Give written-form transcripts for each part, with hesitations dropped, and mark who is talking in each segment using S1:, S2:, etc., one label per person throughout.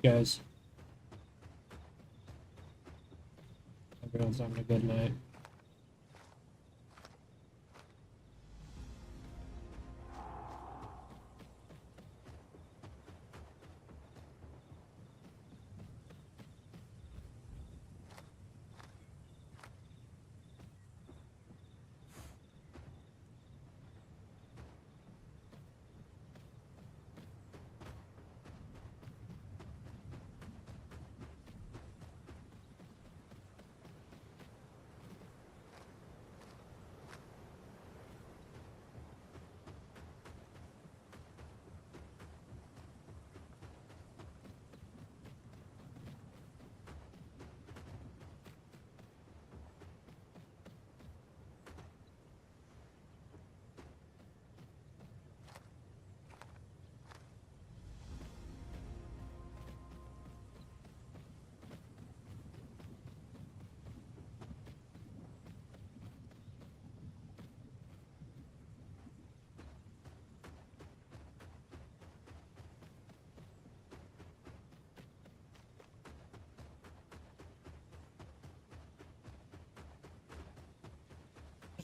S1: guys. Everyone's having a good night.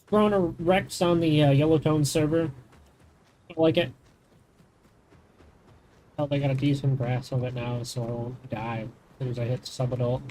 S1: Throwing a Rex on the Yellowtones server. I like it. Oh, they got a decent grasp of it now, so I won't die as soon as I hit sub-adult.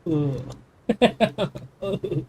S1: Ugh. Ugh.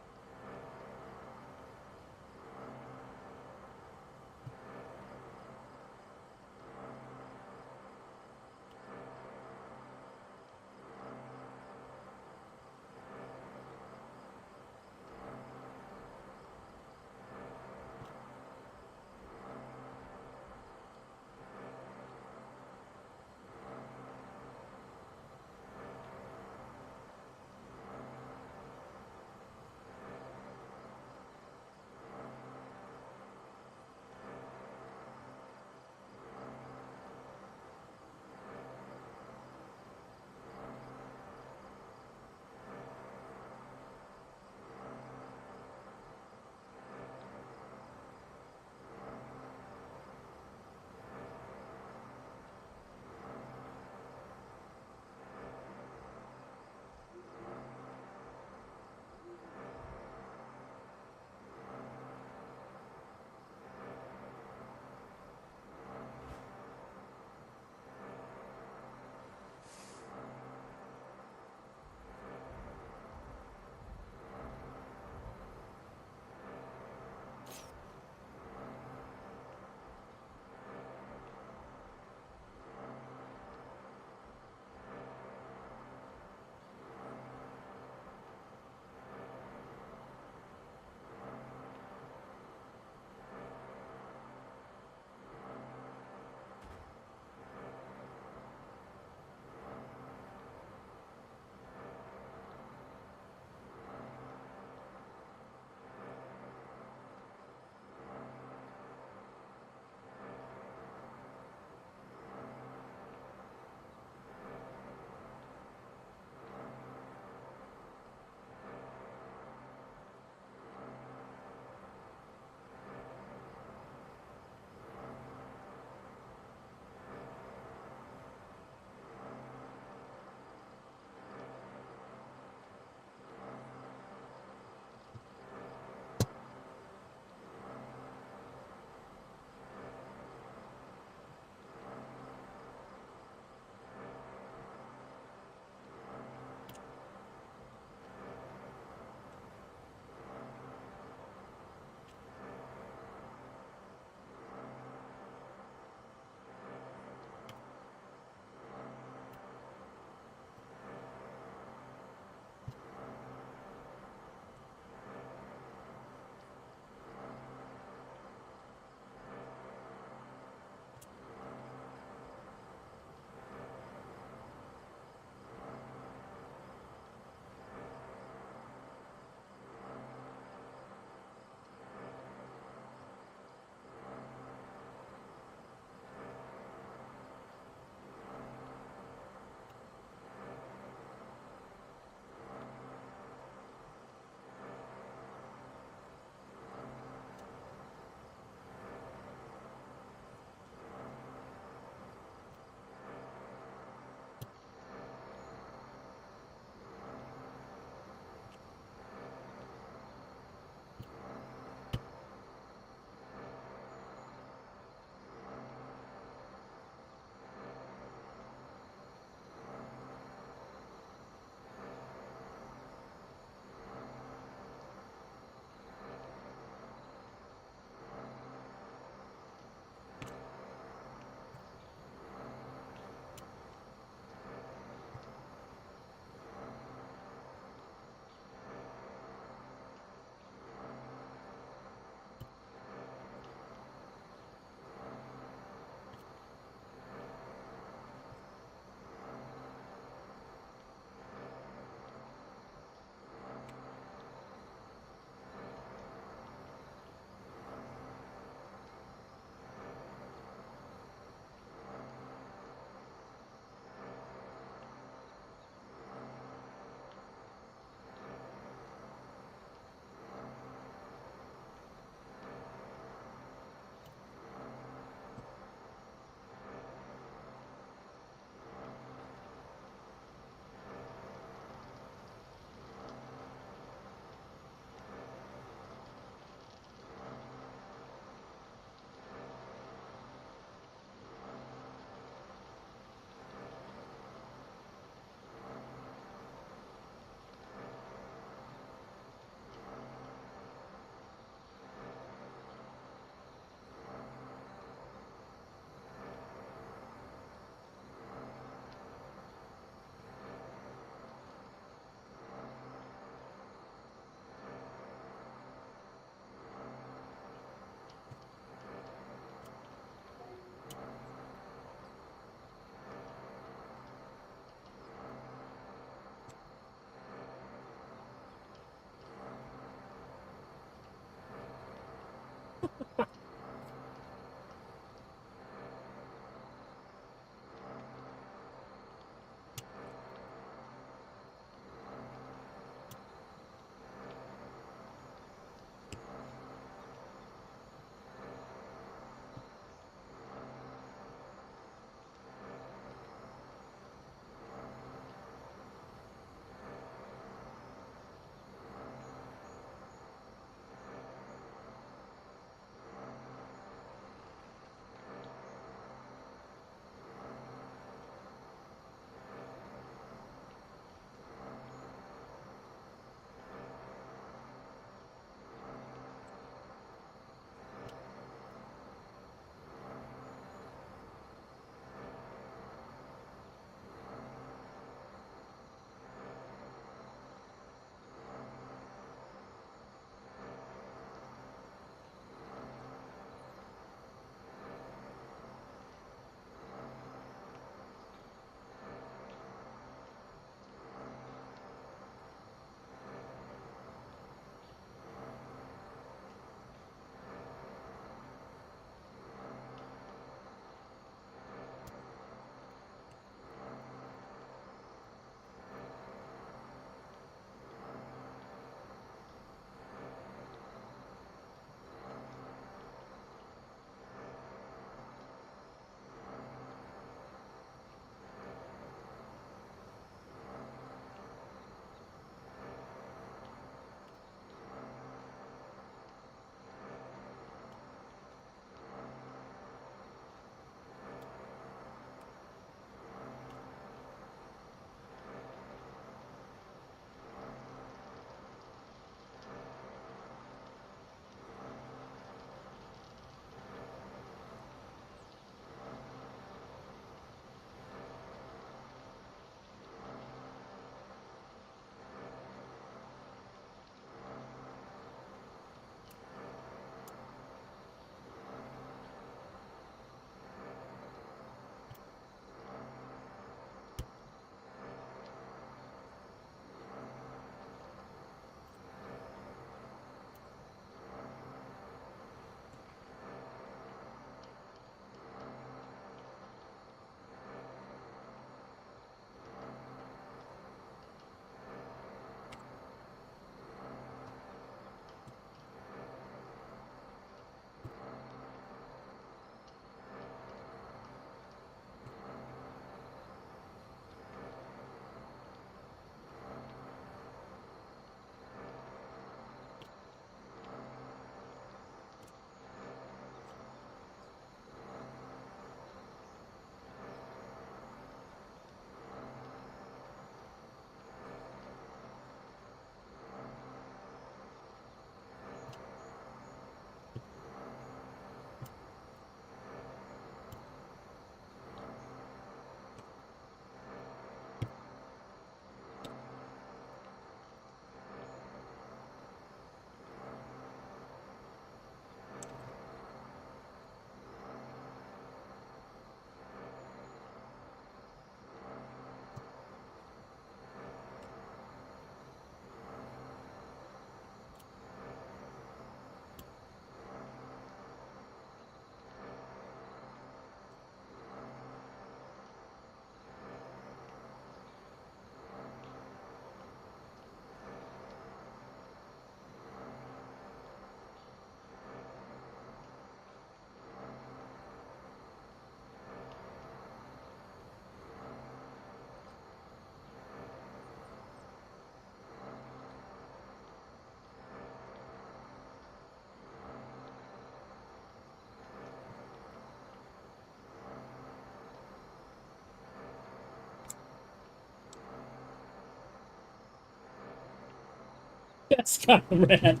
S1: That's kind of rad.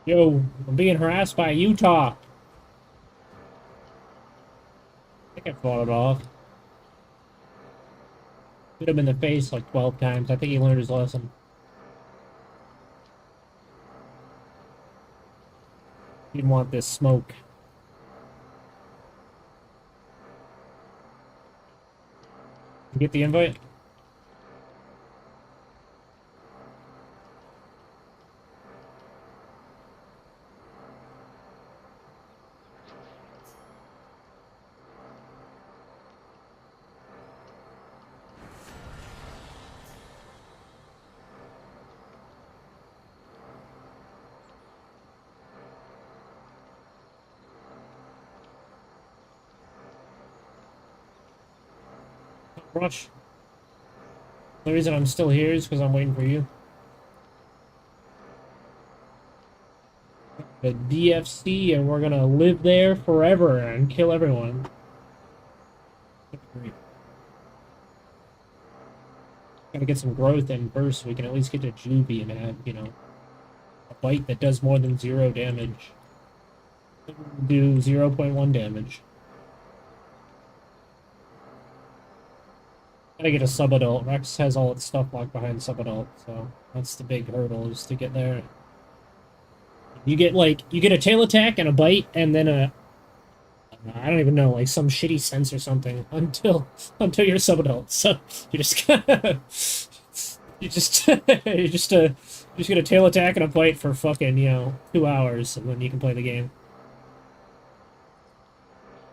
S1: Yo, I'm being harassed by Utah. I think I fought it off. Hit him in the face like 12 times. I think he learned his lesson. He didn't want this smoke. You get the invite? Rush. The reason I'm still here is because I'm waiting for you. The DFC, and we're gonna live there forever and kill everyone. Gotta get some growth in first so we can at least get to Juvie and have, you know, a bite that does more than 0 damage. Do 0.1 damage. Gotta get a sub-adult. Rex has all its stuff locked behind sub-adult, so that's the big hurdle, is to get there. You get, like, you get a tail attack and a bite, and then a... I don't even know, like some shitty sense or something until you're sub-adult. So you just you just you just get a tail attack and a bite for fucking, you know, 2 hours, and then you can play the game.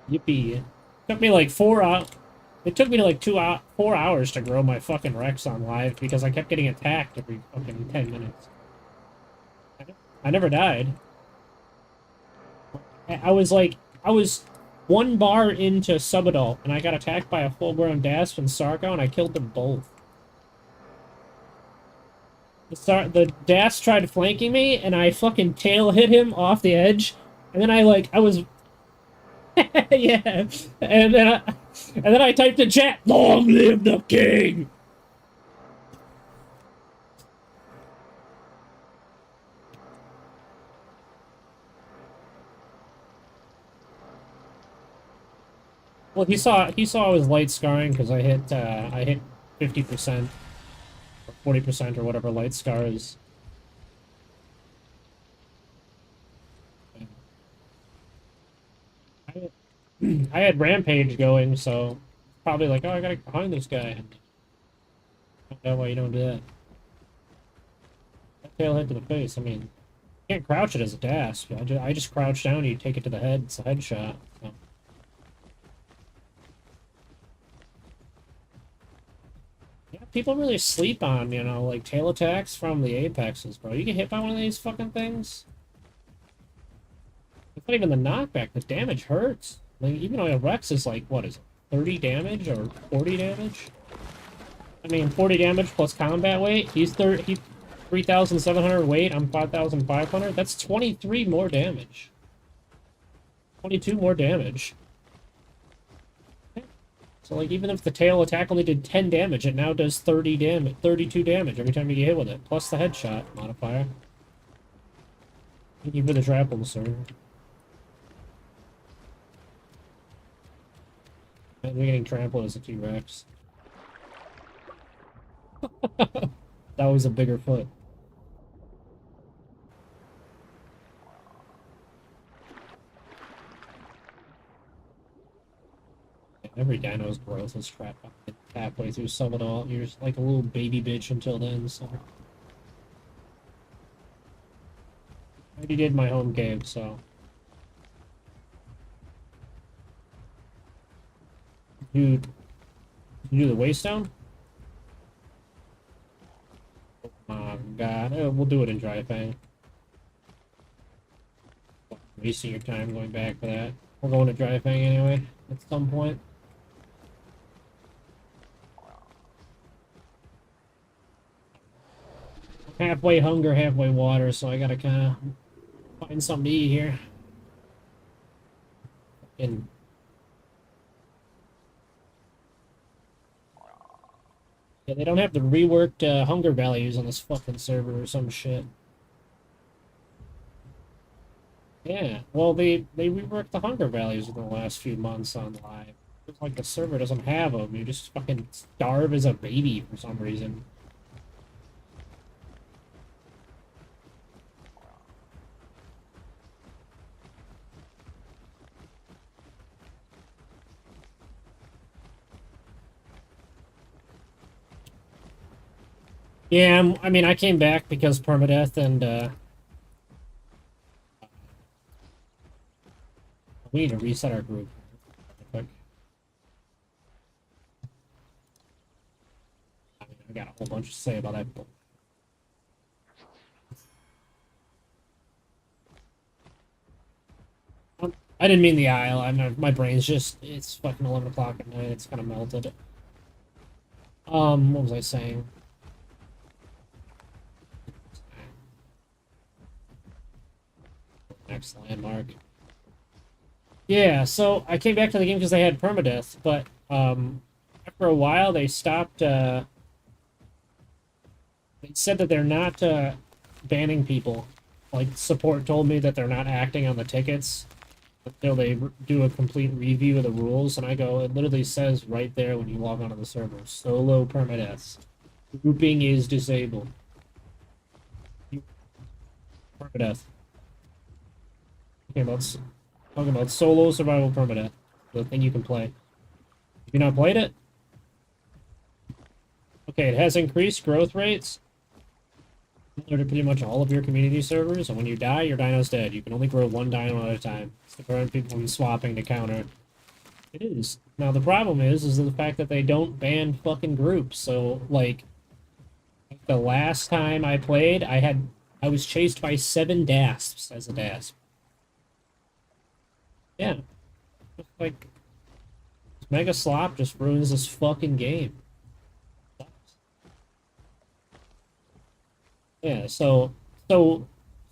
S1: Yippee! Took me like 4 hours. It took me like 4 hours to grow my fucking Rex on live because I kept getting attacked every fucking 10 minutes. I never died. I was 1 bar into sub-adult, and I got attacked by a full-grown Dasp and Sarko, and I killed them both. The Dasp tried flanking me, and I fucking tail hit him off the edge, and then I was... yeah, and then I typed in chat, "Long live the king!" Well, he saw I was light scarring because I hit 50% or 40% or whatever light scar is. I had Rampage going, so probably like, oh, I gotta behind this guy. And I don't know why you don't do that. That tail hit to the face. I mean, you can't crouch it as a dash. I just crouch down. You take it to the head. It's a headshot. So. Yeah, people really sleep on, you know, like tail attacks from the apexes, bro. You get hit by one of these fucking things. It's not even the knockback. The damage hurts. Like, even though Rex is like, what is it, 30 damage or 40 damage? I mean, 40 damage plus combat weight. He's 3,700 weight. I'm 5,500. That's 23 more damage. 22 more damage. So, like, even if the tail attack only did 10 damage, it now does 32 damage every time you get hit with it, plus the headshot modifier. Thank you for the trample, sir. We're getting trampled as a T-Rex. That was a bigger foot. Every dino's growth is trapped halfway through sub-adult. You're just like a little baby bitch until then, so. I already did my home cave, so. Dude, you do the waste down? Oh my god. We'll do it in Dry Fang. Wasting your time going back for that. We're going to Dry Fang anyway, at some point. Halfway hunger, halfway water, so I gotta kind of find something to eat here. And yeah, they don't have the reworked hunger values on this fucking server or some shit. Yeah, well, they reworked the hunger values in the last few months on live. It's like the server doesn't have them. You just fucking starve as a baby for some reason. Yeah, I mean, I came back because permadeath and we need to reset our group. Quick. I got a whole bunch to say about that. I didn't mean the aisle. My brain's just, it's fucking 11 o'clock at night. It's kind of melted. What was I saying? Next landmark. Yeah, so I came back to the game because they had permadeath, but after a while they stopped. They said that they're not banning people. Like support told me that they're not acting on the tickets until they do a complete review of the rules, and I go, it literally says right there when you log onto the server, solo permadeaths. Grouping is disabled. Permadeath. Talking about solo survival permadeath, the thing you can play. Have you not played it? Okay, it has increased growth rates similar to pretty much all of your community servers, and when you die, your dino's dead. You can only grow one dino at a time. It's to prevent people from swapping to counter. It is. Now, the problem is the fact that they don't ban fucking groups. So, like, the last time I played, I was chased by 7 dasps as a dasp. Yeah. Like, Mega Slop just ruins this fucking game. Yeah, so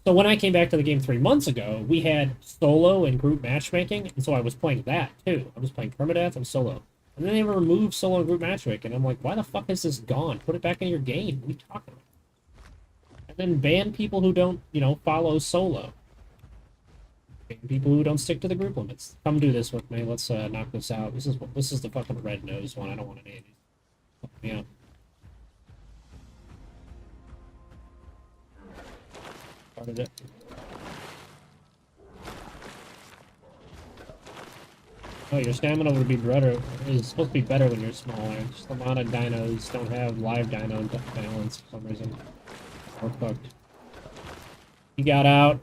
S1: when I came back to the game 3 months ago, we had solo and group matchmaking, and so I was playing that too. I was playing permadeath and solo. And then they removed solo and group matchmaking. I'm like, why the fuck is this gone? Put it back in your game. What are you talking about? And then ban people who don't, follow solo. Ban people who don't stick to the group limits. Come do this with me. Let's knock this out. This is the fucking red nose one. I don't want any of these. Yeah. Started it. Oh, your stamina would be better. Is supposed to be better when you're smaller. Just a lot of dinos don't have live dino balance for some reason. We're fucked. He got out.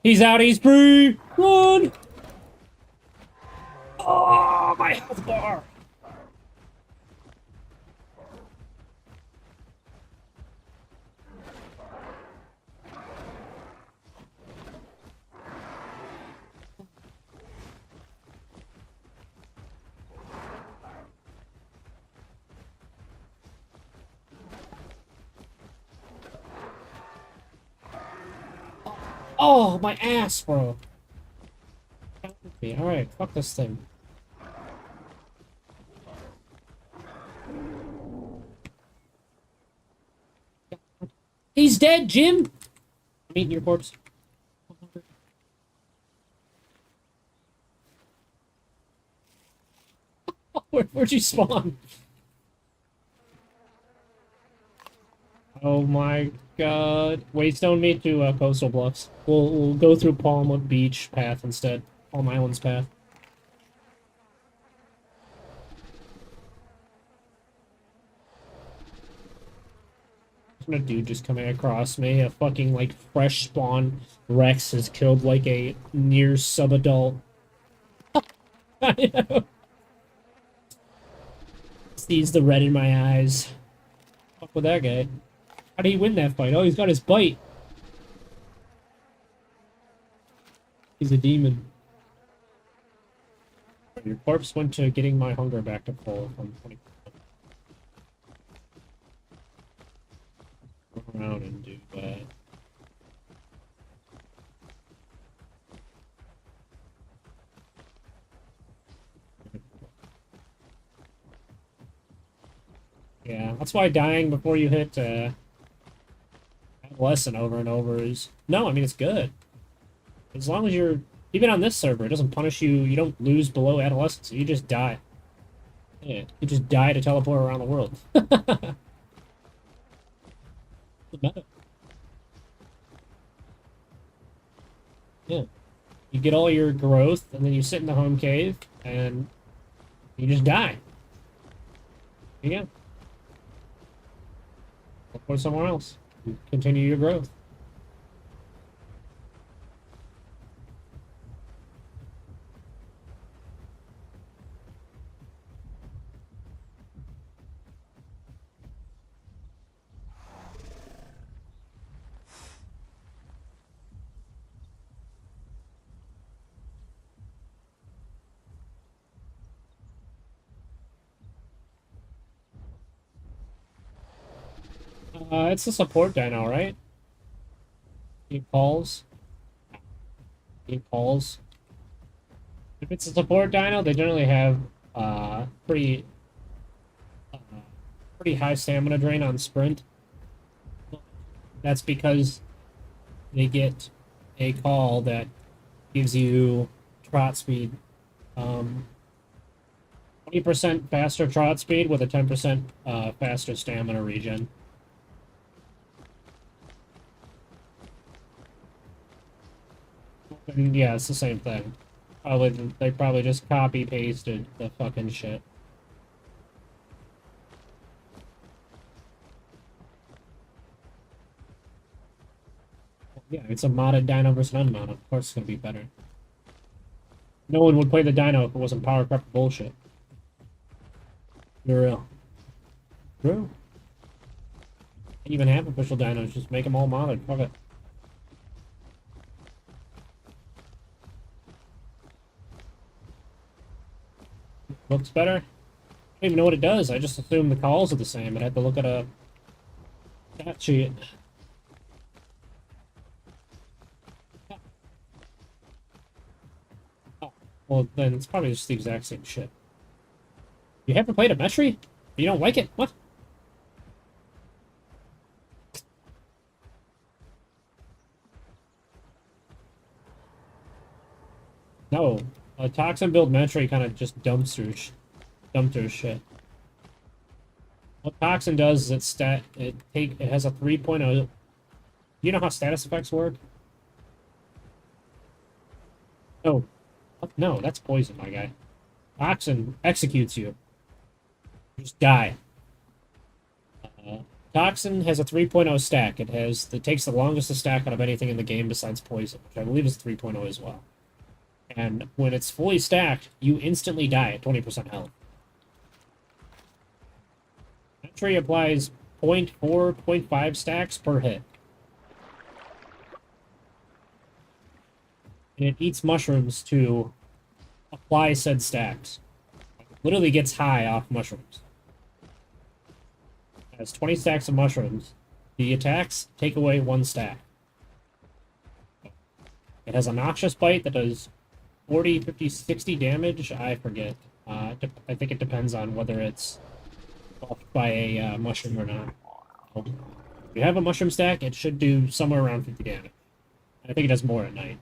S1: He's out. He's free. Run! Oh, my health bar. Oh, my ass, bro. Alright, fuck this thing. He's dead, Jim! I'm eating your corpse. Where'd you spawn? Oh my god. Waystone me to Coastal Bluffs. We'll go through Palm Beach path instead. Palm Islands path. A dude just coming across me. A fucking, like, fresh spawn Rex has killed, like, a near sub-adult. I know. Sees the red in my eyes. Fuck with that guy. How did he win that fight? Oh, he's got his bite. He's a demon. Your corpse went to getting my hunger back to full from 20. Go around and do that. Yeah, that's why dying before you hit adolescent over and over is... No, I mean, it's good. As long as you're even on this server, it doesn't punish you. You don't lose below adolescence. You just die. Yeah, you just die to teleport around the world. Yeah. You get all your growth, and then you sit in the home cave, and you just die. Yeah. Teleport somewhere else. You continue your growth. It's a support dino, right? He calls. He calls. If it's a support dino, they generally have pretty uh, pretty high stamina drain on sprint. That's because they get a call that gives you trot speed. 20% faster trot speed with a 10% faster stamina regen. And yeah, it's the same thing. They probably just copy pasted the fucking shit. Yeah, it's a modded dino versus an unmodded. Of course it's gonna be better. No one would play the dino if it wasn't power crept bullshit. You're real. True. Even have official dinos, just make them all modded. Fuck it. Looks better. I don't even know what it does. I just assume the calls are the same. I'd have to look at a stat sheet. Oh, well, then it's probably just the exact same shit. You haven't played a Metri? You don't like it? What? No. A Toxin build Metri kind of just dumpster shit. What Toxin does is it has a 3.0. You know how status effects work? Oh. No, that's poison, my guy. Toxin executes you. You just die. Toxin has a 3.0 stack. It takes the longest to stack out of anything in the game besides poison, which I believe is 3.0 as well. And when it's fully stacked, you instantly die at 20% health. That tree applies 0.4, 0.5 stacks per hit. And it eats mushrooms to apply said stacks. It literally gets high off mushrooms. It has 20 stacks of mushrooms. The attacks take away 1 stack. It has a noxious bite that does 40, 50, 60 damage. I forget. I think it depends on whether it's buffed by a mushroom or not. If you have a mushroom stack, it should do somewhere around 50 damage. I think it does more at night.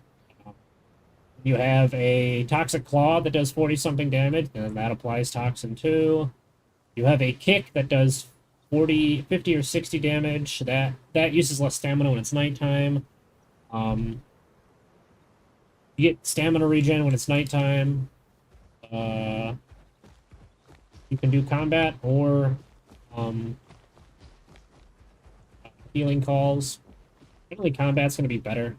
S1: You have a Toxic Claw that does 40-something damage, and that applies Toxin too. You have a Kick that does 40, 50 or 60 damage. That uses less stamina when it's nighttime. You get stamina regen when it's nighttime. You can do combat or healing calls. Generally, combat's going to be better.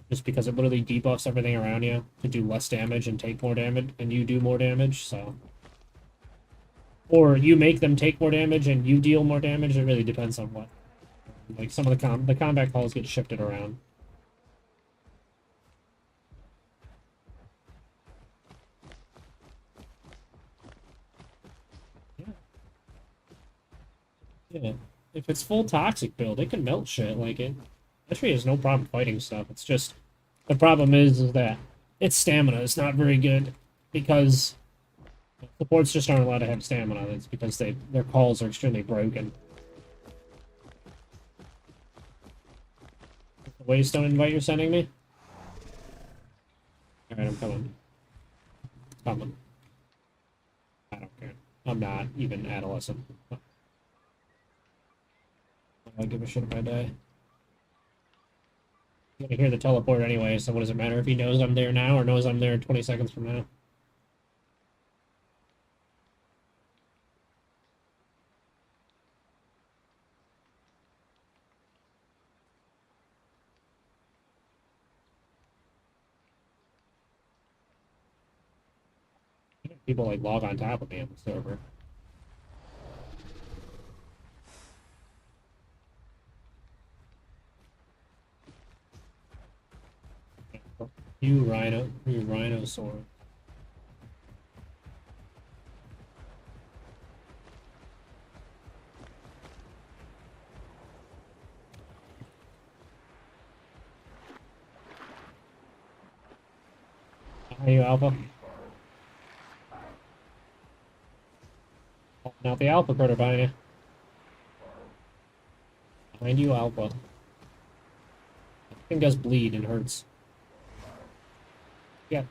S1: Just because it literally debuffs everything around you to do less damage and take more damage, and you do more damage, so... Or you make them take more damage and you deal more damage. It really depends on what. Like, some of the combat calls get shifted around. Yeah. If it's full toxic build, it can melt shit. Like, it actually has no problem fighting stuff. It's just, the problem is that its stamina is not very good because supports just aren't allowed to have stamina. It's because their calls are extremely broken. Waystone invite you're sending me? Alright, I'm coming. Coming. I don't care. I'm not even adolescent. I don't give a shit if I die. I'm gonna hear the teleport anyway, so what does it matter if he knows I'm there now or knows I'm there 20 seconds from now? People like log on top of me on the server. You rhinosaur. Are you alpha? Oh, not the alpha critter behind you. Behind you, alpha. That thing does bleed and hurts. Yeah.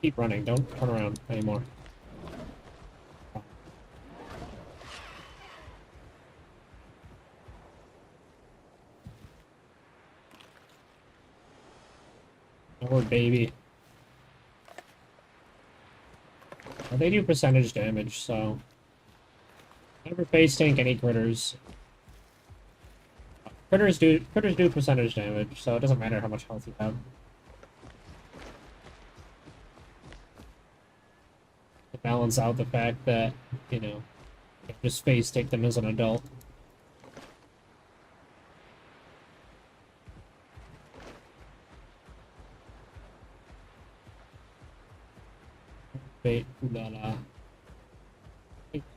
S1: Keep running, don't turn around anymore. Or baby. Well, they do percentage damage, so never face tank any critters. Critters do percentage damage, so it doesn't matter how much health you have. To balance out the fact that, you know, you just face take them as an adult. Bait, I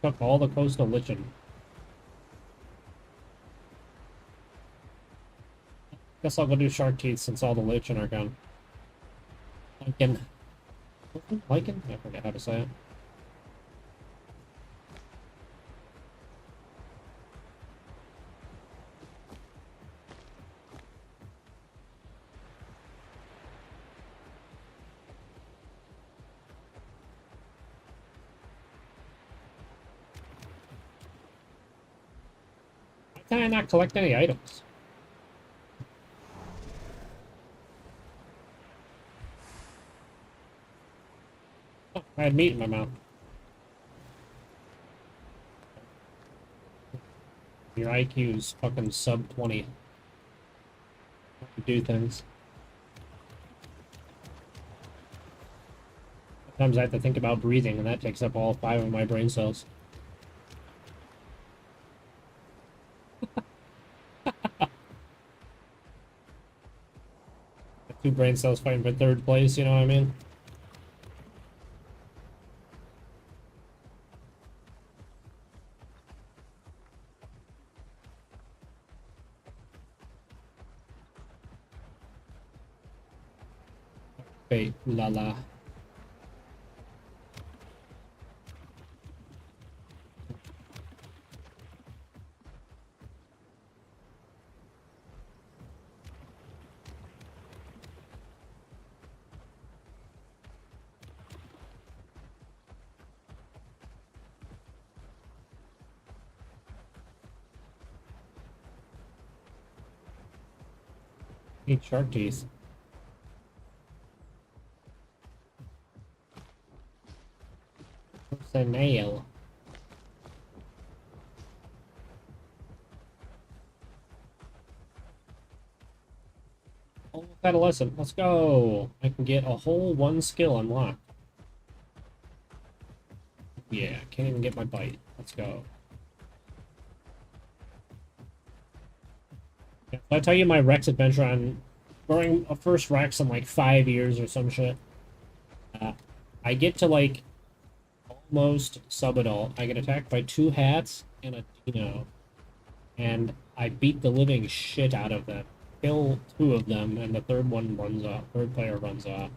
S1: took all the coastal lichen. Guess I'll go do shark teeth since all the lichen are gone. Lichen. Lichen? I forget how to say it. Why can I not collect any items? Oh, I had meat in my mouth. Your IQ's fucking sub 20. You do things. Sometimes I have to think about breathing, and that takes up all 5 of my brain cells. Two brain cells fighting for 3rd place, you know what I mean? Wait, la la. Need shark teeth. What's a nail? Oh, adolescent, let's go. I can get a whole 1 skill unlocked. Yeah, can't even get my bite. Let's go. Yeah, if I tell you my Rex adventure on growing a first Rex in like 5 years or some shit. I get to like almost sub-adult. I get attacked by 2 hats and a dino. and I beat the living shit out of them. Kill two of them, and the third one runs off. Third player runs off.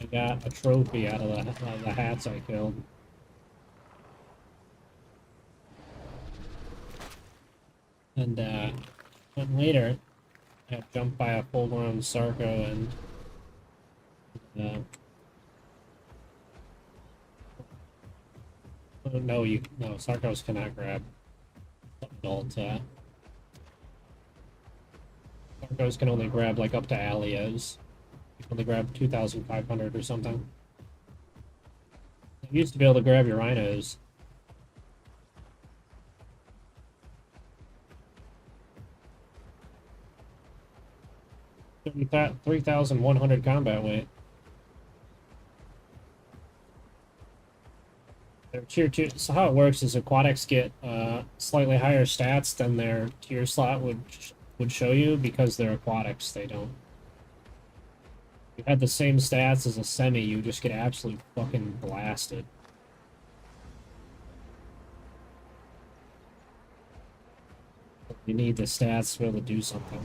S1: I got a trophy out of the hats I killed. And then later, I got jumped by a full-grown Sarco, and no, Sarcos cannot grab adult. Sarcos can only grab like up to Alios. You can only grab 2,500 or something. You used to be able to grab your rhinos. That 3,100 combat weight. Their tier 2. So how it works is aquatics get slightly higher stats than their tier slot would show you because they're aquatics. They don't. If you had the same stats as a semi, you just get absolutely fucking blasted. You need the stats to be able to do something.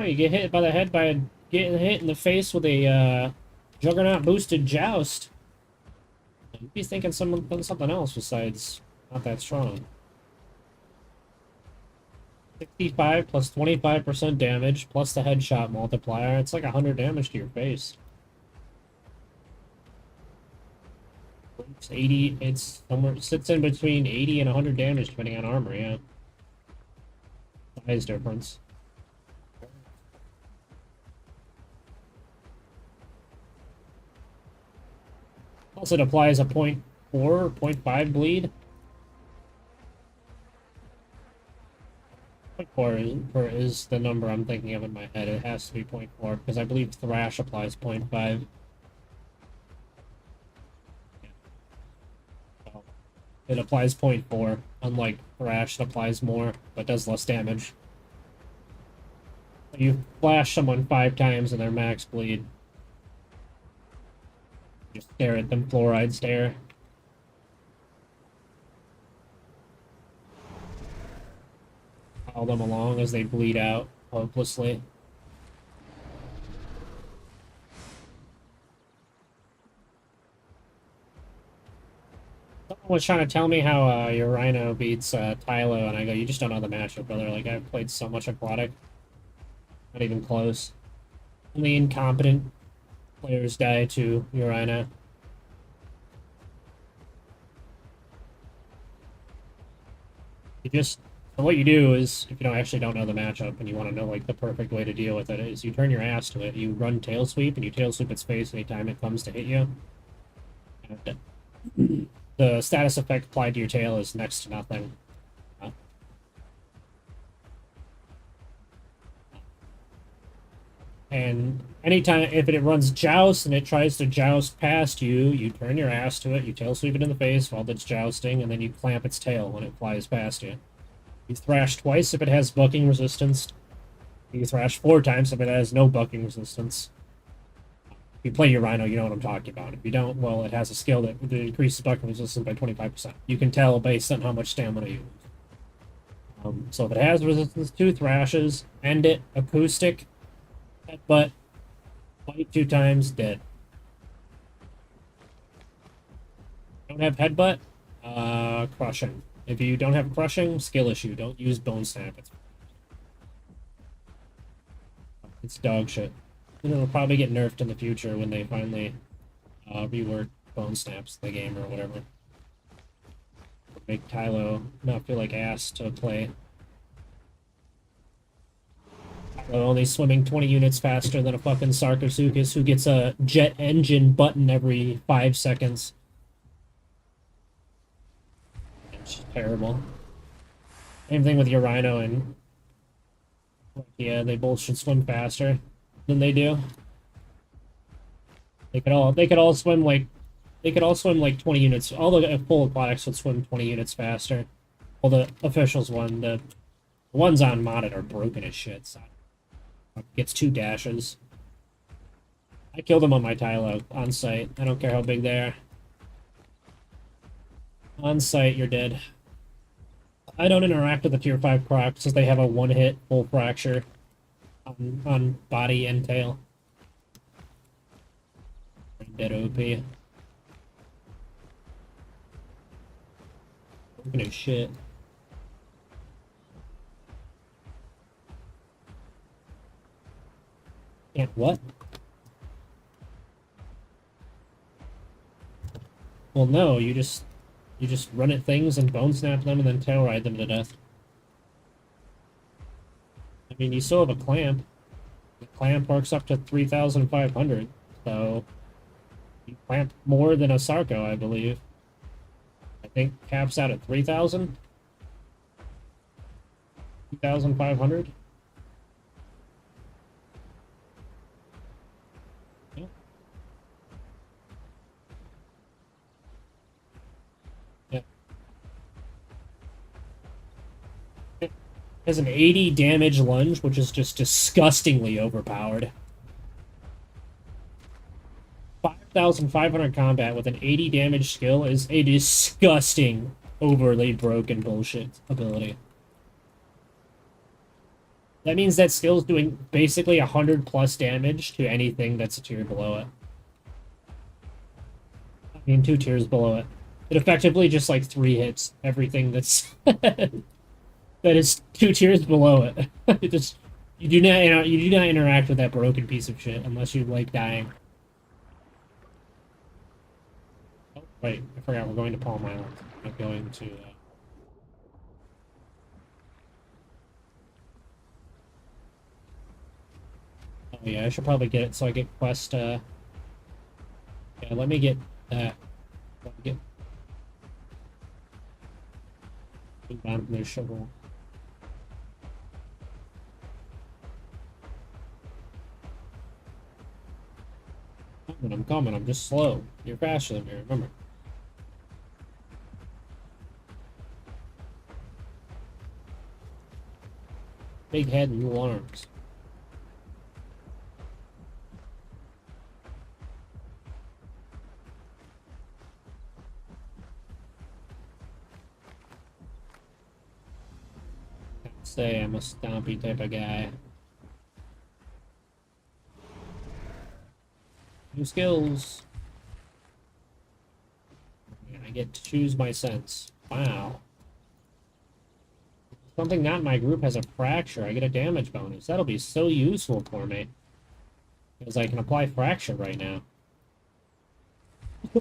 S1: You get hit by the head by getting hit in the face with a Juggernaut boosted joust. You'd be thinking something else besides not that strong. 65 plus 25% damage plus the headshot multiplier. It's like 100 damage to your face. It's 80. It's somewhere. It sits in between 80 and 100 damage depending on armor. Yeah. Size difference. Plus, it applies a 0.4 or 0.5 bleed. 0.4 is the number I'm thinking of in my head. It has to be 0.4 because I believe Thrash applies 0.5. So it applies 0.4, unlike Thrash that applies more but does less damage. You flash someone 5 times and their max bleed. Just stare at them, fluoride stare. Pile them along as they bleed out hopelessly. Someone was trying to tell me how your Rhino beats Tylo, and I go, you just don't know the matchup, brother. Like, I've played so much aquatic. Not even close. Only incompetent players die to Urina. What you do is, if you don't know the matchup and you want to know like the perfect way to deal with it, is you turn your ass to it. You run tail sweep and you tail sweep its face anytime it comes to hit you. And the status effect applied to your tail is next to nothing. And anytime, if it runs joust and it tries to joust past you, you turn your ass to it, you tail sweep it in the face while it's jousting, and then you clamp its tail when it flies past you. You thrash twice if it has bucking resistance. You thrash 4 times if it has no bucking resistance. If you play your Rhino, you know what I'm talking about. If you don't, well, it has a skill that increases bucking resistance by 25%. You can tell based on how much stamina you lose. So if it has resistance to thrashes, end it, acoustic, headbutt, bite 2 times, dead. Don't have headbutt, crushing. If you don't have crushing, skill issue. Don't use bone snap. It's dog shit. It'll probably get nerfed in the future when they finally rework bone snaps in the game or whatever. Make Tylo not feel like ass to play. Only swimming 20 units faster than a fucking Sarcosuchus who gets a jet engine button every 5 seconds. It's terrible. Same thing with your Rhino and... Yeah, they both should swim faster than they do. They could all swim like 20 units. All the full aquatics would swim 20 units faster. Well, the officials won. The The ones on modded are broken as shit, so gets 2 dashes. I killed them on my Tylo on site. I don't care how big they are. On site, you're dead. I don't interact with the tier 5 crocs because they have a one-hit full fracture on body and tail. Dead OP. Broken as shit. Can't what? Well, no, you just run at things and bone snap them and then tail ride them to death. I mean, you still have a clamp. The clamp works up to 3,500, so you clamp more than a Sarco, I believe. I think caps out at 3,000? 2,500? Yeah. Yeah. It has an 80 damage lunge, which is just disgustingly overpowered. 5,500 combat with an 80 damage skill is a disgusting, overly broken bullshit ability. That means that skill's doing basically 100 plus damage to anything that's a tier below it. I mean, 2 tiers below it. It effectively just like 3 hits everything that's that is 2 tiers below it. It just you do not interact with that broken piece of shit unless you like dying. Oh, wait, I forgot we're going to Palm Island. I'm going to oh yeah, I should probably get it so I get quest yeah, let me get that. Let me get down from their shovel. I'm coming, I'm just slow. You're faster than me, remember. Big head and little arms. Say I'm a stompy type of guy. New skills. And I get to choose my sense. Wow. Something not in my group has a fracture. I get a damage bonus. That'll be so useful for me. Because I can apply fracture right now. I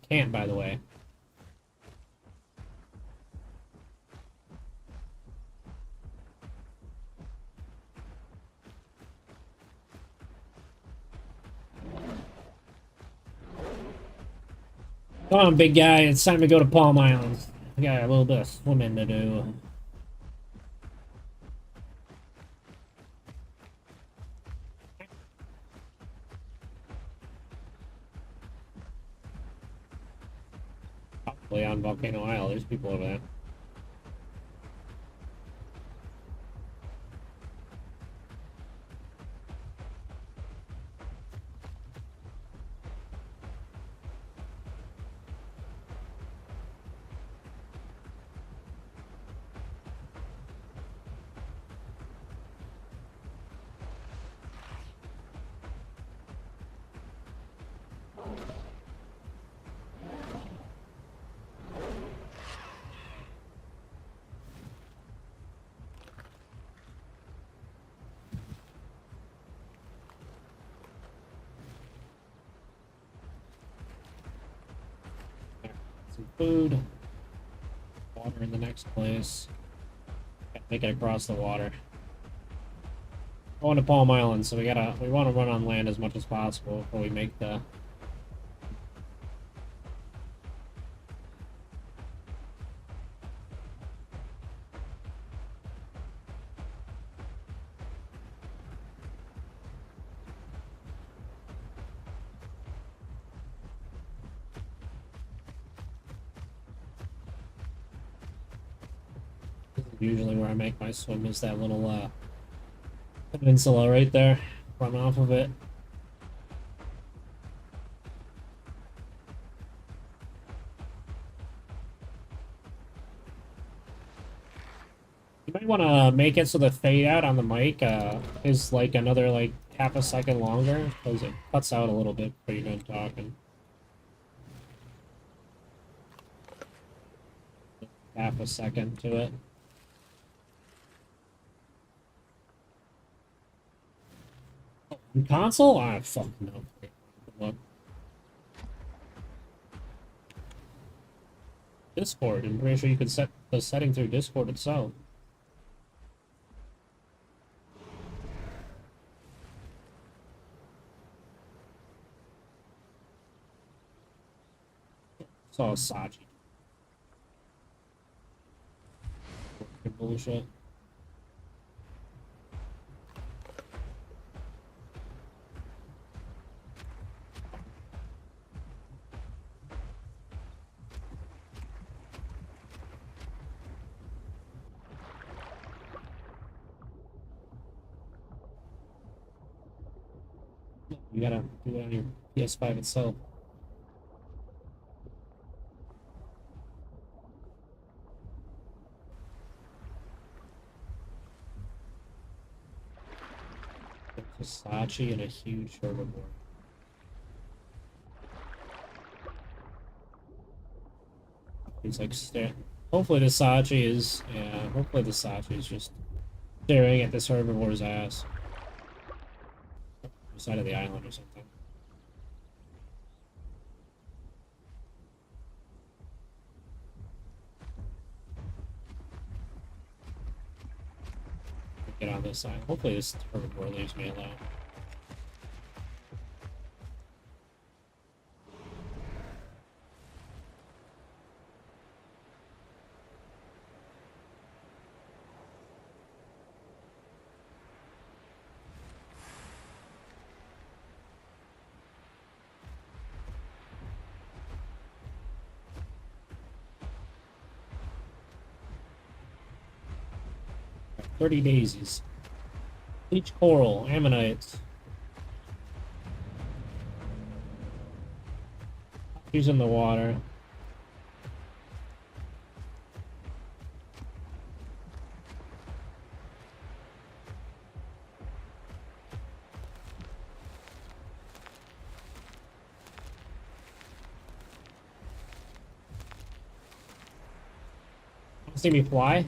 S1: can't, by the way. Come on, big guy. It's time to go to Palm Island. I got a little bit of swimming to do. Probably on Volcano Isle. There's people over there. Some food. Water in the next place. Gotta make it across the water. Going to Palm Island, so we want to run on land as much as possible before we make the Usually where I make my swim is that little peninsula right there. Run off of it. You might want to make it so the fade out on the mic is like another like half a second longer, because it cuts out a little bit before you're done talking. Half a second to it. In console? Ah, fuck no. Look. Discord. I'm pretty sure you can set the setting through Discord itself. It's all Sachi. Bullshit. You gotta do it on your PS5 itself. There's a Sachi and a huge herbivore. He's like hopefully the Sachi is hopefully the Sachi is just staring at this herbivore's ass. Side of the island or something. Get on this side. Hopefully this herbivore leaves me alone. Got 30 daisies. Bleach coral, ammonites. She's in the water. See me fly?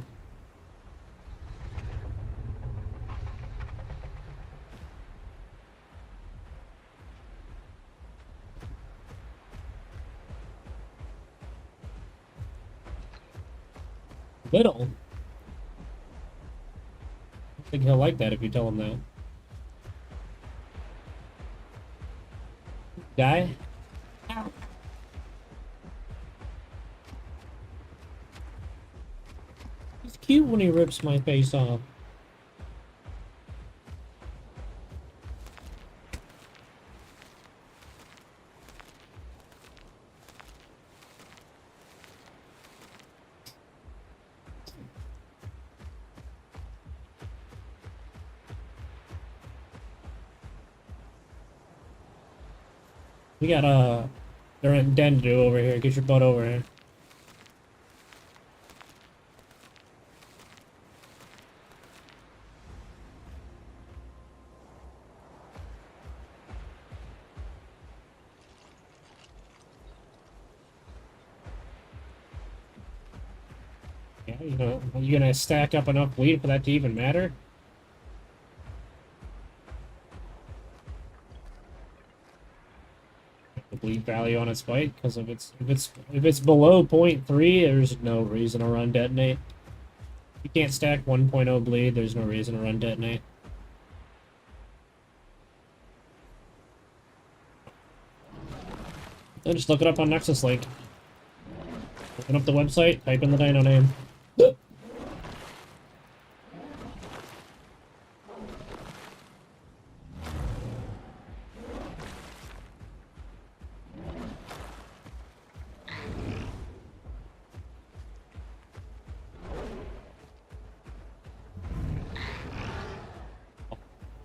S1: Little. I think he'll like that if you tell him that. Guy? Ow. He's cute when he rips my face off. We got they're in den to do over here. Get your butt over here. Yeah, are you gonna stack up enough bleed for that to even matter? The bleed value on its spike, because if it's below 0.3, there's no reason to run detonate. If you can't stack 1.0 bleed, there's no reason to run detonate. Then just look it up on Nexus Link. Open up the website, type in the dino name.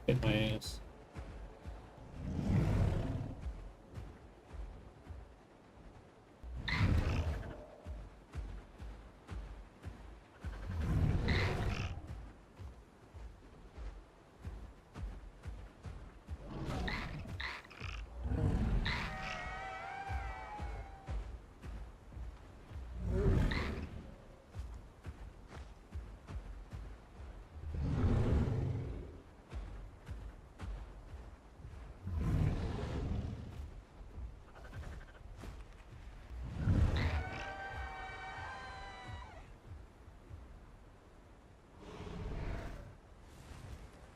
S1: Hit my ass.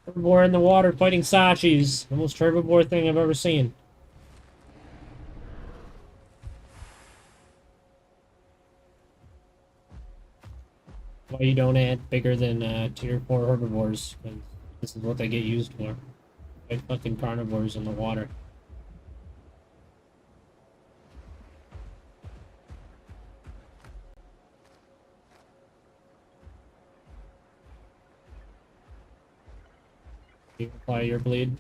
S1: Herbivore in the water fighting Sachis. The most herbivore thing I've ever seen. Why you don't add bigger than tier 4 herbivores? Because this is what they get used for. Fight fucking carnivores in the water. You apply your bleed.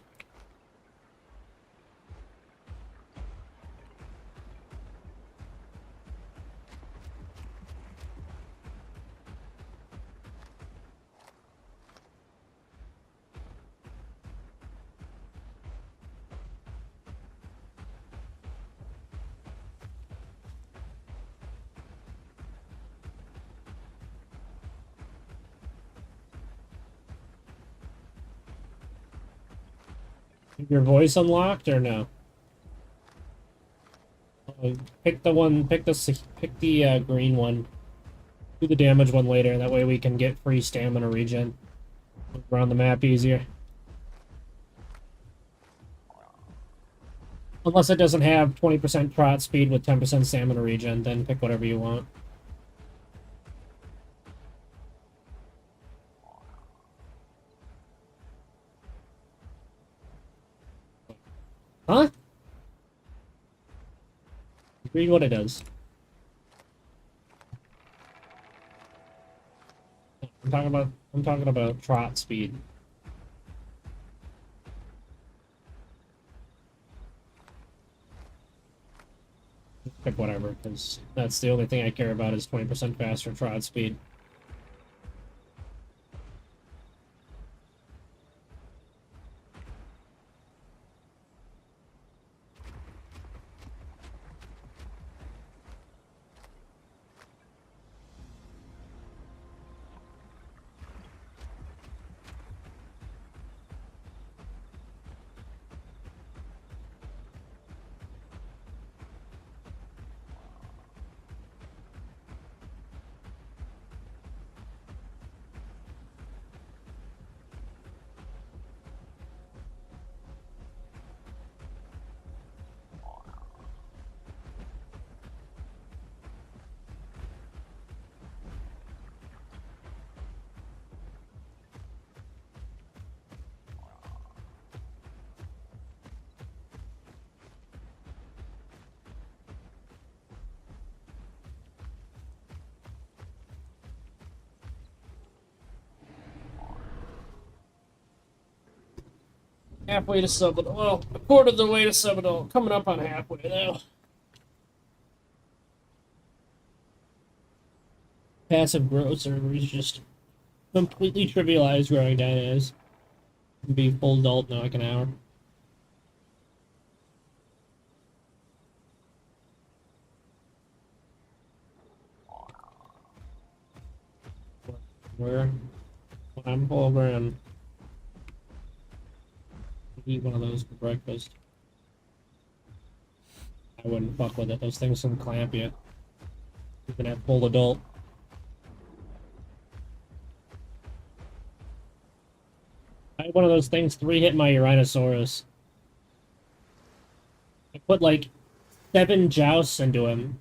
S1: Your voice unlocked or no? Pick the one. Pick the green one. Do the damage one later. That way we can get free stamina regen. Move around the map easier. Unless it doesn't have 20% trot speed with 10% stamina regen, then pick whatever you want. Huh? Read what it does. I'm talking about trot speed. Pick whatever, because that's the only thing I care about is 20% faster trot speed. Halfway to Subidol. Well, a quarter of the way to Subidol. Coming up on halfway, though. Passive growth servers just completely trivialized growing dynas. Be full adult in like an hour. Where I'm over and eat one of those for breakfast. I wouldn't fuck with it. Those things can clamp you. Even at full adult. I had one of those things 3-hit my Uranosaurus. I put like 7 jousts into him.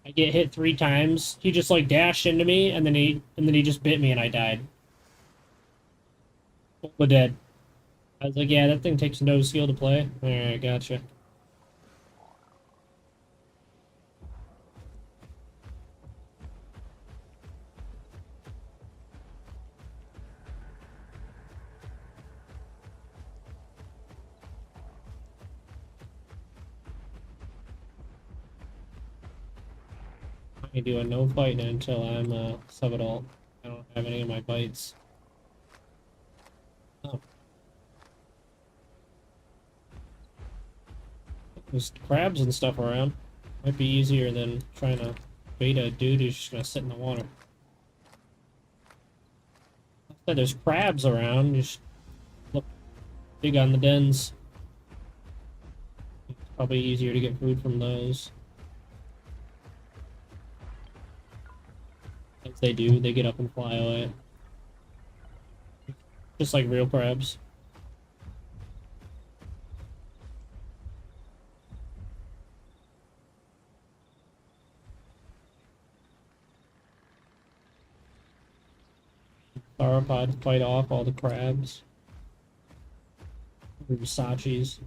S1: I get hit 3 times. He just like dashed into me and then he just bit me and I died. Full dead. I was like, yeah, that thing takes no skill to play. Alright, gotcha. I do a no fighting until I'm sub-adult. I don't have any of my bites. Oh, there's crabs and stuff around. Might be easier than trying to bait a dude who's just gonna sit in the water. I said there's crabs around. Just look big on the dens. It's probably easier to get food from those. As they do, they get up and fly away. Just like real crabs. Sauropods fight off all the crabs. Versace's.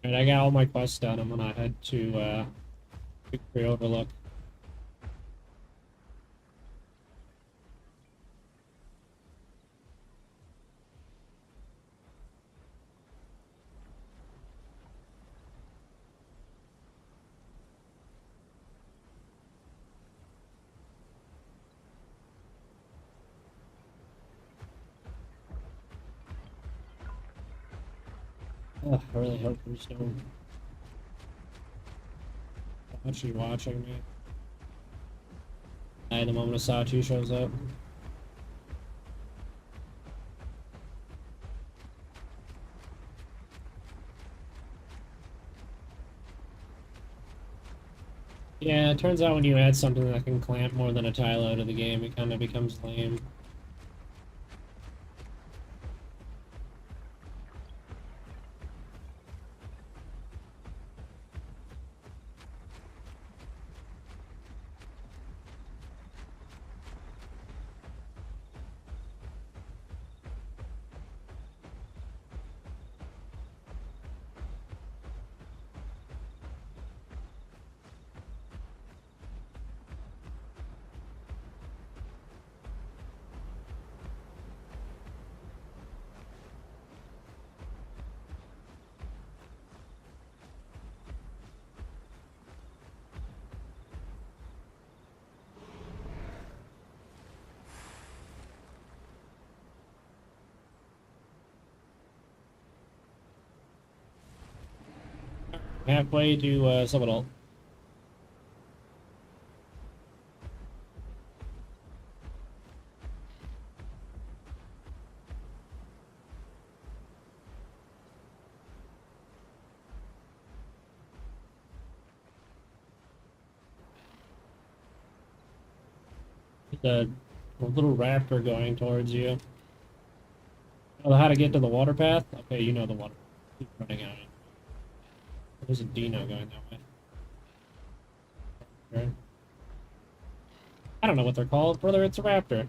S1: Alright, I got all my quests done. I'm gonna head to Victory Overlook. Ugh, I really hope there's no actually watching me. The moment Sachi shows up. Yeah, it turns out when you add something that can clamp more than a tile out of the game, it kind of becomes lame. Halfway to Summit. The little raptor going towards you. Oh, how to get to the water path? Okay, you know the water. Keep running out. There's a Dino going that way. Okay. I don't know what they're called, brother. It's a raptor.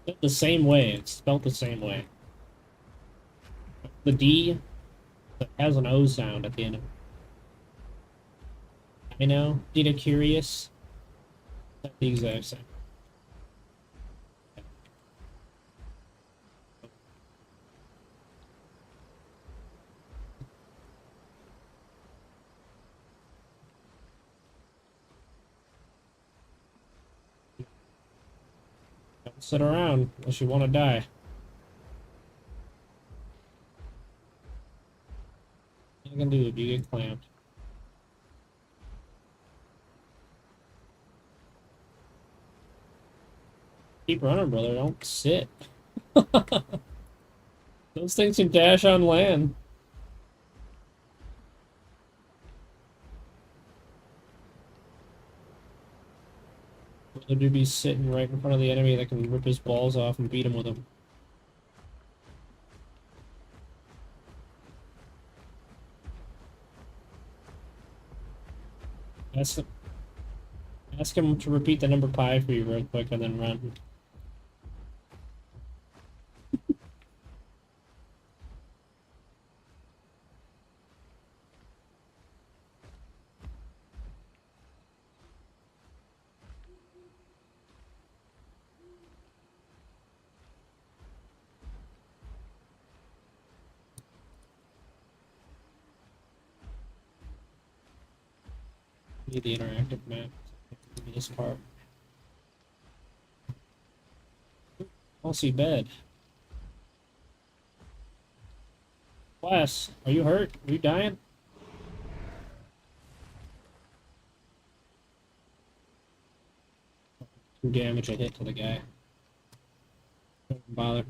S1: It's the same way. It's spelled the same way. The D has an O sound at the end of it. I know. Dita Curious. That's the exact same. Don't sit around unless you want to die. What you can do if you get clamped. Keep running, brother. Don't sit. Those things can dash on land. Brother do be sitting right in front of the enemy that can rip his balls off and beat him with them. Ask him to repeat the number pi for you real quick and then run. Need the interactive map. This part. I'll see bed. Wes, are you hurt? Are you dying? 2 damage I hit to the guy. Don't bother.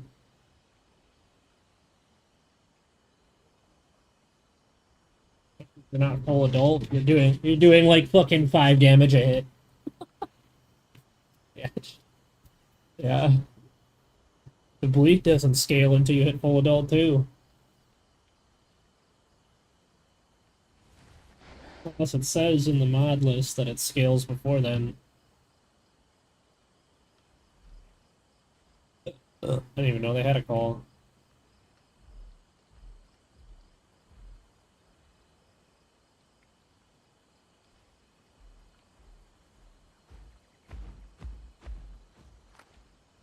S1: You're not full adult. You're doing like fucking 5 damage a hit. Yeah. Yeah. The bleed doesn't scale until you hit full adult too. Unless it says in the mod list that it scales before then. I didn't even know they had a call.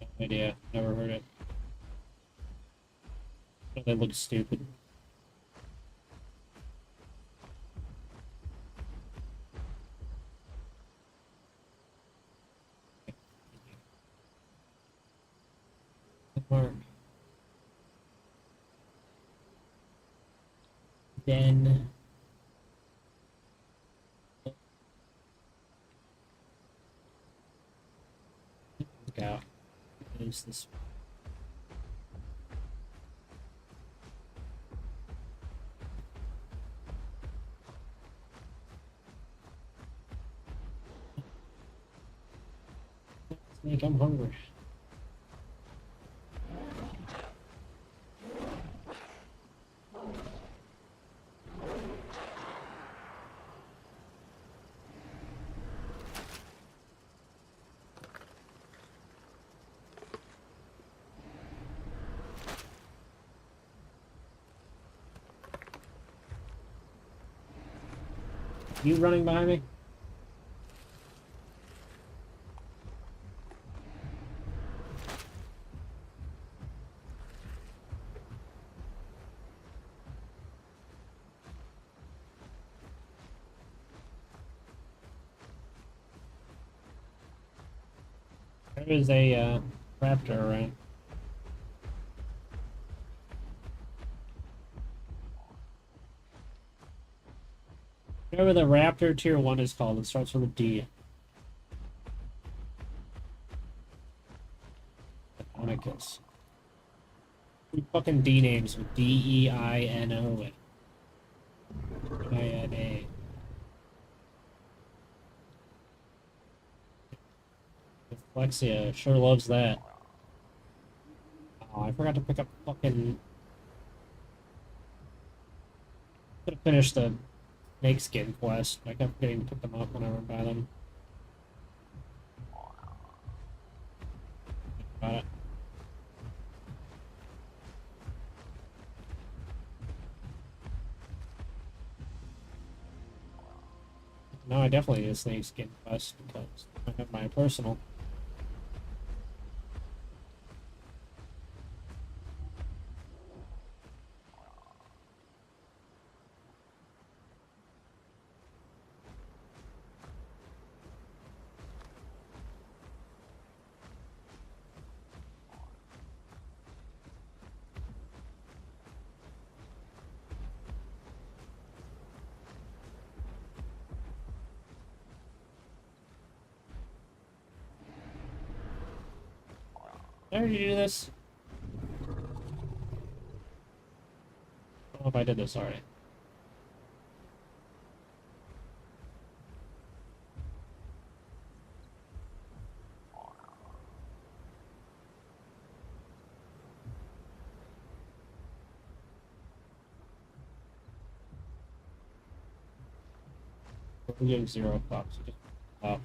S1: No idea. Never heard it. They look stupid. Mark. Then look out. What is this? Snake, I'm hungry. You running behind me? There is a raptor around. Whatever the raptor tier 1 is called, it starts with a D. Onychus. Fucking D names with D-E-I-N-O. I-N-A. Dyslexia sure loves that. Oh, I forgot to pick up fucking... Could have finished the snake skin quest. I kept forgetting to pick them up whenever I buy them. Got it. No, I definitely need a snake skin quest because I have my personal. Did I already do this? I don't know if I did this already. We're getting 0 bucks. Oh.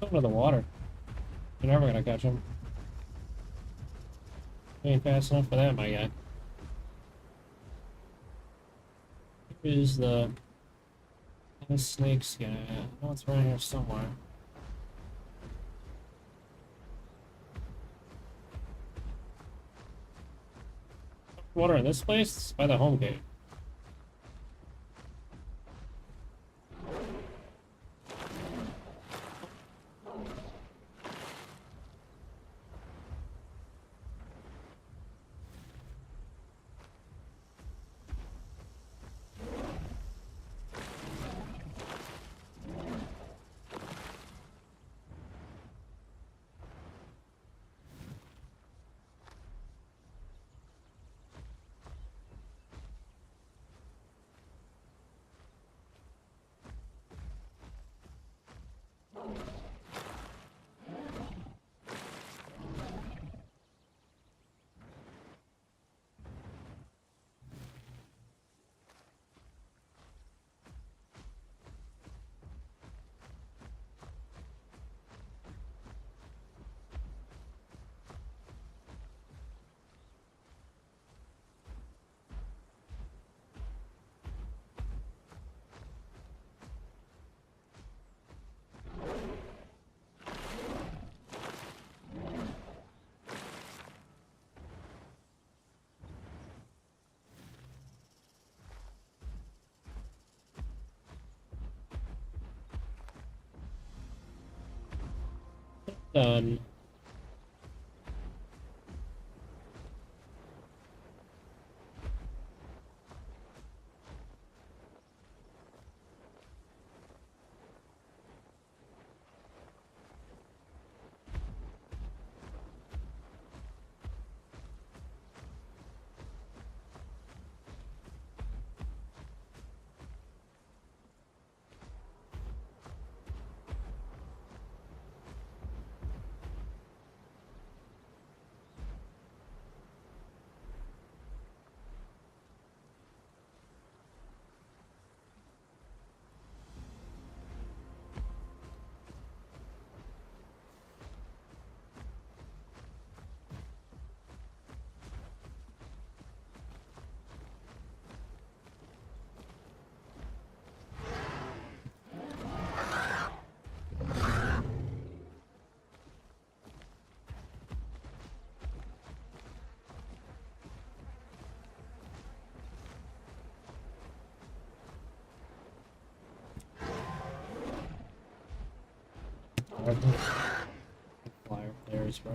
S1: Over the water. You're never gonna catch him. You ain't fast enough for that, my guy. Here's the snake skin. I know it's around here somewhere. Water in this place? It's by the home gate. Done. Flyer players, bro.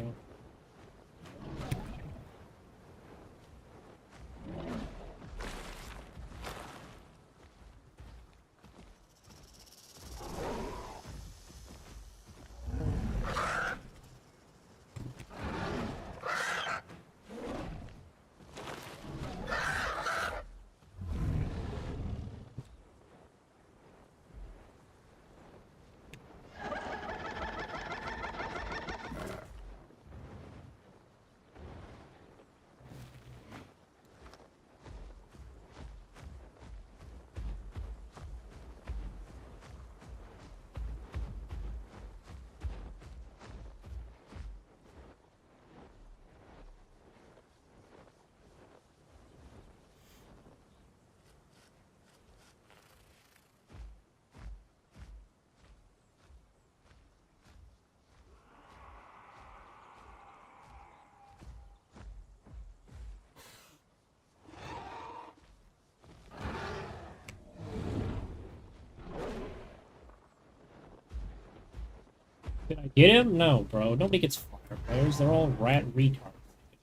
S1: Did I get him? No, bro. Nobody gets fire players. They're all rat retards.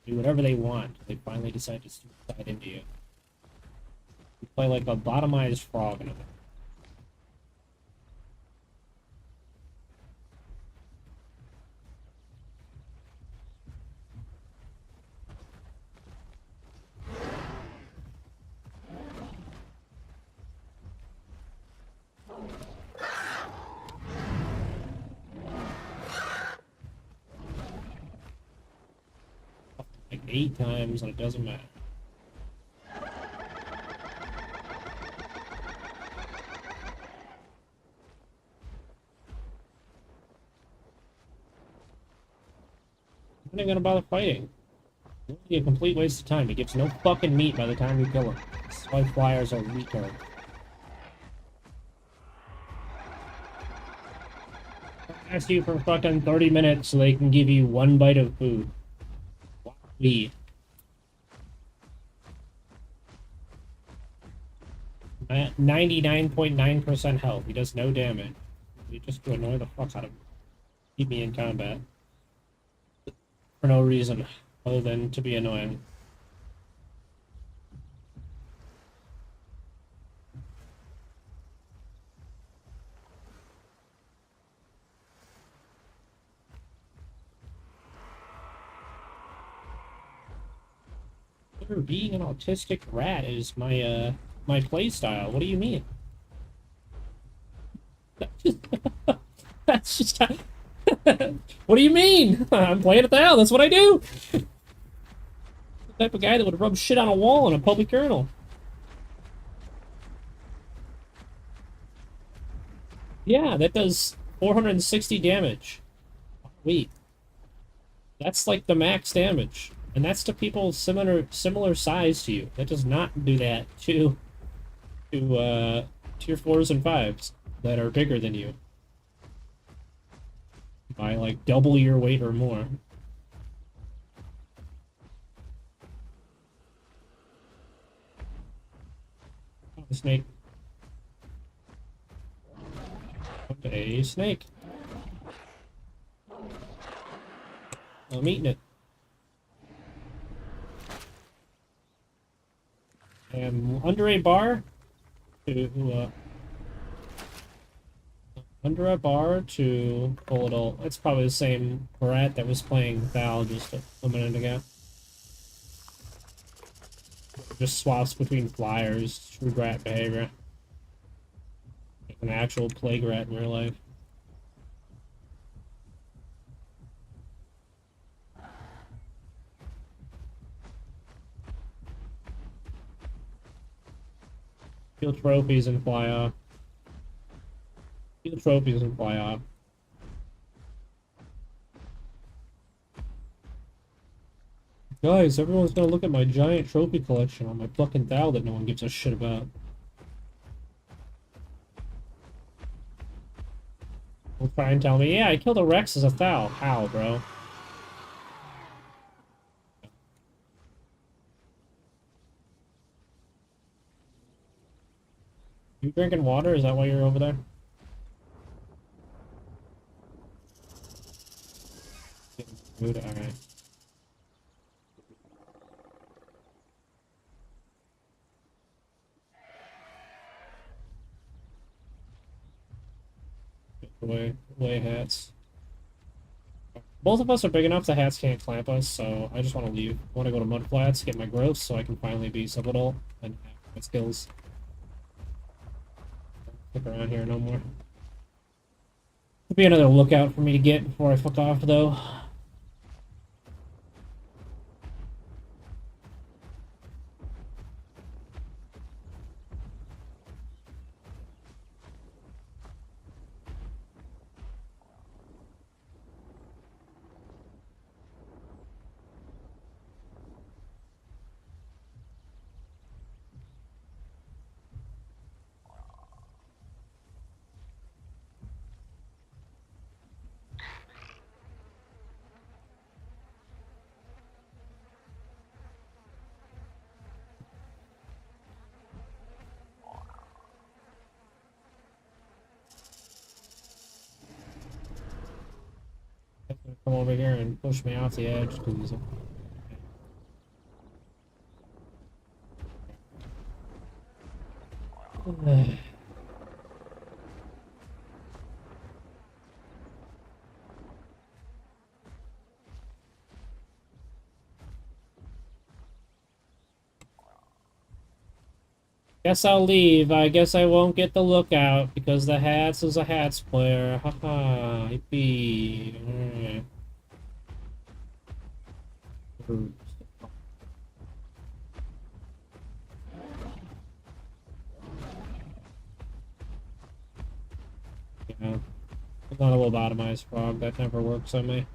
S1: They do whatever they want. They finally decide to suicide into you. You play like a bottomized frog in a minute. Like 8 times and it doesn't matter. I'm not gonna bother fighting. It's a complete waste of time. He gives no fucking meat by the time you kill him. That's why flyers are retard. Ask you for fucking 30 minutes so they can give you one bite of food. Eat. 99.9% health. He does no damage. You just to annoy the fuck out of him. Keep me in combat. For no reason other than to be annoying. Being an autistic rat is my my play style. What do you mean? That's just how... What do you mean? I'm playing at the hell. That's what I do. The type of guy that would rub shit on a wall in a public urinal. Yeah, that does 460 damage. Wait. That's like the max damage. And that's to people similar size to you. That does not do that to tier 4s and 5s that are bigger than you. By like double your weight or more. Oh, a snake. A snake. I'm eating it. And under a bar to pull it all. It's probably the same rat that was playing Val just a minute ago. Just swaps between flyers. True rat behavior. Like an actual plague rat in real life. Steal trophies and fly off. Steal trophies and fly off. Guys, everyone's gonna look at my giant trophy collection on my fucking Thal that no one gives a shit about. Will try and tell me, yeah, I killed a Rex as a Thal. How, bro? You drinking water? Is that why you're over there? Getting food? Alright. Away hats. Both of us are big enough the hats can't clamp us, so I just want to leave. I want to go to Mud Flats, get my growth, so I can finally be subadult and have my skills. Stick around here no more. There'll be another lookout for me to get before I fuck off, though. Come over here and push me off the edge because guess I'll leave. I guess I won't get the lookout because the Hats is a Hats player. Haha, yippee. Alright. Yeah. I'm not a lobotomized frog. That never works on me.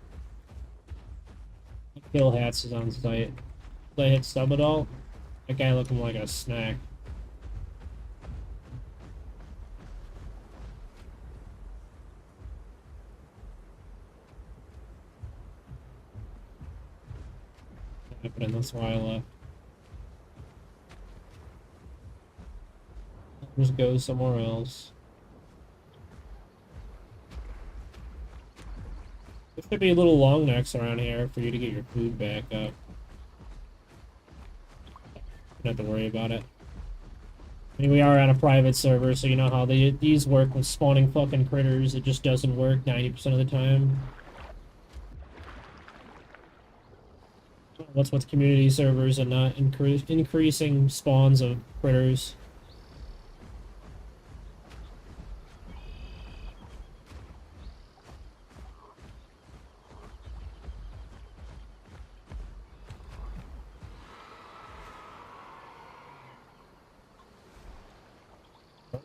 S1: Kill Hats is on site. They hit Subadult. That guy looking like a snack. Happening, that's why I left. I'll just go somewhere else. There should be a little long necks around here for you to get your food back up. You don't have to worry about it. I mean, we are on a private server, so you know how these work with spawning fucking critters. It just doesn't work 90% of the time. What's with community servers and not increasing spawns of critters?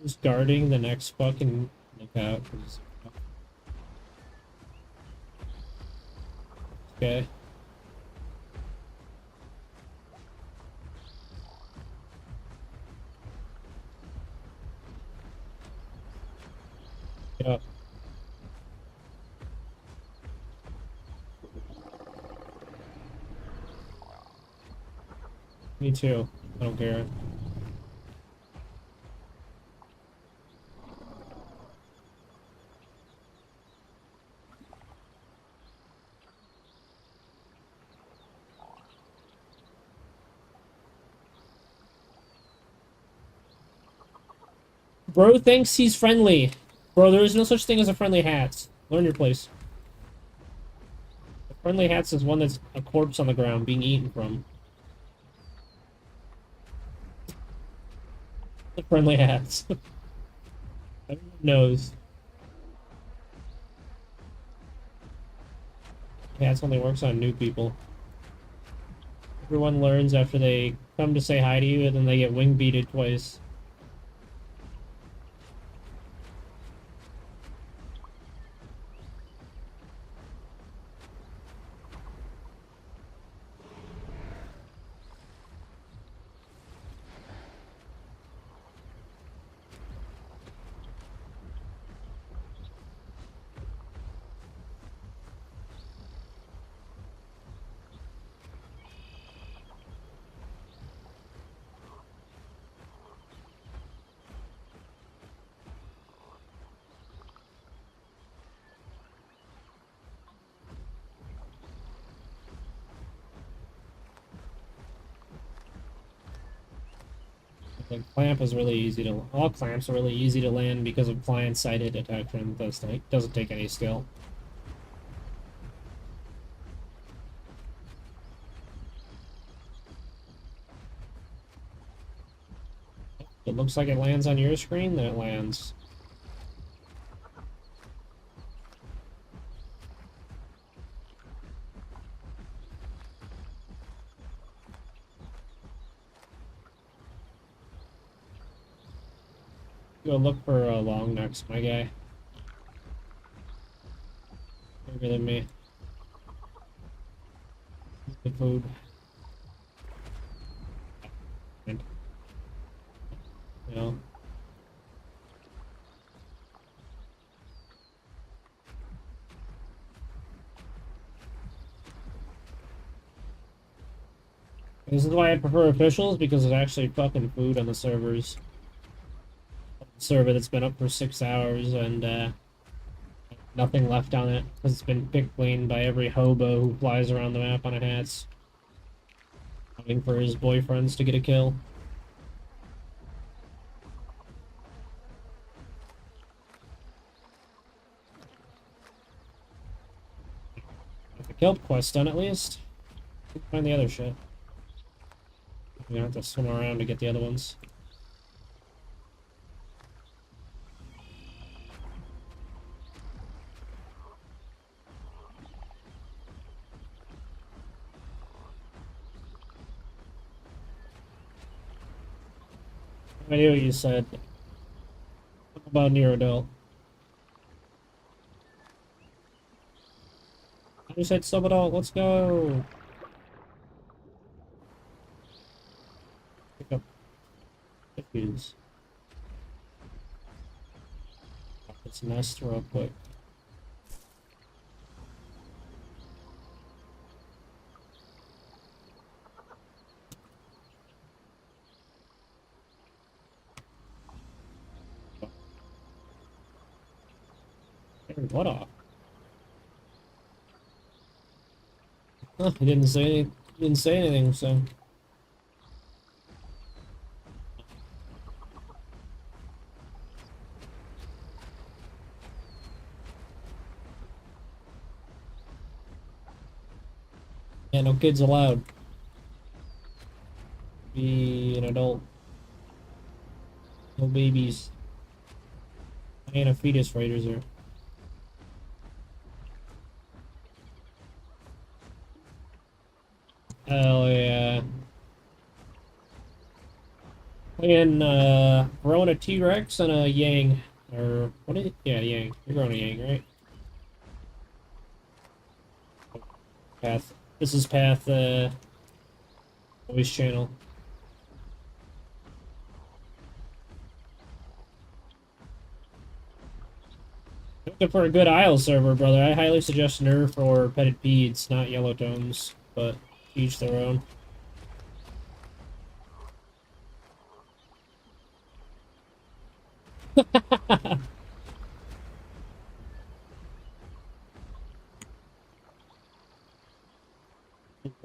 S1: Who's guarding the next fucking lookout? Okay. Yeah. Me too. I don't care. Bro thinks he's friendly. Bro, there is no such thing as a friendly hat. Learn your place. A friendly hats is one that's a corpse on the ground being eaten from. The friendly hats. Everyone knows. Hats only works on new people. Everyone learns after they come to say hi to you, and then they get wing beated twice. Like, clamp is really easy to... All clamps are really easy to land because of client-sided detection. Doesn't take any skill. It looks like it lands on your screen, then it lands. Go look for long necks, my guy. Bigger than me. The food. And, you know. This is why I prefer officials, because there's actually fucking food on the servers. Server that's been up for 6 hours and nothing left on it because it's been picked clean by every hobo who flies around the map on a hats, waiting for his boyfriends to get a kill. Got the kelp quest done at least. Find the other shit. We have to swim around to get the other ones. I knew what you said about Neurodel. I just said sub it all. Let's go. Jeez. This nest real quick. What off? Huh, he didn't say anything, so. Yeah, no kids allowed. Be an adult. No babies. I ain't a fetus raiders here. Hell yeah. Playing, growing a T-Rex and a Yang. Or, what is it? Yeah, Yang. You're growing a Yang, right? Path. This is Path, voice channel. Looking for a good Isle server, brother. I highly suggest Nerf or Petted Peds, not Yellowtones, but each their own.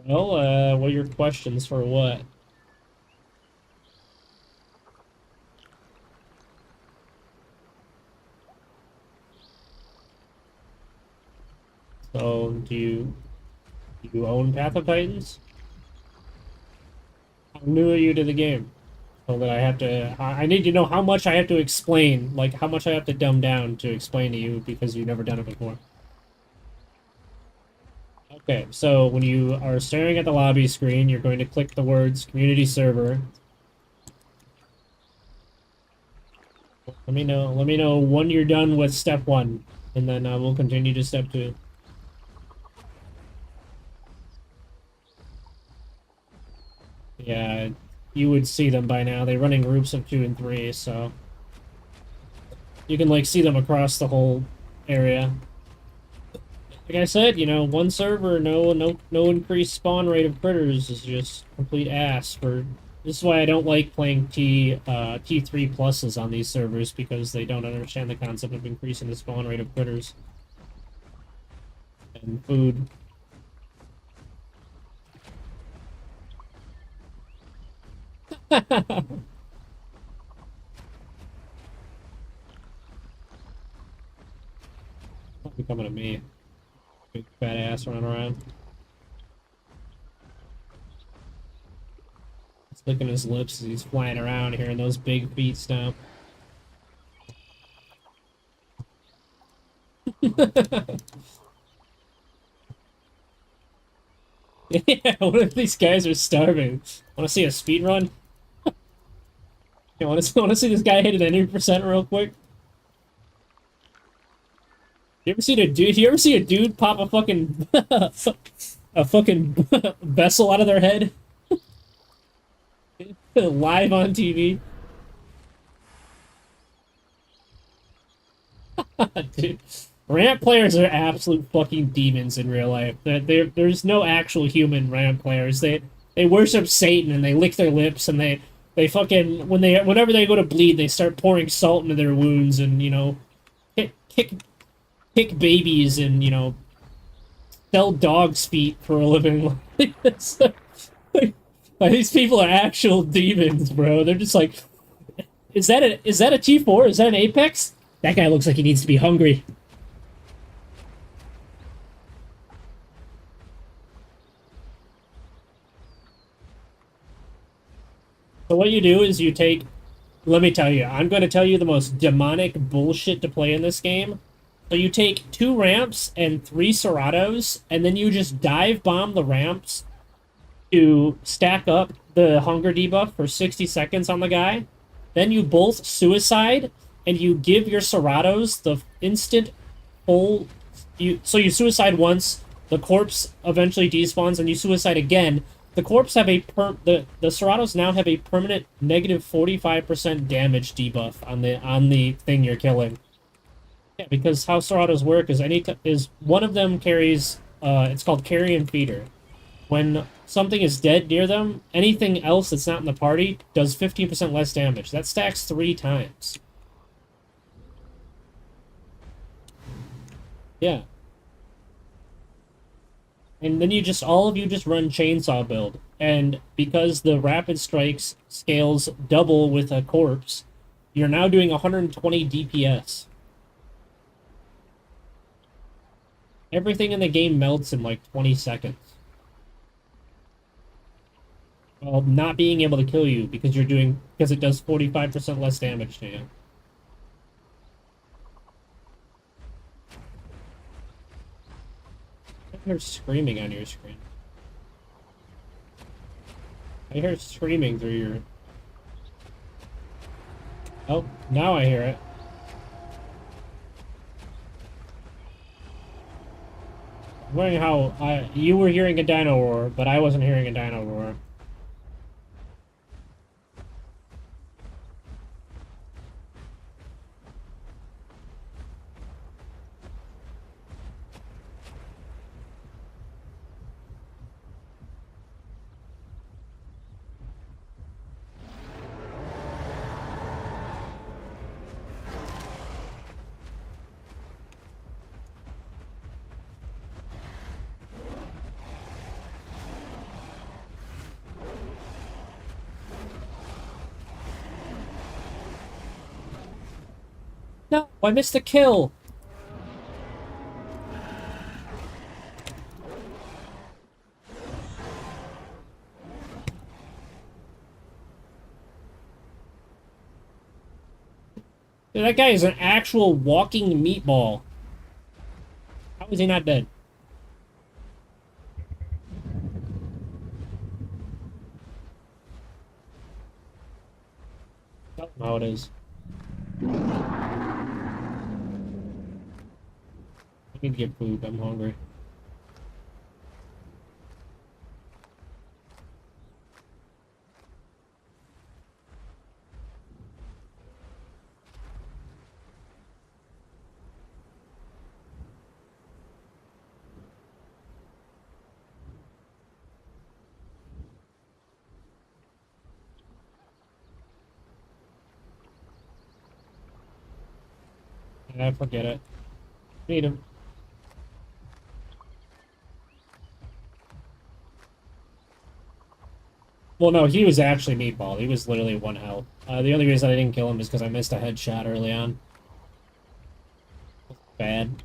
S1: Well, what are your questions for what? So, do you own Path of Titans? How new are you to the game? So that I need to know how much I have to explain, like how much I have to dumb down to explain to you because you've never done it before. Okay, so when you are staring at the lobby screen, you're going to click the words community server. Let me know when you're done with step 1, and then we'll continue to step 2. Yeah, you would see them by now. They run in groups of 2 and 3, so you can like see them across the whole area. Like I said, you know, one server, no increased spawn rate of critters is just complete ass. This is why I don't like playing T3 pluses on these servers, because they don't understand the concept of increasing the spawn rate of critters and food. Not be coming to me. Big fat ass running around. He's licking his lips as he's flying around, hearing those big feet stomp. Yeah, what if these guys are starving? Want to see a speed run? You want to see this guy hit an 80% real quick? You ever see a dude pop a fucking a fucking vessel out of their head live on TV? Dude, ramp players are absolute fucking demons in real life. There's no actual human ramp players. They worship Satan and they lick their lips and they fucking whenever they go to bleed, they start pouring salt into their wounds and, you know, kick babies and, you know, sell dogs' feet for a living. Like, these people are actual demons, bro. They're just like, is that a T4? Is that an Apex? That guy looks like he needs to be hungry. So what you do is you take, let me tell you, I'm going to tell you the most demonic bullshit to play in this game. So you take 2 ramps and 3 Seratos, and then you just dive bomb the ramps to stack up the hunger debuff for 60 seconds on the guy. Then you both suicide, and you give your Seratos the instant full... So you suicide once, the corpse eventually despawns, and you suicide again. the corpse have the Seratos now have a permanent negative 45% damage debuff on the thing you're killing. Yeah, because how Seratos work is is one of them carries it's called carrion feeder. When something is dead near them, anything else that's not in the party does 15% less damage. That stacks 3 times. Yeah. And then all of you just run chainsaw build. And because the rapid strikes scales double with a corpse, you're now doing 120 DPS. Everything in the game melts in like 20 seconds. While not being able to kill you because it does 45% less damage to you. I hear screaming on your screen. I hear screaming through your... Oh, now I hear it. I'm wondering how you were hearing a dino roar, but I wasn't hearing a dino roar. No, I missed a kill. Dude, that guy is an actual walking meatball. How is he not dead? Tell him how it is. I need to get food. I'm hungry. Yeah, forget it. Need him. Well, no, he was actually meatball. He was literally 1 health. The only reason I didn't kill him is because I missed a headshot early on. Bad.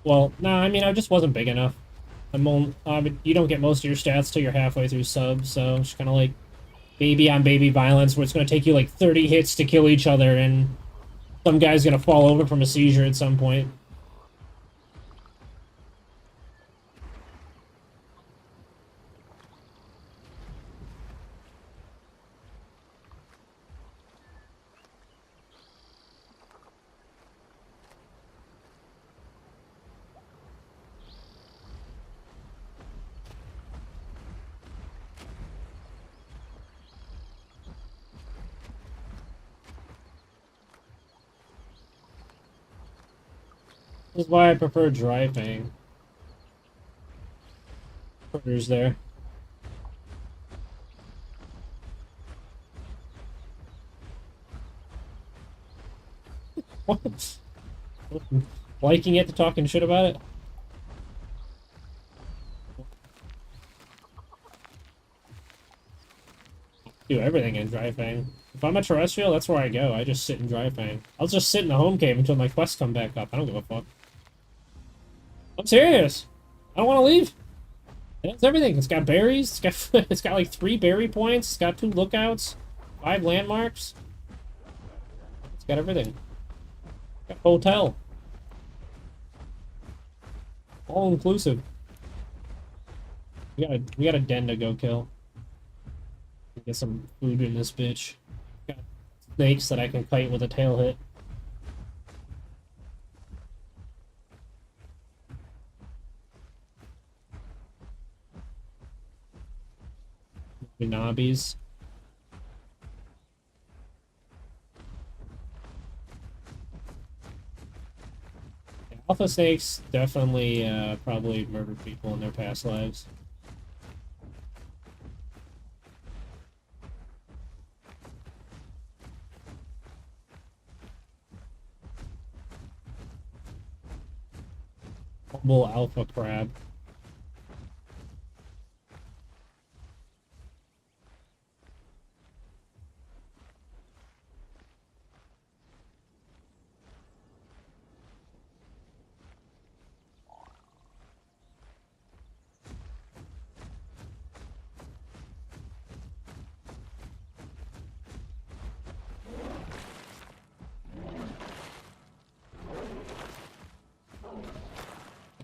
S1: Well, no, I mean, I just wasn't big enough. You don't get most of your stats till you're halfway through subs, so it's kind of like baby on baby violence, where it's going to take you like 30 hits to kill each other, and some guy's going to fall over from a seizure at some point. This is why I prefer dry fang. Critters there. What? Liking it to talking shit about it? Do everything in dry fang. If I'm a terrestrial, that's where I go. I just sit in dry fang. I'll just sit in the home cave until my quests come back up. I don't give a fuck. I'm serious. I don't want to leave. It has everything. It's got berries. It's got like 3 berry points. It's got 2 lookouts, 5 landmarks. It's got everything. It's got a hotel. All inclusive. We got a den to go kill. Get some food in this bitch. Got snakes that I can kite with a tail hit. Knobbies. Alpha snakes definitely probably murdered people in their past lives. Humble alpha crab.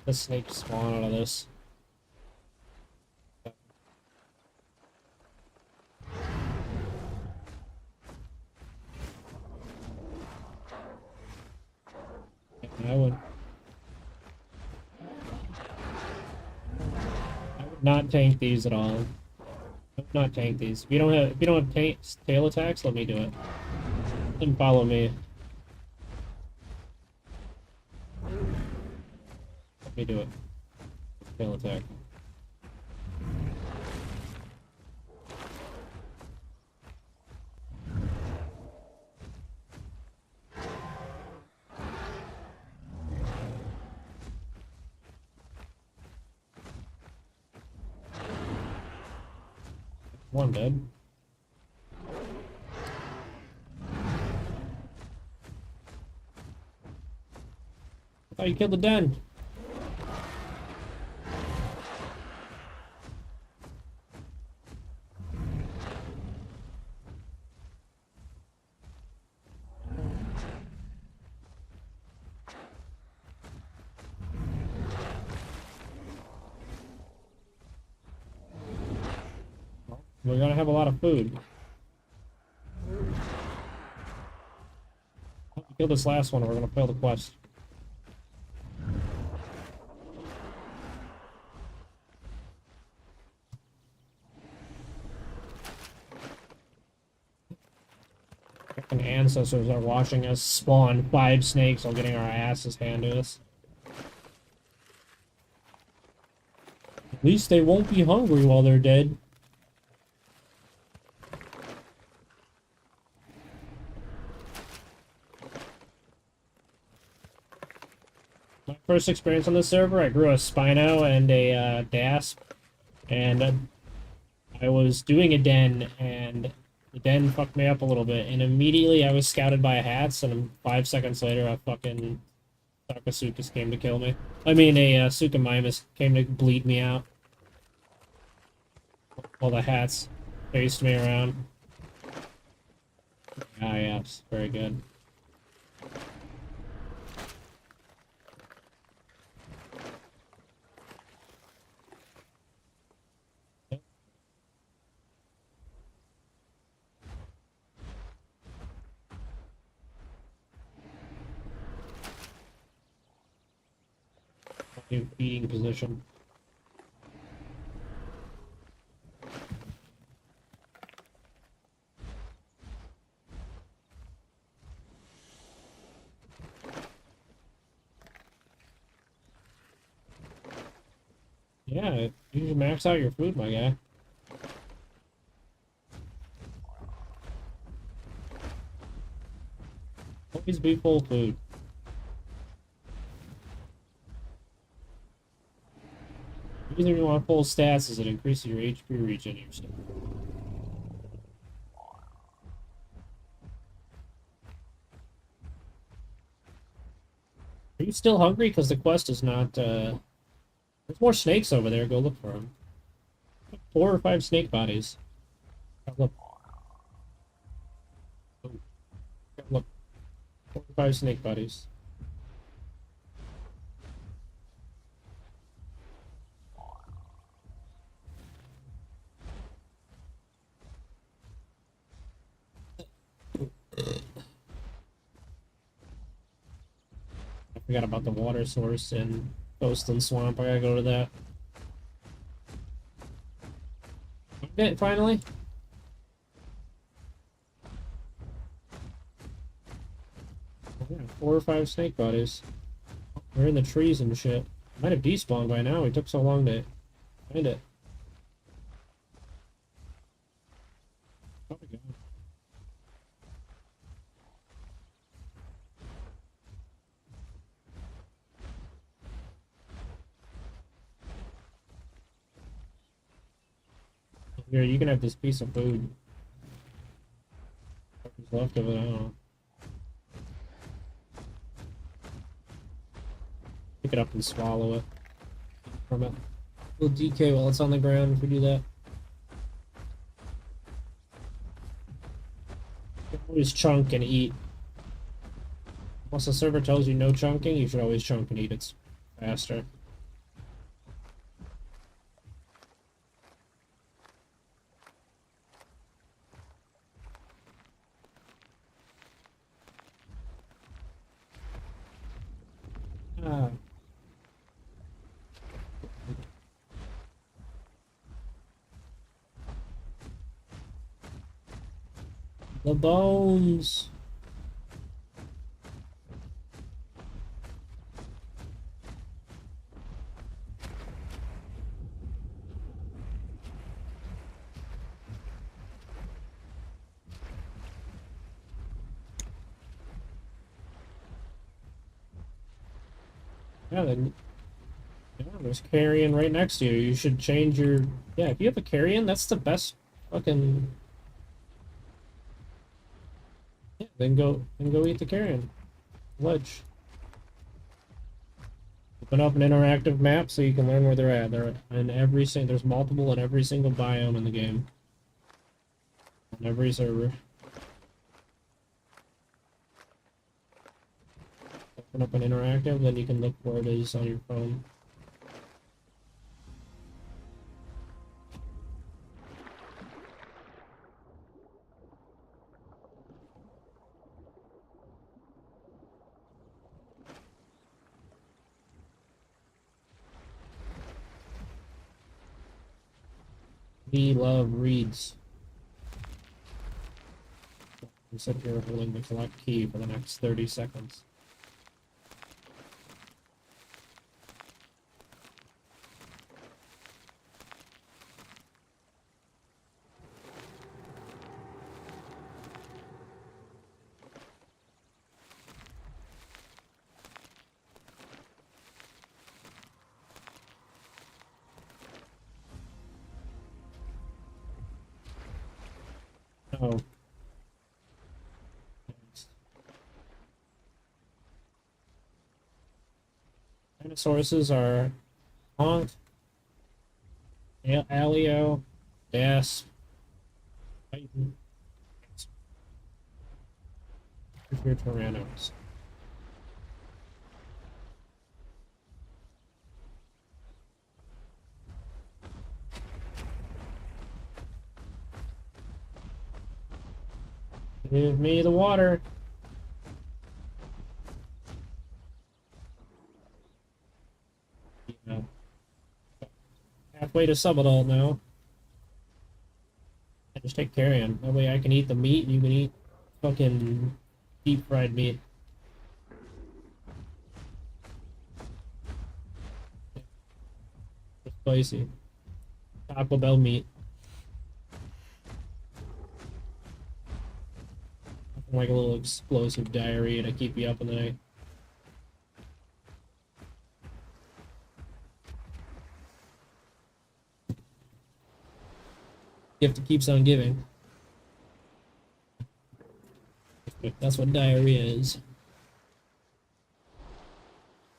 S1: The snake spawn out of this. I would not tank these at all. I would not tank these. If you don't have tail attacks, let me do it. And follow me. Let me do it. Tail attack. One dead. I thought you killed the den. We're gonna have a lot of food. Kill this last one, or we're gonna fail the quest. Fucking ancestors are watching us spawn 5 snakes while getting our asses handed to us. At least they won't be hungry while they're dead. My first experience on this server, I grew a Spino and a Dasp, and I was doing a den, and the den fucked me up a little bit, and immediately I was scouted by a hats, and 5 seconds later a fucking Sakasukas came to kill me. I mean, a Sukamimus came to bleed me out. While the hats chased me around. Ah, yes, very good. New feeding position. Yeah, you should max out your food, my guy. Always be full food. The reason you want full stats is it increases your HP regen and your stuff. Are you still hungry? Because the quest is not, There's more snakes over there. Go look for them. 4 or 5 snake bodies. Look. Oh. Look. 4 or 5 snake bodies. I forgot about the water source in Coast and Swamp. I gotta go to that. Found it finally. Oh, yeah, 4 or 5 snake bodies. They're in the trees and shit. Might have despawned by now. It took so long to find it. Oh my god. Here, you can have this piece of food. What's left of it, I don't know. Pick it up and swallow it from it. We'll DK while it's on the ground if we do that. Always chunk and eat. Once the server tells you no chunking, you should always chunk and eat. It's faster. Ah. The bones. Yeah, then yeah, there's carrion right next to you. You should change your yeah, if you have a carrion, that's the best fucking yeah, then go eat the carrion. Ledge. Open up an interactive map so you can learn where they're at. They're in every single there's multiple in every single biome in the game. On every server. Open up an interactive, then you can look where it is on your phone. We love reads. You said you're holding the select key for the next 30 seconds. Oh. Dinosauruses are Honk, Alio, Gasp, Titan, your Tyrannos. Give me the water. Yeah. Halfway to subadult now. I just take carrion. That way I can eat the meat and you can eat fucking deep fried meat. It's spicy. Taco Bell meat. Like a little explosive diarrhea to keep you up in the night. Gift keeps on giving. That's what diarrhea is.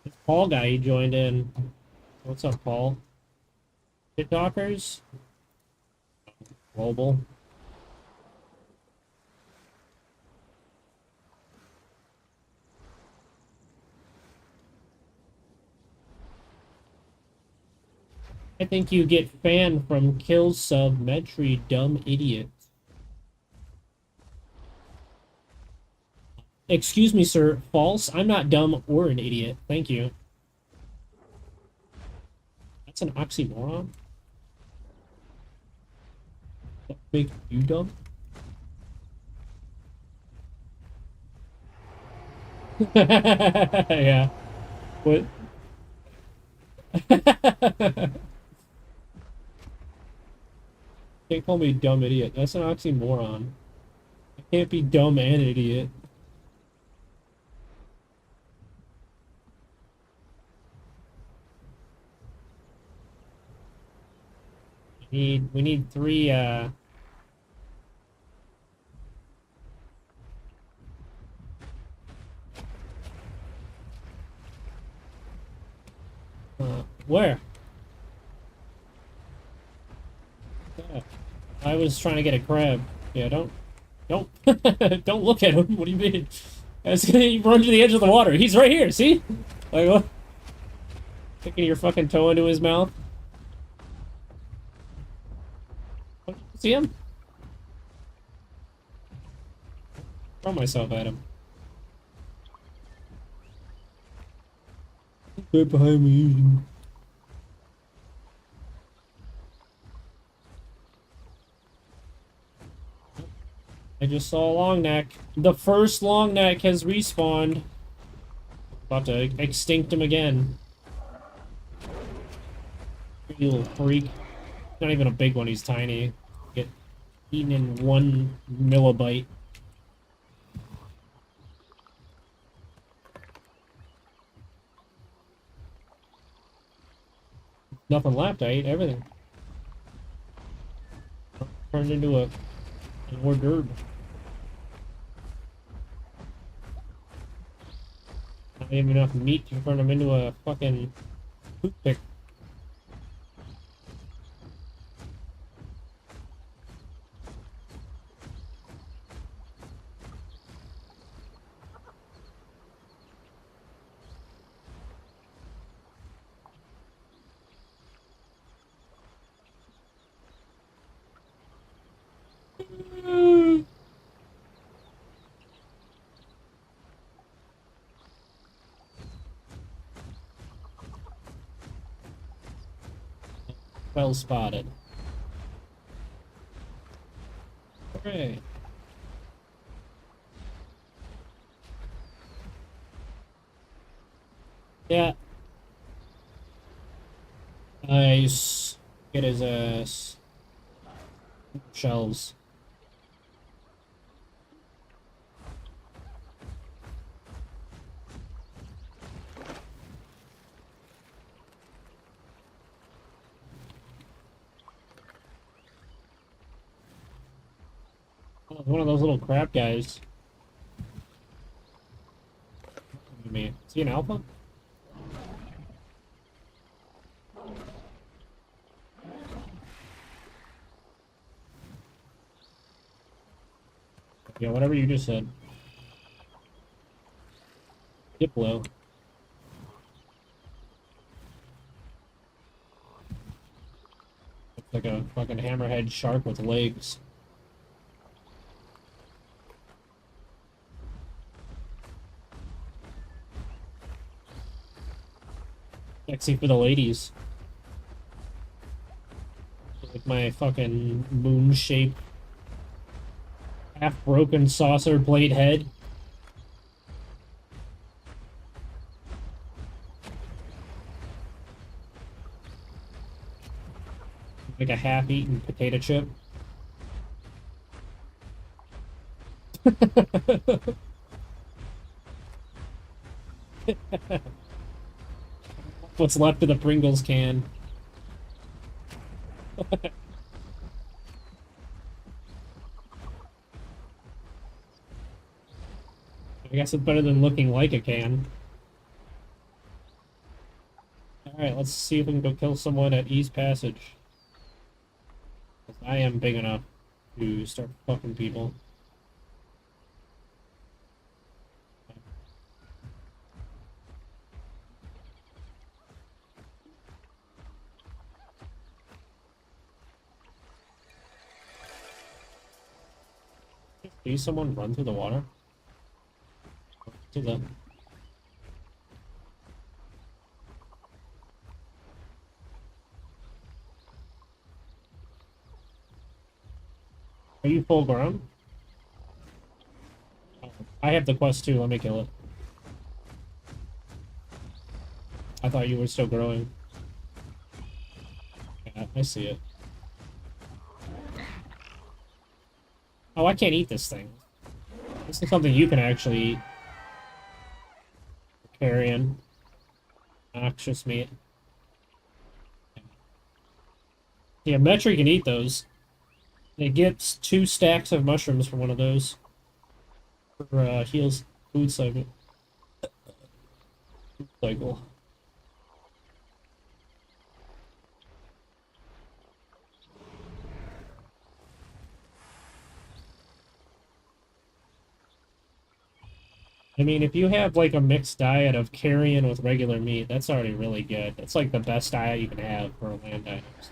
S1: This Paul guy, he joined in. What's up, Paul? TikTokers? Global. I think you get fan from kill sub Metri, dumb idiot. Excuse me, sir. False. I'm not dumb or an idiot. Thank you. That's an oxymoron. Make you dumb? Yeah. What? Can't call me dumb idiot. That's an oxymoron. I can't be dumb and idiot. We need three where? Yeah. I was trying to get a crab. Yeah, don't don't look at him. What do you mean? He run to the edge of the water. He's right here, see? Like what? Sticking your fucking toe into his mouth. See him? Throw myself at him. Right behind me. I just saw a long neck. The first long neck has respawned. About to extinct him again. You little freak. Not even a big one, he's tiny. Get eaten in 1 millibite. Nothing left, I ate everything. Turned into an hors d'oeuvre. Not even enough meat to turn him into a fucking toothpick. Well spotted. Okay. Yeah. Nice. Get his ass. Shells. Oh, one of those little crap guys. Look at me. Is he an alpha? Yeah, whatever you just said. Diplo. Looks like a fucking hammerhead shark with legs. Sexy for the ladies. With my fucking moon-shaped, half-broken saucer plate head. Like a half-eaten potato chip. What's left of the Pringles can. I guess it's better than looking like a can. Alright, let's see if we can go kill someone at East Passage. I am big enough to start fucking people. See someone run through the water? To the... Are you full grown? Oh, I have the quest too. Let me kill it. I thought you were still growing. Yeah, I see it. Oh, I can't eat this thing. This is something you can actually eat. Carrion. Noxious meat. Yeah, Metri can eat those. It gets 2 stacks of mushrooms from one of those. For heals food cycle. Cycle. I mean, if you have like a mixed diet of carrion with regular meat, that's already really good. That's like the best diet you can have for land items.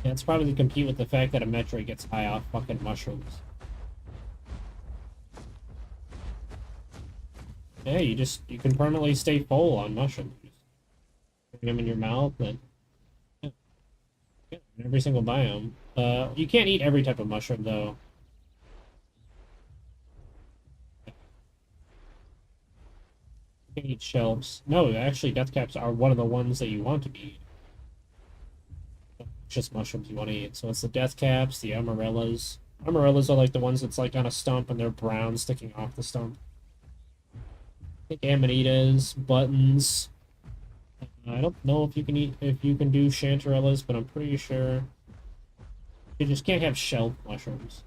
S1: Yeah, it's probably to compete with the fact that a Metro gets high off fucking mushrooms. Yeah, you can permanently stay full on mushrooms. You just put them in your mouth and yeah, yeah, in every single biome. You can't eat every type of mushroom though. You can eat shells. No, actually, death caps are one of the ones that you want to be eating. Just mushrooms you want to eat. So it's the death caps, the amarellas. Amarellas are like the ones that's like on a stump and they're brown sticking off the stump. I think amanitas, buttons. I don't know if you can do chanterellas, but I'm pretty sure you just can't have shell mushrooms.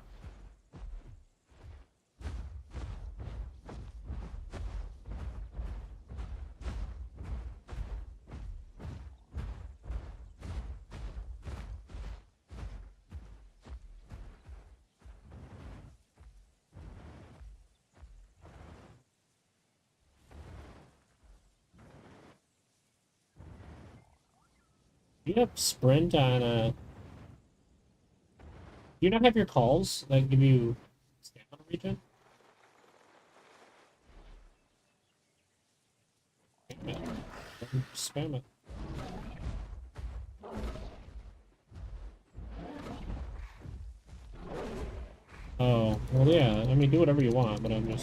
S1: You have sprint on do you not have your calls that give you stamina regen? Spam it. Spam it. Oh, well yeah, I mean do whatever you want, but I mean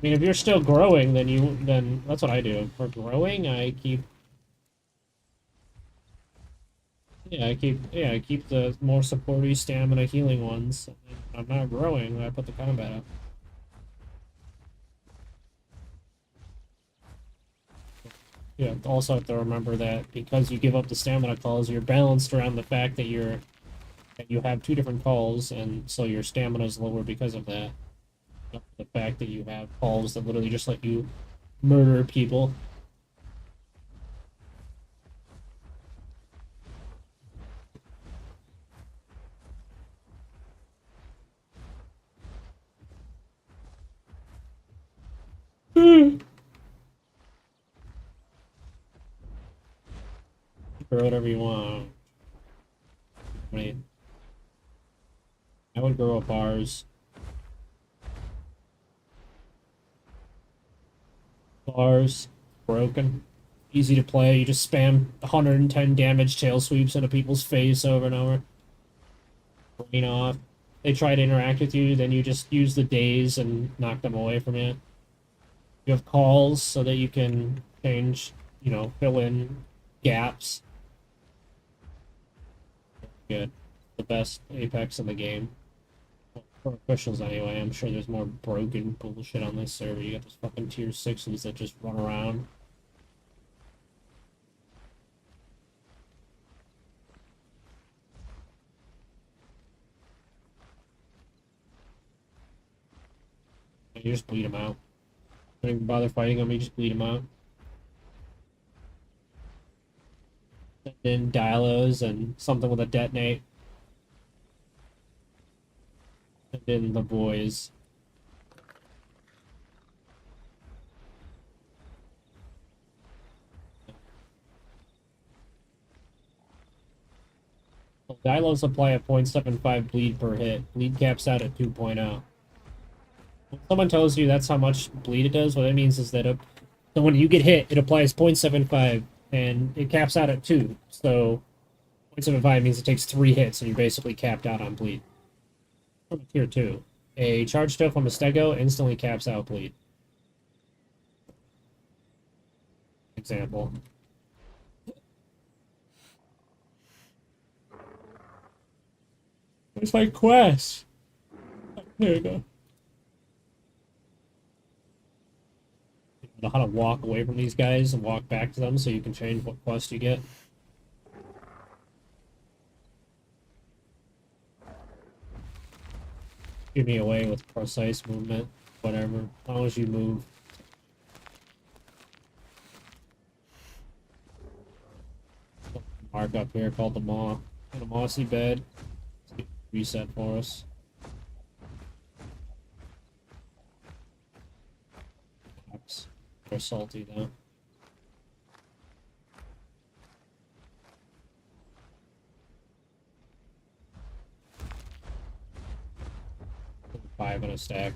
S1: if you're still growing then that's what I do. For growing I keep I keep the more supporty stamina healing ones. And I'm not growing, I put the combat up. You also have to remember that because you give up the stamina calls, you're balanced around the fact that you have 2 different calls, and so your stamina is lower because of that. The fact that you have calls that literally just let you murder people. Or whatever you want. I mean, I would grow up bars. Bars, broken. Easy to play. You just spam 110 damage tail sweeps into people's face over and over. Brain off. They try to interact with you, then you just use the daze and knock them away from you. You have calls so that you can change, fill in gaps. Good. The best Apex in the game. For officials anyway, I'm sure there's more broken bullshit on this server. You got those fucking tier 6s that just run around. You just bleed them out. Don't even bother fighting them, you just bleed them out. And then Dialos and something with a detonate. And then the boys. Dilos apply a 0.75 bleed per hit. Bleed caps out at 2.0. When someone tells you that's how much bleed it does, what that means is that so when you get hit, it applies 0.75 and it caps out at 2. So 0.75 means it takes 3 hits and you're basically capped out on bleed. From tier 2. A charge stuff from a stego instantly caps out bleed. Example. It's like quest. There you go. You know how to walk away from these guys and walk back to them so you can change what quest you get. Give me away with precise movement, whatever, as long as you move. Mark up here called the Maw. Got a mossy bed. Reset for us. They're salty though. Five in a stack.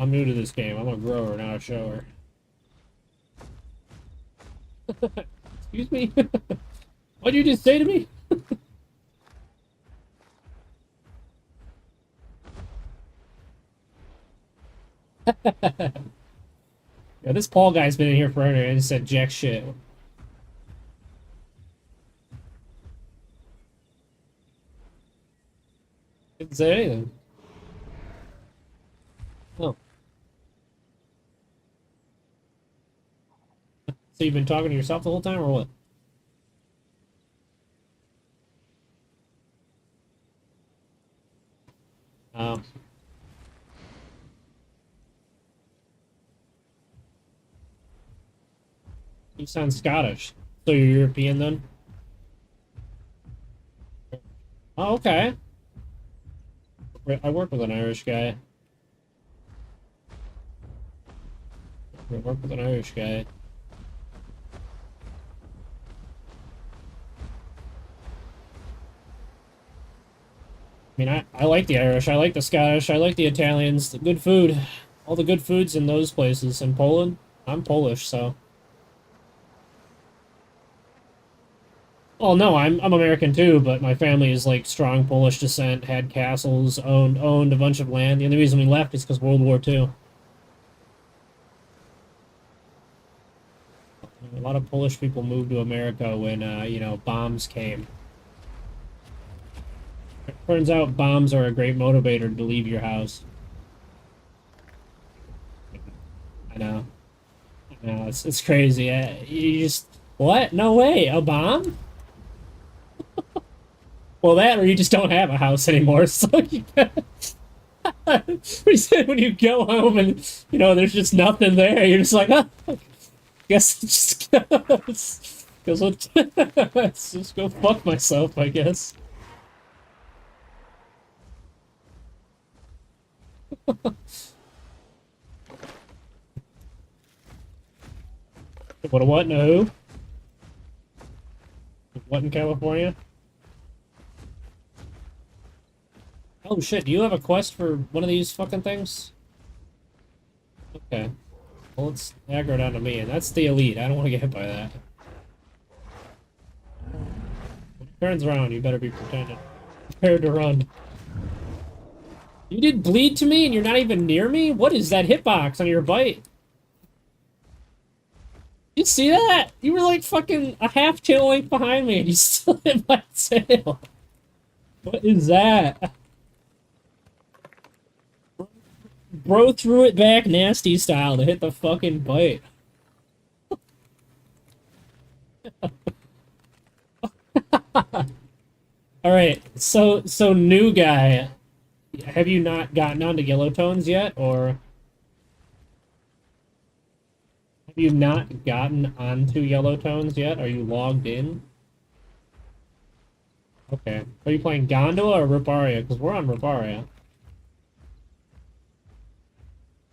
S1: I'm new to this game. I'm a grower, not a shower. Excuse me? What'd you just say to me? Yeah, this Paul guy's been in here forever and said jack shit. Didn't say anything. Oh. So you've been talking to yourself the whole time, or what? Um. You sound Scottish. So you're European then? Oh, okay. I work with an Irish guy. I work with an Irish guy. I mean, I like the Irish, I like the Scottish, I like the Italians, the good food. All the good foods in those places. In Poland, I'm Polish, so... Well, no, I'm American too, but my family is like strong Polish descent, had castles, owned a bunch of land. The only reason we left is because World War II. A lot of Polish people moved to America when, you know, bombs came. Turns out bombs are a great motivator to leave your house. I know. I know, it's crazy. You just... What? No way! A bomb? Well, that or you just don't have a house anymore, so you we said when you go home and, you know, there's just nothing there, you're just like, oh, guess it just goes, let's just go fuck myself, I guess. What, no? What in California? Oh shit, do you have a quest for one of these fucking things? Okay. Well, let's aggro down to me, and that's the elite. I don't want to get hit by that. When it turns around, you better be prepared to run. You did bleed to me and you're not even near me? What is that hitbox on your bite? You see that? You were like fucking a half tail length behind me and you still hit my tail. What is that? Bro threw it back nasty style to hit the fucking bite. Alright, so new guy. Have you not gotten onto Yellowtones yet, or have you not gotten onto Yellowtones yet? Are you logged in? Okay. Are you playing Gondola or Riparia? Because we're on Riparia.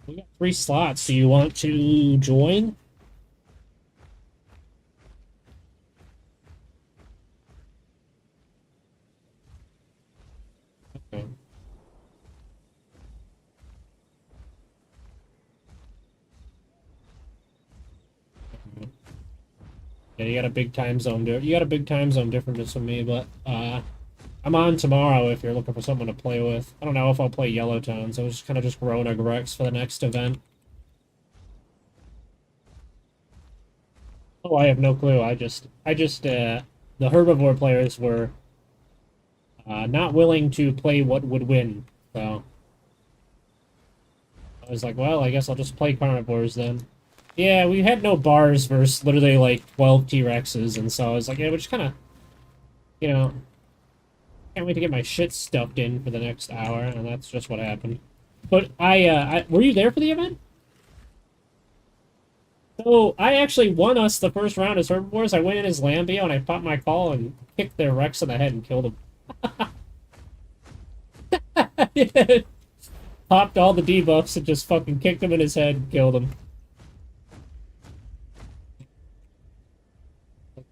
S1: We got 3 slots. Do you want to join? Okay. Yeah, you got a big time zone. You got a big time zone difference from me, but I'm on tomorrow if you're looking for someone to play with. I don't know if I'll play Yellowtones. I was just kind of just growing a Rex for the next event. Oh, I have no clue. The herbivore players were not willing to play what would win. So I was like, well, I guess I'll just play carnivores then. Yeah, we had no bars versus literally like 12 T-Rexes, and so I was like, yeah, we're just kind of, you know, can't wait to get my shit stuffed in for the next hour, and that's just what happened. But were you there for the event? So I actually won us the first round as herbivores. I went in as Lambio, and I popped my call and kicked their Rex in the head and killed him. Yeah. Popped all the debuffs and just fucking kicked him in his head and killed him.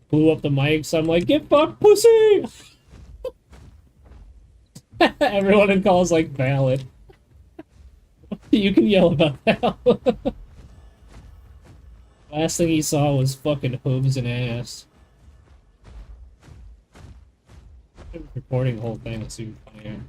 S1: Blew up the mics. I'm like, get fucked, pussy! Everyone in call is like, valid. You can yell about that. Last thing he saw was fucking hooves and ass. I'm recording the whole thing. Let's see if I am.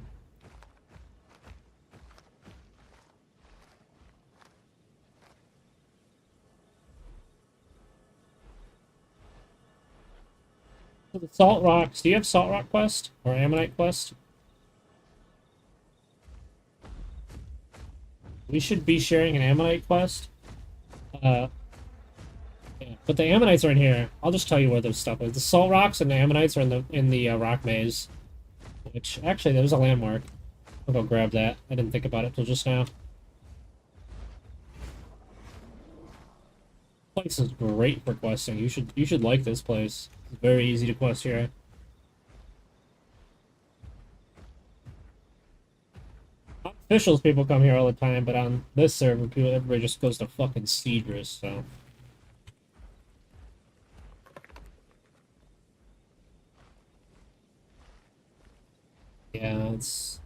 S1: So the Salt Rocks. Do you have Salt Rock Quest or Ammonite Quest? We should be sharing an Ammonite Quest. Yeah. But the Ammonites are in here. I'll just tell you where those stuff is. The Salt Rocks and the Ammonites are in the rock maze. Which, actually, there's a landmark. I'll go grab that. I didn't think about it till just now. This place is great for questing. You should like this place. It's very easy to quest here. On officials people come here all the time, but on this server, everybody just goes to fucking Cedrus, so. Yeah, that's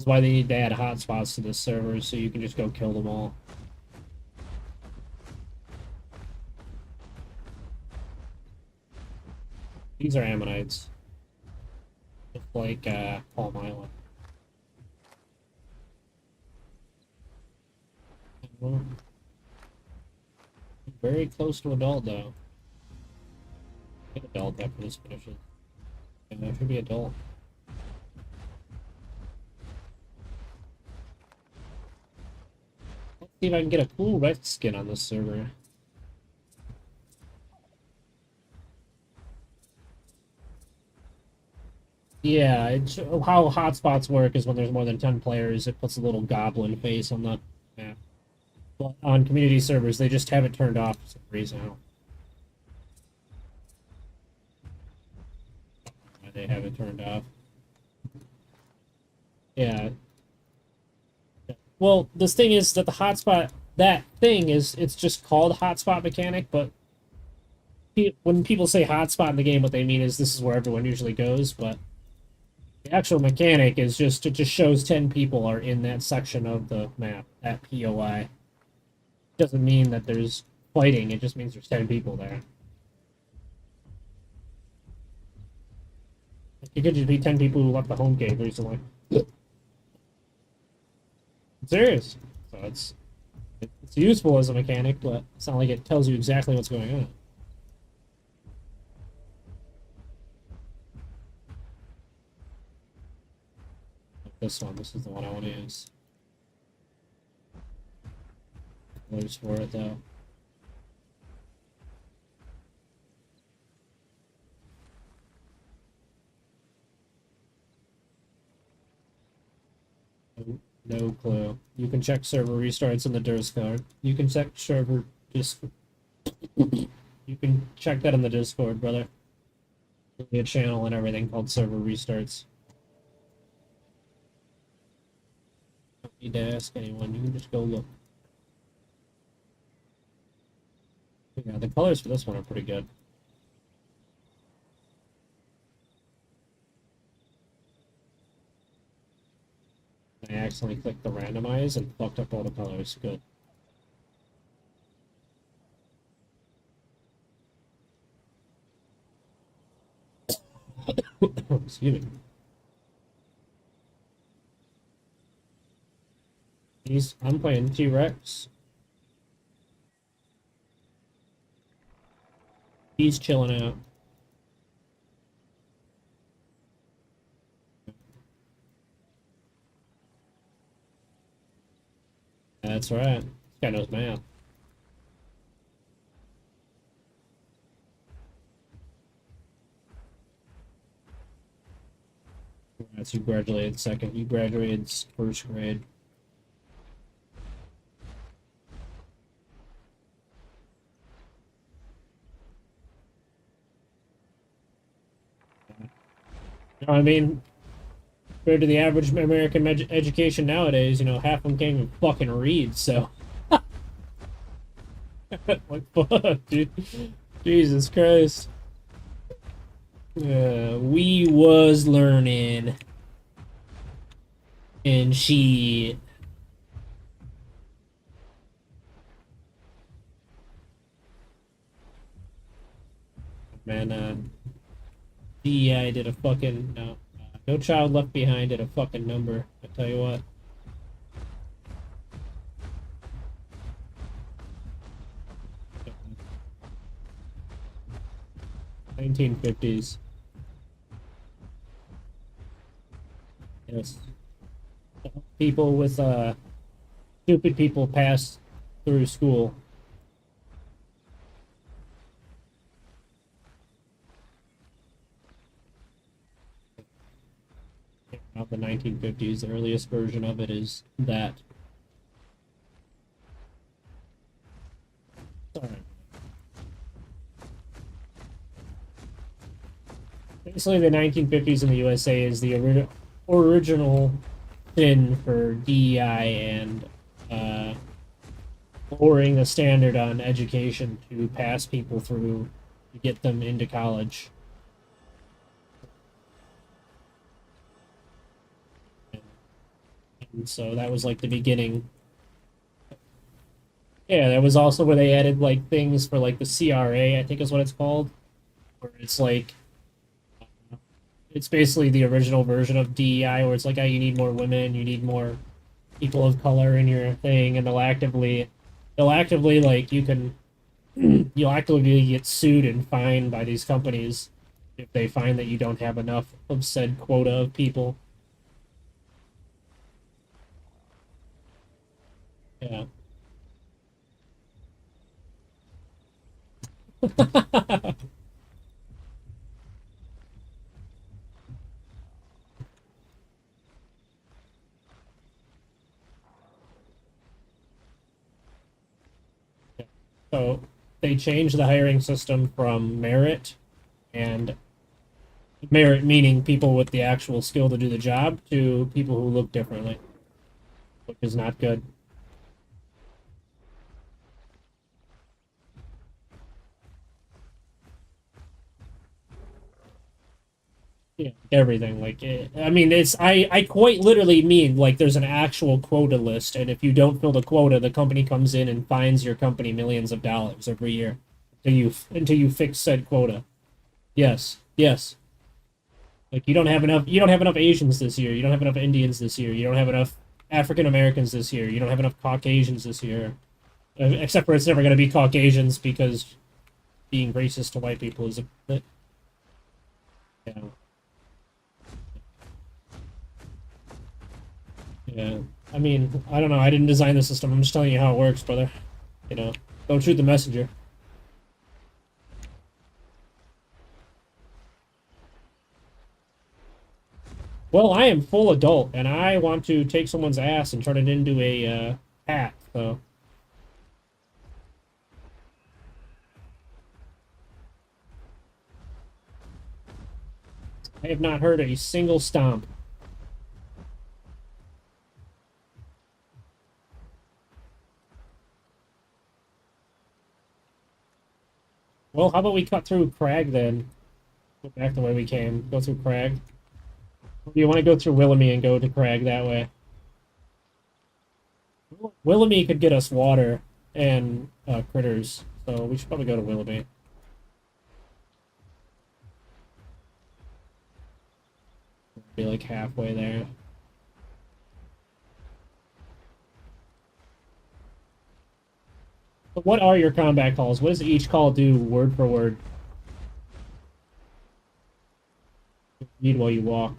S1: why they need to add hotspots to this server, so you can just go kill them all. These are Ammonites. Just like, Palm Island. Very close to adult, though. Get adult after this finishes. And that should be adult. Let's see if I can get a cool red skin on this server. Yeah, how hotspots work is when there's more than 10 players, it puts a little goblin face on the map. But on community servers, they just have it turned off for some reason. Why they have it turned off. Yeah. Well, this thing is that the hotspot, that thing is, it's just called hotspot mechanic, but when people say hotspot in the game, what they mean is this is where everyone usually goes, but the actual mechanic is just, it just shows 10 people are in that section of the map, that POI. Doesn't mean that there's fighting, it just means there's 10 people there. It could just be 10 people who left the home cave recently. I'm serious. So it's useful as a mechanic, but it's not like it tells you exactly what's going on. This one, this is the one I want to use. Colors for it though. No clue. You can check server restarts in the Discord. You can check server Discord. You can check that in the Discord, brother. There'll be a channel and everything called server restarts. Need to ask anyone. You can just go look. Yeah, the colors for this one are pretty good. I accidentally clicked the randomize and fucked up all the colors. Good. Excuse me. I'm playing T-Rex. He's chilling out. That's right. This guy knows math. Congrats, you graduated second. You graduated first grade. You know what I mean? Compared to the average American education nowadays, you know, half of them can't even fucking read, so. Like, fuck, dude. Jesus Christ. We was learning. And she. Man, DEI did a fucking. No. No Child Left Behind did a fucking number. I tell you what. 1950s. Yes. People with stupid people pass through school. Of the 1950s, the earliest version of it is that. Sorry. Basically, the 1950s in the USA is the original sin for DEI and lowering the standard on education to pass people through to get them into college. And so that was like the beginning. Yeah, that was also where they added like things for like the CRA, I think is what it's called, where it's like it's basically the original version of DEI, where it's like, oh, you need more women, you need more people of color in your thing, and they'll actively like you'll actively get sued and fined by these companies if they find that you don't have enough of said quota of people. Yeah. So they changed the hiring system from and merit meaning people with the actual skill to do the job to people who look differently, which is not good. Yeah, everything I mean, I quite literally mean like there's an actual quota list, and if you don't fill the quota, the company comes in and fines your company millions of dollars every year until you fix said quota. Yes, yes. Like you don't have enough Asians this year. You don't have enough Indians this year. You don't have enough African Americans this year. You don't have enough Caucasians this year. Except for it's never going to be Caucasians because being racist to white people is a bit, yeah. Yeah. I mean, I don't know. I didn't design the system. I'm just telling you how it works, brother. You know, don't shoot the messenger. Well, I am full adult, and I want to take someone's ass and turn it into a hat. So I have not heard a single stomp. Well, how about we cut through Crag then? Go back the way we came. Go through Crag. Or do you want to go through Willamie and go to Crag that way? Willamie could get us water and critters, so we should probably go to Willamie. Be like halfway there. But what are your combat calls? What does each call do word for word? Read while you walk.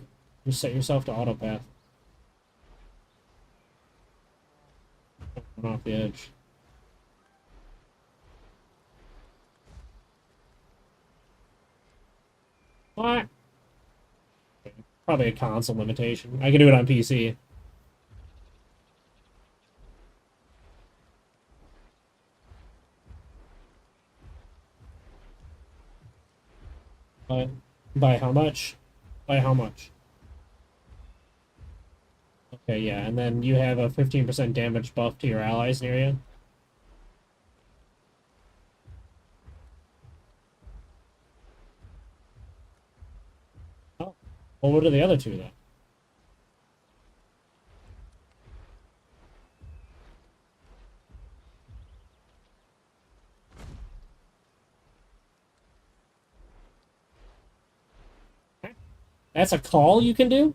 S1: Just set yourself to autopath. Run off the edge. What? Probably a console limitation. I can do it on PC. But by how much? By how much? Okay, yeah, and then you have a 15% damage buff to your allies near you. Oh, well, what are the other two then? That's a call you can do?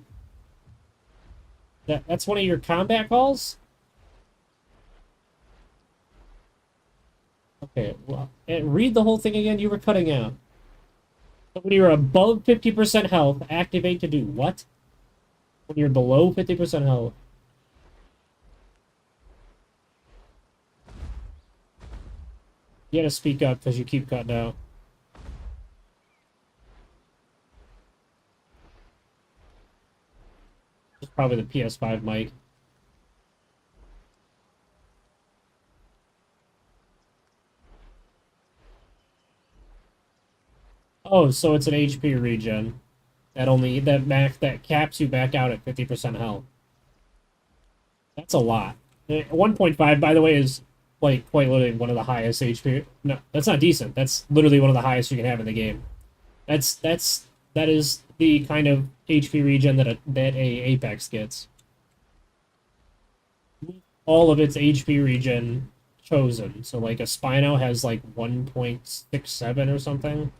S1: That's one of your combat calls? Okay, well, and read the whole thing again. You were cutting out. So when you're above 50% health, activate to do what? When you're below 50% health. You gotta speak up because you keep cutting out. It's probably the PS5 mic. Oh, so it's an HP regen. That caps you back out at 50% health. That's a lot. 1.5, by the way, is like quite literally one of the highest HP. No, that's not decent. That's literally one of the highest you can have in the game. That is the kind of HP regen that a Apex gets. All of its HP regen chosen. So like a Spino has like 1.67 or something.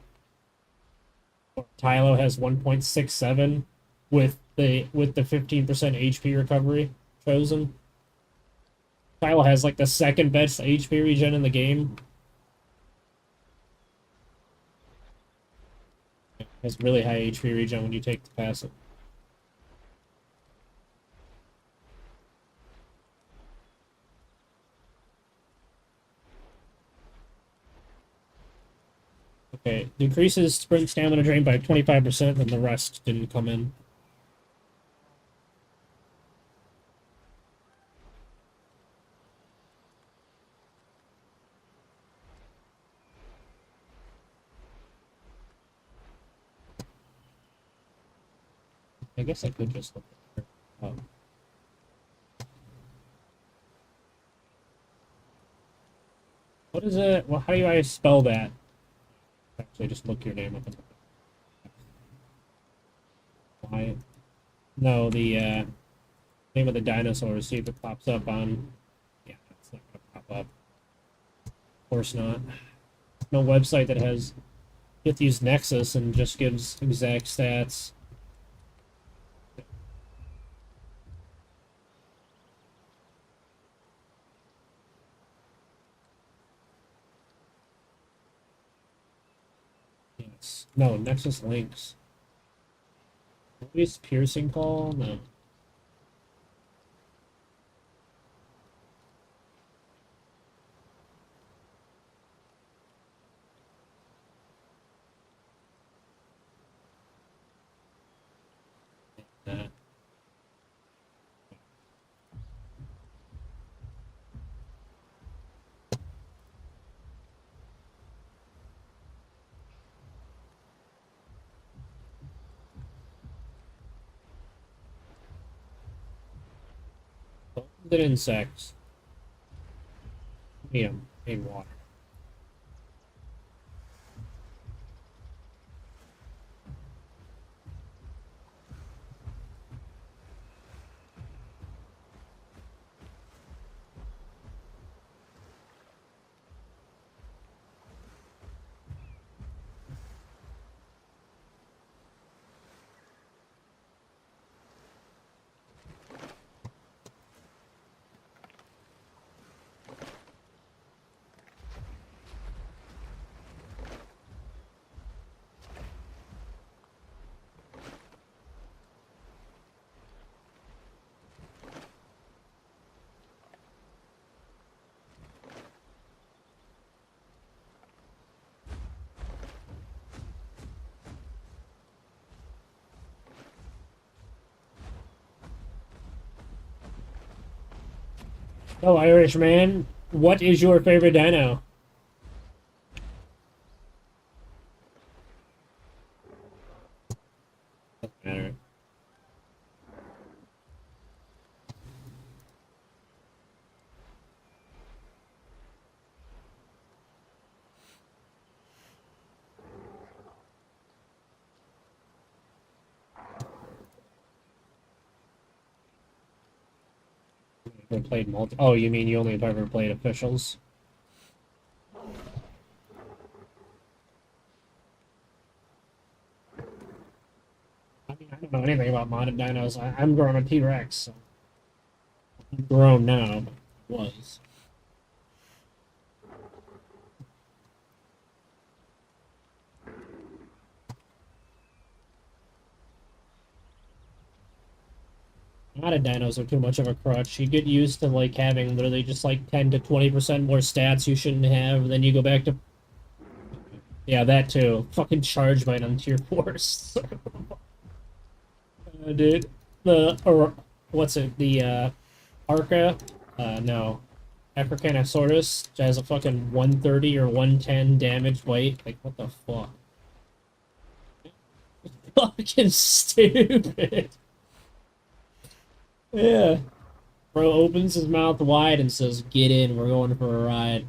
S1: Or Tylo has 1.67 with the 15% HP recovery chosen. Tylo has like the second best HP regen in the game. It has really high HP regen when you take the passive. Okay, decreases sprint stamina drain by 25%, and the rest didn't come in. I guess I could just look at her. What is it? Well, how do I spell that? Actually, just look your name up. Why? No, the name of the dinosaur. See if it pops up on. Yeah, it's not gonna pop up. Of course not. No website that has get these Nexus and just gives exact stats. Yes. No, Nexus links. Maybe it's piercing call? No. That. That insects. Medium in water. Oh, Irishman, what is your favorite dino? Doesn't matter. Never played multi. Oh, you mean you only have ever played officials? I mean, I don't know anything about modded dinos. I'm growing a T-Rex, so I'm grown now, but was. Modded dinos are too much of a crutch. You get used to like having literally just like 10 to 20% more stats you shouldn't have, then you go back to yeah, that too. Fucking charge bite on tier 4s. Dude. The or what's it? The Arca? No. Africanosaurus has a fucking 130 or 110 damage bite. Like what the fuck? Fucking stupid. Yeah. Bro opens his mouth wide and says, "Get in, we're going for a ride."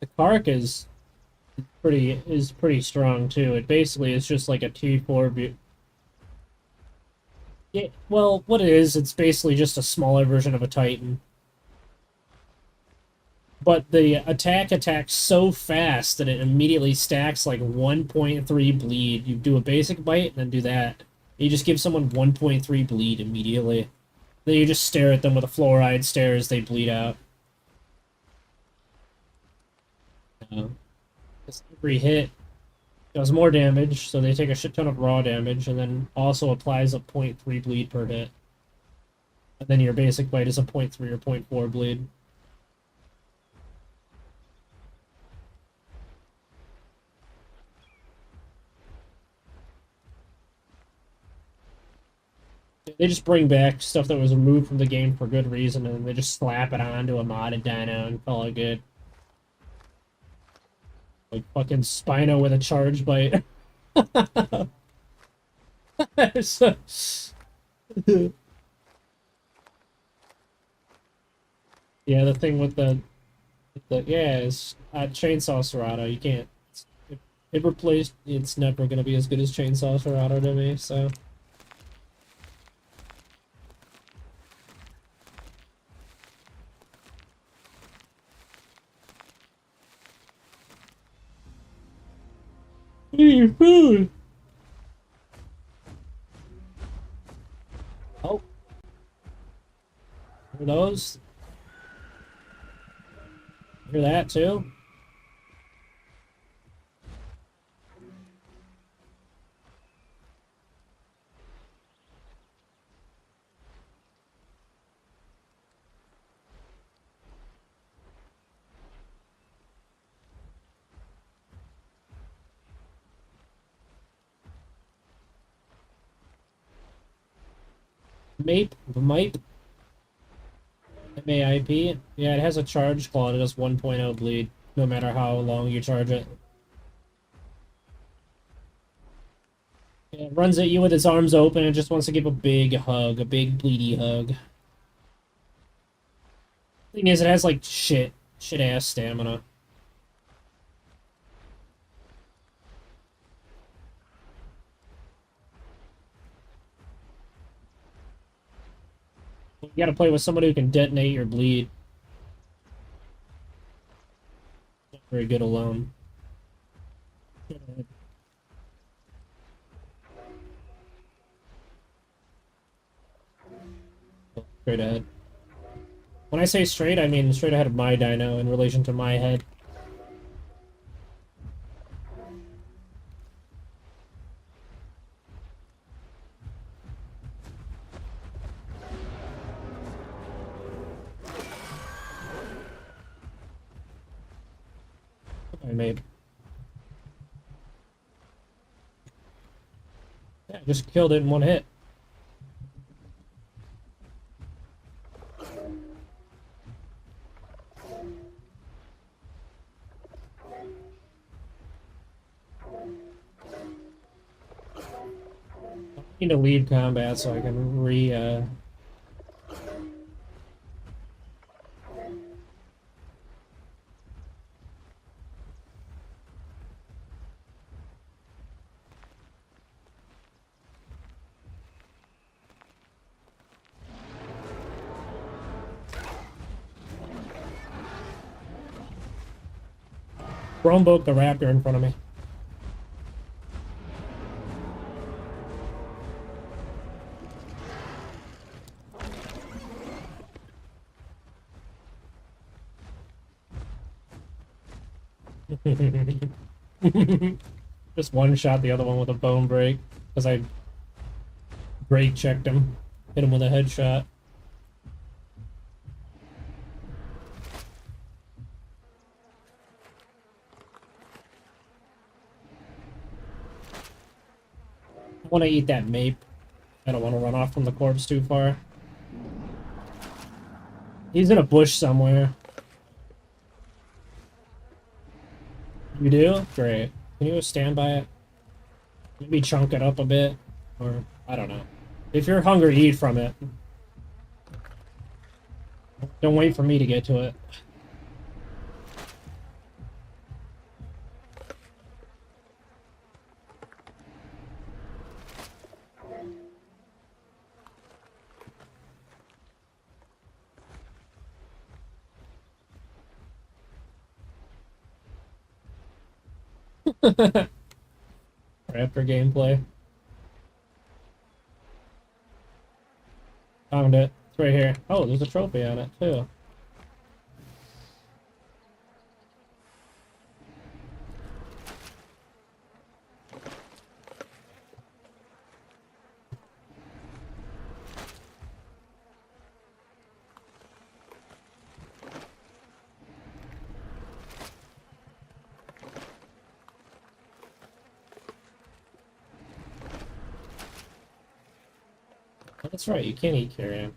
S1: The Kark is pretty strong too. It basically is just like a T4 yeah, well, what it is, it's basically just a smaller version of a Titan. But the attack attacks so fast that it immediately stacks like 1.3 bleed. You do a basic bite and then do that. You just give someone 1.3 bleed immediately. Then you just stare at them with a fluoride stare as they bleed out. Uh, every hit does more damage, so they take a shit ton of raw damage, and then also applies a 0.3 bleed per hit. And then your basic bite is a 0.3 or 0.4 bleed. They just bring back stuff that was removed from the game for good reason, and they just slap it onto a modded dino and call it good. Like fucking Spino with a charge bite. So- yeah, the thing with the yeah is Chainsaw Serrato. You can't. It replaced. It's never gonna be as good as Chainsaw Serrato to me. So. Hey, food. Oh, hear those? Hear that too? MAIP, MAIP. Yeah, it has a charge claw. It does 1.0 bleed, no matter how long you charge it. Yeah, it runs at you with its arms open and just wants to give a big hug, a big bleedy hug. Thing is, it has like shit ass stamina. You gotta play with somebody who can detonate your bleed. Not very good alone. Straight ahead. When I say straight, I mean straight ahead of my dino in relation to my head. I made. Yeah, just killed it in one hit. I need to leave combat so I can Chromebook the raptor in front of me. Just one shot the other one with a bone break because I brake checked him, hit him with a headshot. I want to eat that mape. I don't want to run off from the corpse too far. He's in a bush somewhere. You do? Great. Can you stand by it? Maybe chunk it up a bit? Or, I don't know. If you're hungry, eat from it. Don't wait for me to get to it. Raptor gameplay. Found it. It's right here. Oh, there's a trophy on it, too. That's right, you can't eat carrion.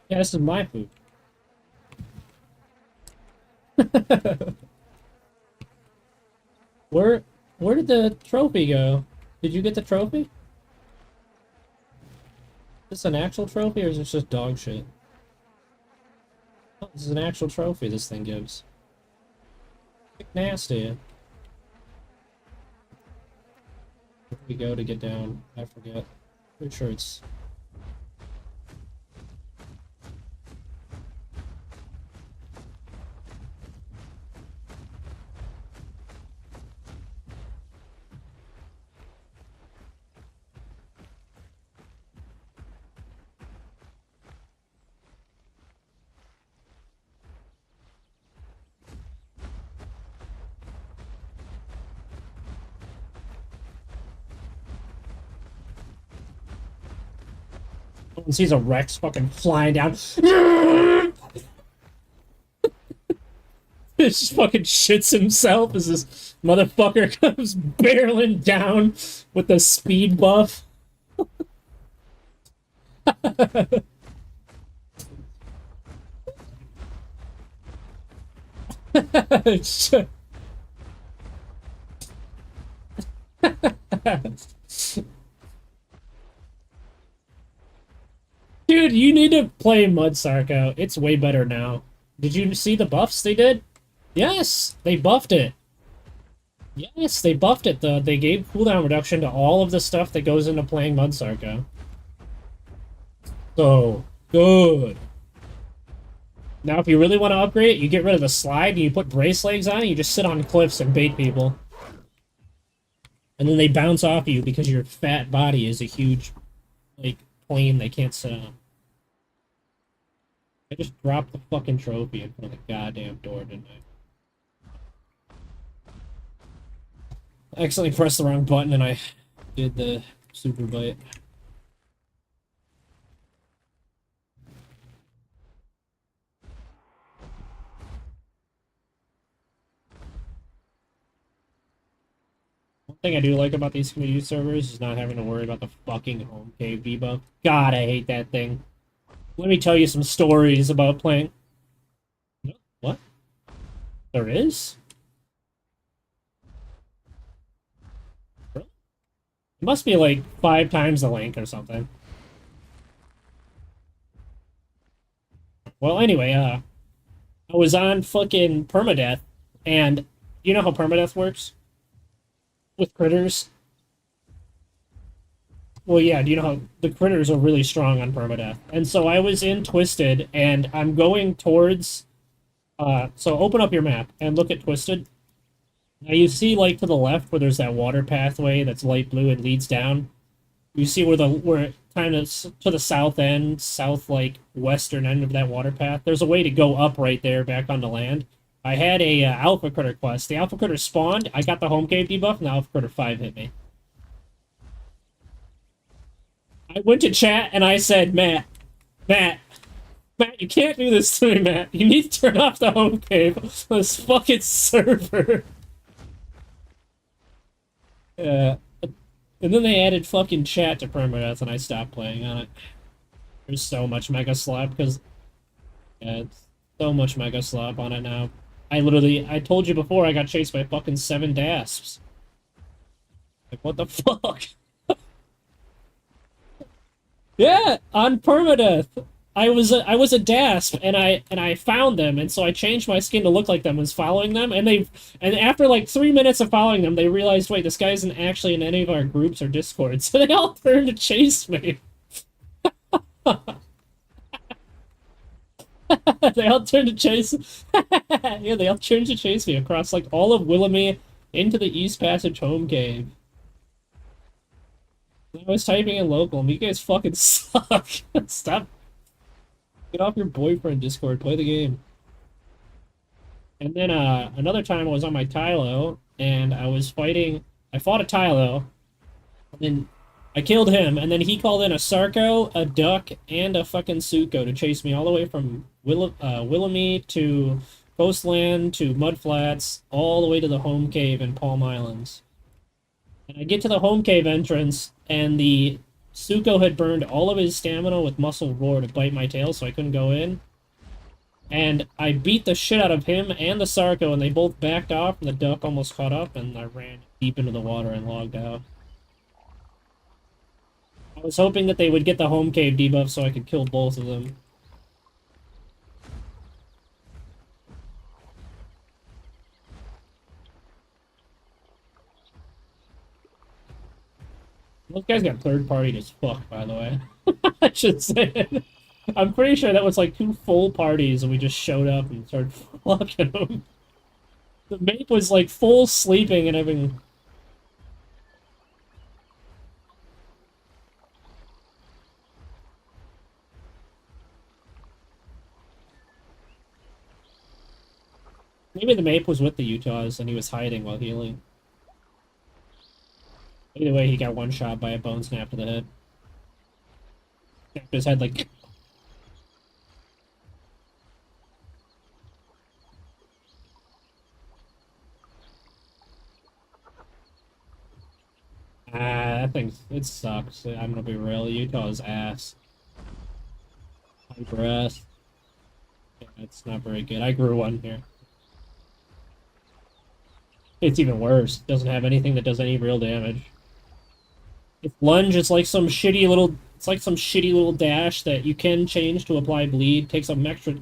S1: Yeah, this is my food. Where did the trophy go? Did you get the trophy? Is this an actual trophy or is this just dog shit? Oh, this is an actual trophy this thing gives. Nasty. Where do we go to get down? I forget. Pretty sure it's... Someone sees a Rex fucking flying down. It just fucking shits himself as this motherfucker comes barreling down with the speed buff. Dude, you need to play Mud Sarko. It's way better now. Did you see the buffs they did? Yes, they buffed it. Yes, they buffed it. They gave cooldown reduction to all of the stuff that goes into playing Mud Sarko. So good. Now, if you really want to upgrade it, you get rid of the slide and you put brace legs on, and you just sit on cliffs and bait people. And then they bounce off you because your fat body is a huge, like, plane they can't sit on. I just dropped the fucking trophy in front of the goddamn door, didn't I? I accidentally pressed the wrong button and I did the super bite. Thing I do like about these community servers is not having to worry about the fucking home cave debuff. God, I hate that thing. Let me tell you some stories about playing. What? There is? Really? It must be like 5 times the link or something. Well, anyway, I was on fucking permadeath, and you know how permadeath works with critters? Well, yeah, do you know how the critters are really strong on permadeath? And so I was in Twisted, and I'm going towards. So open up your map and look at Twisted. Now you see, like to the left, where there's that water pathway that's light blue and leads down. You see where kind of to the south end, south like western end of that water path. There's a way to go up right there, back onto land. I had a Alpha Critter quest. The Alpha Critter spawned. I got the home cave debuff, and the Alpha Critter 5 hit me. I went to chat and I said, Matt, you can't do this to me, Matt. You need to turn off the home cave on this fucking server. Yeah. And then they added fucking chat to permadeath, and I stopped playing on it. There's so much Mega Slop, because... Yeah, it's so much Mega Slop on it now. I told you before, I got chased by fucking 7 dasps. Like, what the fuck? Yeah, on permadeath. I was a dasp, and I found them, and so I changed my skin to look like them, was following them, and after like 3 minutes of following them, they realized, wait, this guy isn't actually in any of our groups or Discord, so they all turned to chase me. They all turned to chase. Yeah, they all turned to chase me across like all of Willamette into the East Passage home cave. I was typing in local, and you guys fucking suck. Stop. Get off your boyfriend Discord, play the game. And then another time I was on my Tylo, and I fought a Tylo, and then I killed him, and then he called in a Sarco, a Duck, and a fucking Suko to chase me all the way from Willamette to Coastland to Mudflats, all the way to the home cave in Palm Islands. And I get to the home cave entrance, and the Suko had burned all of his stamina with Muscle Roar to bite my tail, so I couldn't go in. And I beat the shit out of him and the Sarco, and they both backed off, and the Duck almost caught up, and I ran deep into the water and logged out. I was hoping that they would get the home cave debuff so I could kill both of them. Those guys got third-partied as fuck, by the way. I should say it. I'm pretty sure that was like 2 full parties and we just showed up and started fucking them. The mate was like full sleeping and everything. Maybe the Mape was with the Utahs and he was hiding while healing. Either way, he got one shot by a bone snap to the head. Snapped his head like... that thing's... It sucks. I'm gonna be real. Utah's ass. Hyper ass. Yeah, it's not very good. I grew one here. It's even worse. It doesn't have anything that does any real damage. Its lunge is like some shitty little... It's like some shitty little dash that you can change to apply bleed. Takes an extra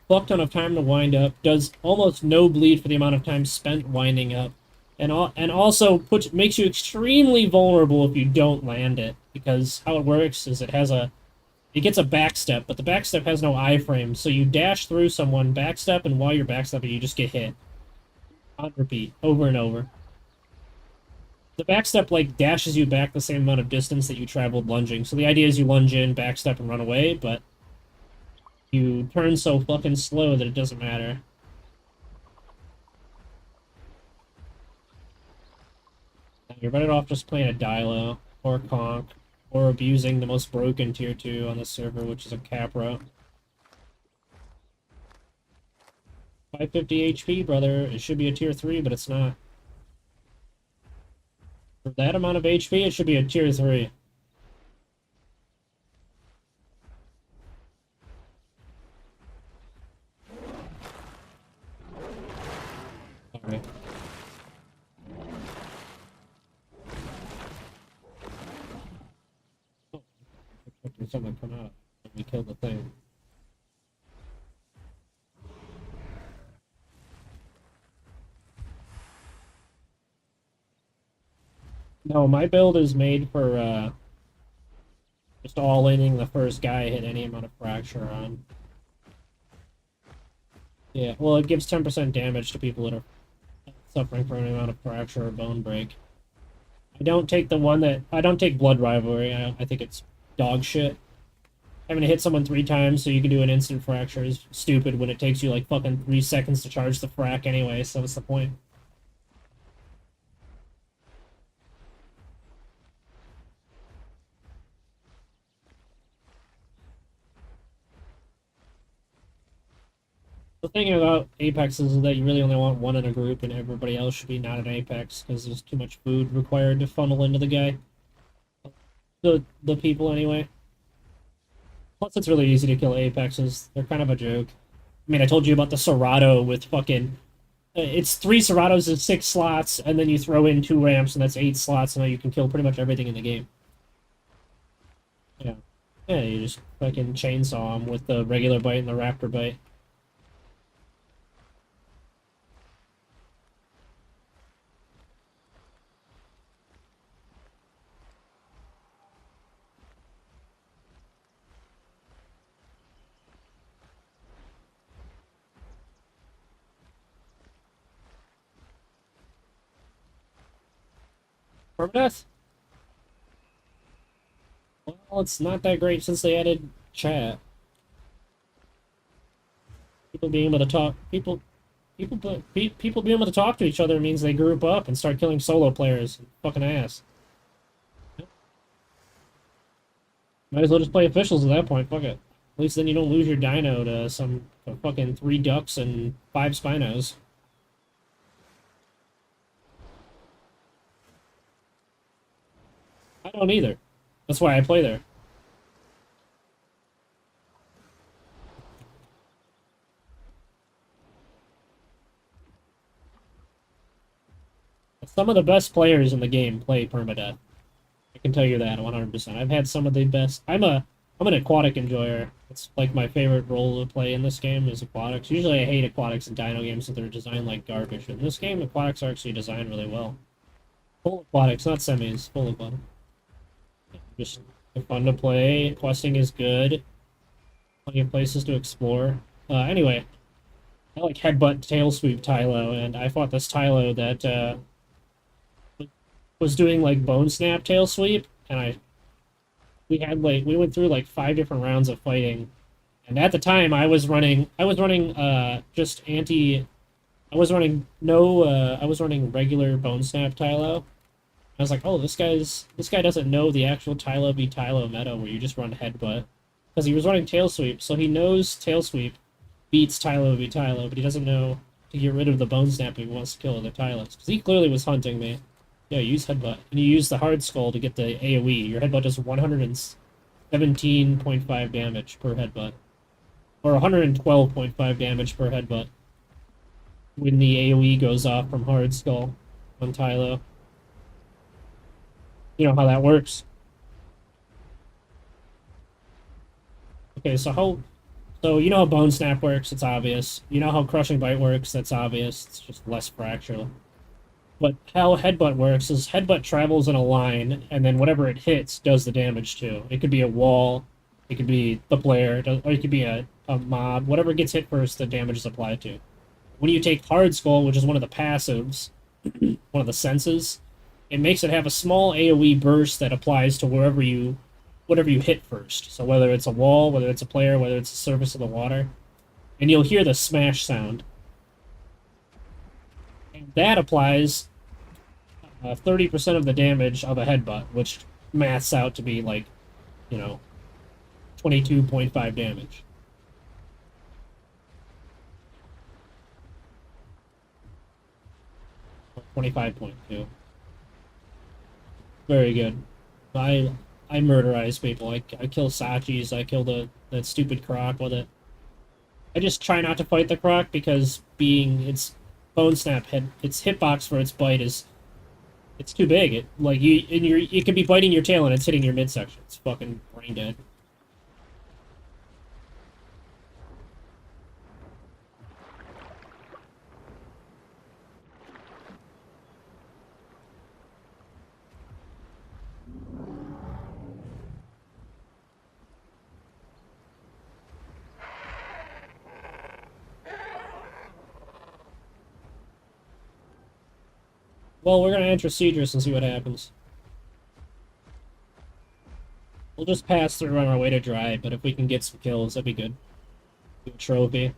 S1: fuck ton of time to wind up. Does almost no bleed for the amount of time spent winding up. And also makes you extremely vulnerable if you don't land it. Because how it works is it gets a backstep, but the backstep has no iframe. So you dash through someone, backstep, and while you're backstepping, you just get hit. On repeat, over and over. The backstep, like, dashes you back the same amount of distance that you traveled lunging. So the idea is you lunge in, backstep, and run away, but you turn so fucking slow that it doesn't matter. You're better off just playing a Dilo, or Conk, or abusing the most broken tier 2 on the server, which is a Capra. 550 HP, brother. It should be a tier 3, but it's not. For that amount of HP, it should be a tier 3. Sorry. Oh, expecting something to come out when we kill the thing. No, my build is made for just all-inning the first guy hit any amount of fracture on. Yeah, well, it gives 10% damage to people that are suffering from any amount of fracture or bone break. I don't take the one that... I don't take Blood Rivalry. I think it's dog shit. Having to hit someone 3 times so you can do an instant fracture is stupid when it takes you like fucking 3 seconds to charge the frac anyway, so what's the point? The thing about Apex is that you really only want one in a group and everybody else should be not an Apex because there's too much food required to funnel into the guy. The people anyway. Plus it's really easy to kill Apexes. They're kind of a joke. I mean, I told you about the Serato with fucking... It's 3 Seratos in 6 slots, and then you throw in 2 ramps, and that's 8 slots, and now you can kill pretty much everything in the game. Yeah. Yeah, you just fucking chainsaw them with the regular bite and the raptor bite. Permadeath? Well, it's not that great since they added chat. People being able to talk, people being able to talk to each other means they group up and start killing solo players. Fucking ass. Might as well just play officials at that point. Fuck it. At least then you don't lose your dino to some fucking 3 ducks and 5 spinos. I don't either. That's why I play there. Some of the best players in the game play permadeath. I can tell you that 100%. I've had some of the best. I'm an aquatic enjoyer. It's like my favorite role to play in this game is aquatics. Usually I hate aquatics in dino games that they're designed like garbage. But in this game, aquatics are actually designed really well. Full aquatics, not semis. Full aquatics. Just fun to play. Questing is good. Plenty of places to explore. Anyway, I like headbutt tail sweep Tylo, and I fought this Tylo that was doing like bone snap tail sweep, and we went through like 5 different rounds of fighting, and at the time I was running just anti I was running no I was running regular bone snap Tylo. I was like, oh, this guy doesn't know the actual Tylo v Tylo meta where you just run headbutt. Because he was running tail sweep, so he knows tail sweep beats Tylo v Tylo, but he doesn't know to get rid of the bone snap if he wants to kill other Tylos. Because he clearly was hunting me. Yeah, use headbutt. And you use the hard skull to get the AoE. Your headbutt does 117.5 damage per headbutt. Or 112.5 damage per headbutt. When the AoE goes off from hard skull on Tylo. You know how that works. Okay, so you know how Bone Snap works, it's obvious. You know how Crushing Bite works, that's obvious. It's just less fracture. But how Headbutt works is Headbutt travels in a line, and then whatever it hits does the damage to. It could be a wall, it could be the player, or it could be a mob. Whatever gets hit first, the damage is applied to. When you take Hard Skull, which is one of the passives, one of the senses, it makes it have a small AoE burst that applies to whatever you hit first. So whether it's a wall, whether it's a player, whether it's the surface of the water, and you'll hear the smash sound. And that applies 30% of the damage of a headbutt, which maths out to be like, 22.5 damage. Or 25.2. Very good. I I murderize people. I kill Sachis. I kill that stupid croc with it. I just try not to fight the croc because being its bone snap head, its hitbox for its bite is it's too big. It like you could be biting your tail and it's hitting your midsection. It's fucking brain dead. Well, we're gonna enter Cedrus and see what happens. We'll just pass through on our way to Dry, but if we can get some kills, that'd be good. Do a trophy.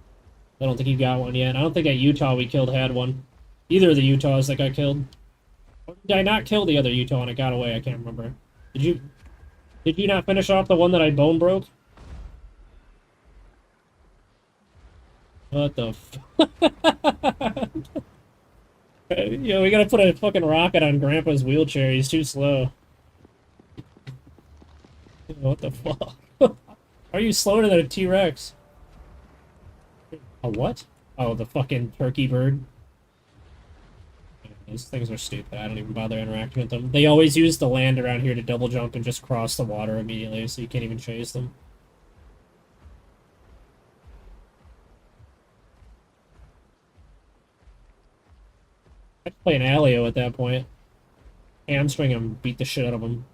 S1: I don't think you got one yet. I don't think at Utah we killed had one. Either of the Utahs that got killed. Or did I not kill the other Utah and it got away? I can't remember. Did you? Did you not finish off the one that I bone broke? What the f- Yo, we gotta put a fucking rocket on Grandpa's wheelchair. He's too slow. What the fuck? Are you slower than a T-Rex? A what? Oh, the fucking turkey bird. These things are stupid. I don't even bother interacting with them. They always use the land around here to double jump and just cross the water immediately, so you can't even chase them. I'd play an Alio at that point. Hamstring him, beat the shit out of him.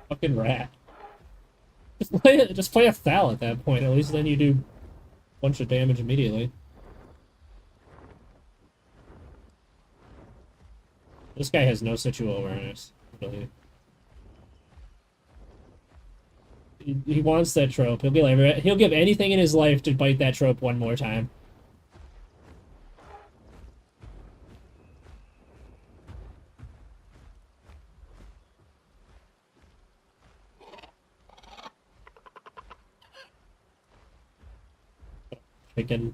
S1: Fucking rat. Just play a Thal at that point. At least then you do a bunch of damage immediately. This guy has no situal awareness. Really. He wants that trope. He'll be like, he'll give anything in his life to bite that trope one more time. Freaking.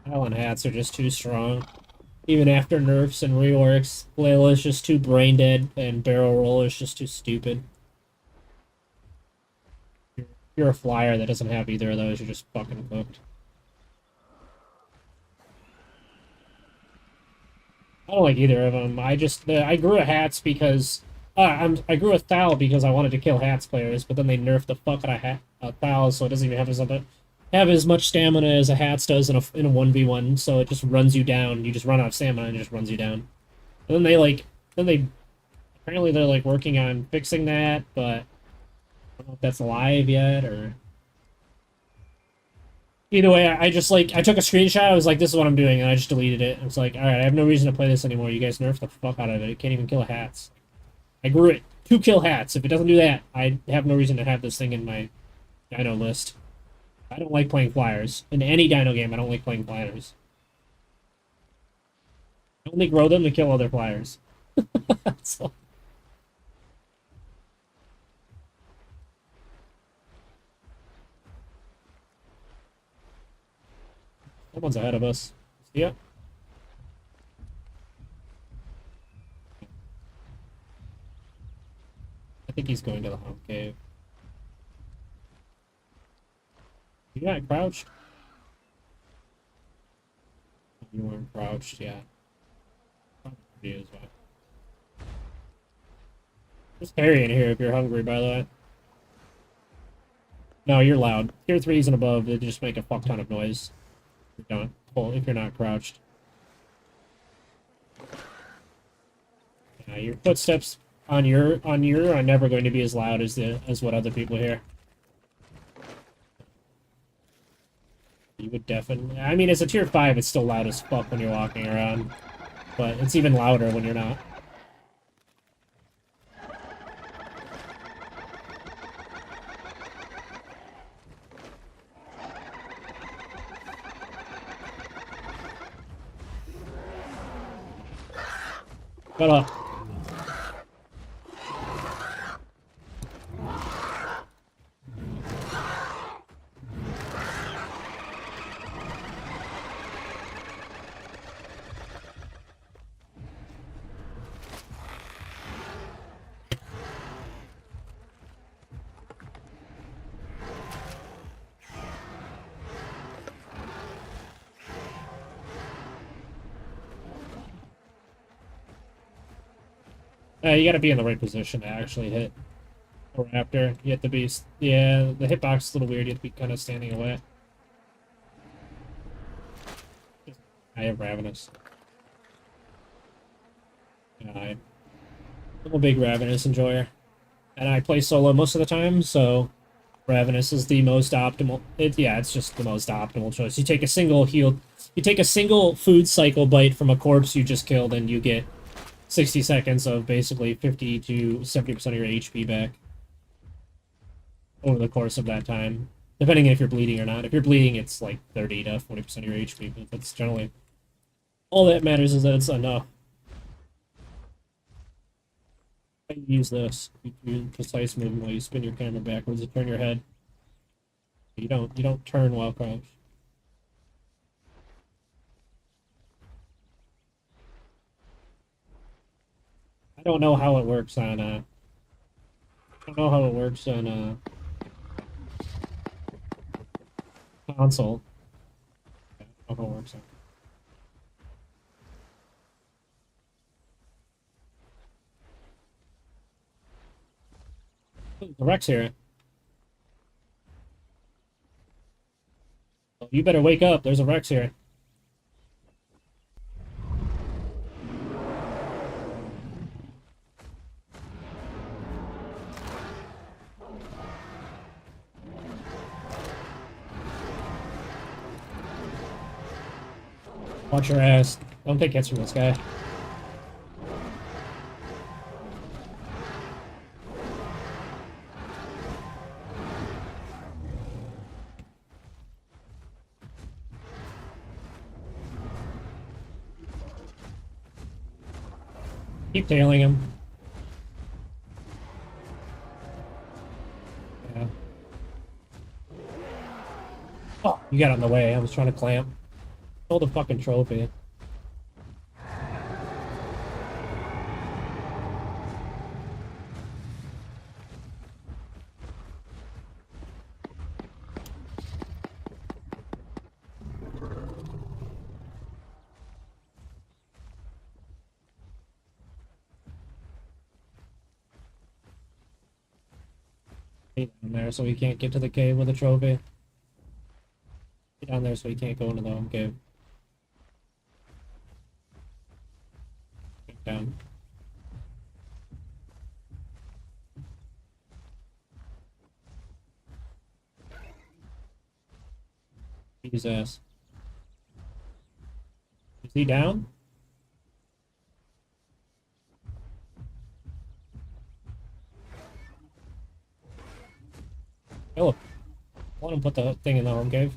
S1: Allen hats are just too strong. Even after nerfs and reworks, Layla is just too brain dead, and Barrel Roll is just too stupid. You're a flyer that doesn't have either of those, you're just fucking cooked. I don't like either of them. I grew a hats because I grew a Thal because I wanted to kill hats players, but then they nerfed the fuck out of Thal, so it doesn't even have as much stamina as a hats does in a 1v1, so it just runs you down. You just run out of stamina and it just runs you down. And then they apparently they're like working on fixing that, but I don't know if that's live yet or either way, I just like I took a screenshot. I was like, "This is what I'm doing," and I just deleted it. I was like, "All right, I have no reason to play this anymore. You guys nerf the fuck out of it. It can't even kill hats. I grew it to kill hats. If it doesn't do that, I have no reason to have this thing in my dino list. I don't like playing flyers in any dino game. I don't like playing flyers. I only grow them to kill other flyers. So, someone's ahead of us. Yeah, I think he's going to the home cave. You not crouched? You weren't crouched, yeah. Probably is, but... There's Harry in here if you're hungry, by the way. No, you're loud. Tier 3s and above, they just make a fuck ton of noise. If you're not, well, if you're not crouched. Your footsteps on your are never going to be as loud as what other people hear. You would definitely. I mean, as a tier 5, it's still loud as fuck when you're walking around, but it's even louder when you're not. Shut up. You gotta be in the right position to actually hit a raptor. You have to be, yeah, the hitbox is a little weird. You have to be kind of standing away. I have Ravenous. Yeah, I'm a big Ravenous enjoyer. And I play solo most of the time, so Ravenous is the most optimal. Yeah, it's just the most optimal choice. You take a single you take a single food cycle bite from a corpse you just killed, and you get 60 seconds of basically 50 to 70% of your HP back over the course of that time, depending if you're bleeding or not. If you're bleeding, it's like 30 to 40% of your HP, but that's generally all that matters is that it's enough. You use this. You do precise movement while you spin your camera backwards and turn your head. You don't turn while crouched. I don't know how it works on I don't know how it works on console. I don't know how it works on. Ooh, the Rex here. Oh, you better wake up. There's a Rex here. Watch your ass. Don't take hits from this guy. Keep tailing him. Yeah. Oh, you got on the way. I was trying to clamp. Stole the fucking trophy. Get down there so we can't get to the cave with a trophy. Get down there so we can't go into the home cave. Get down. Beat his ass. Is he down? Oh, let him put the thing in the home cave.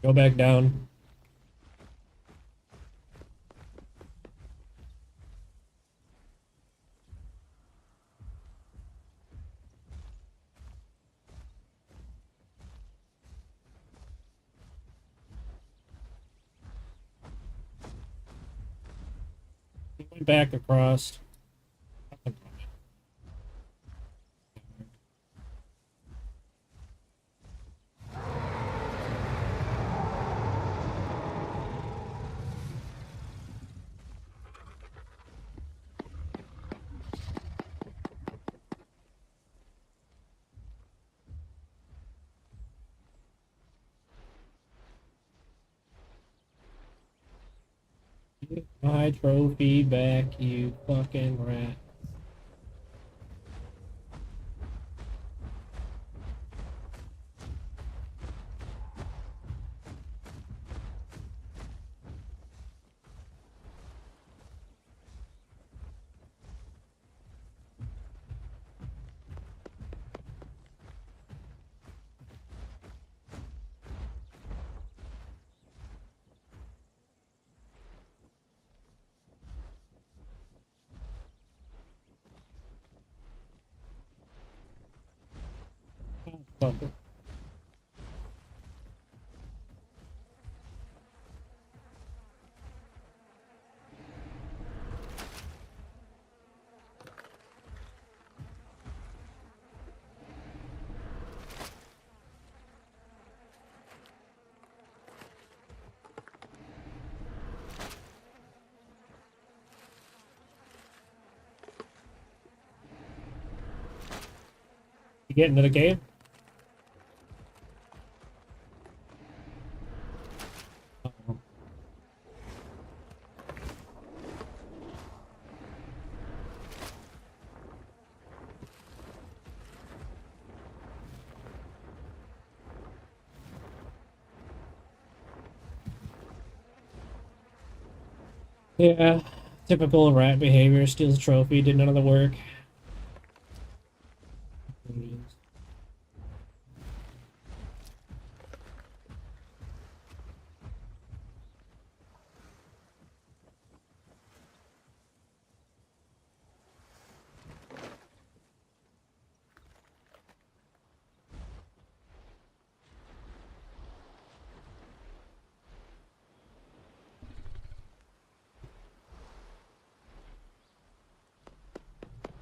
S1: Go back down. He went back across. Get my trophy back, you fucking rat. Fucker. You get into the cave? Uh-oh. Yeah, typical rat behavior. Steals a trophy, did none of the work.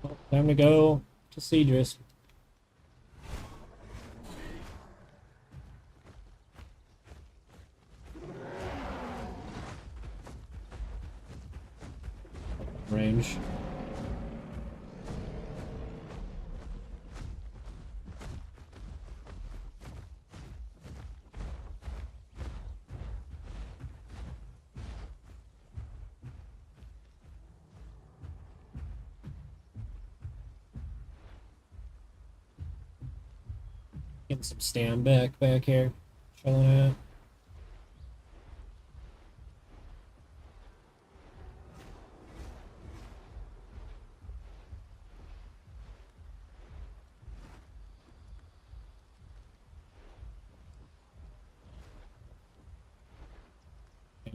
S1: Well, time to go to Cedrus. Range. Getting some stand back here. Chilling out.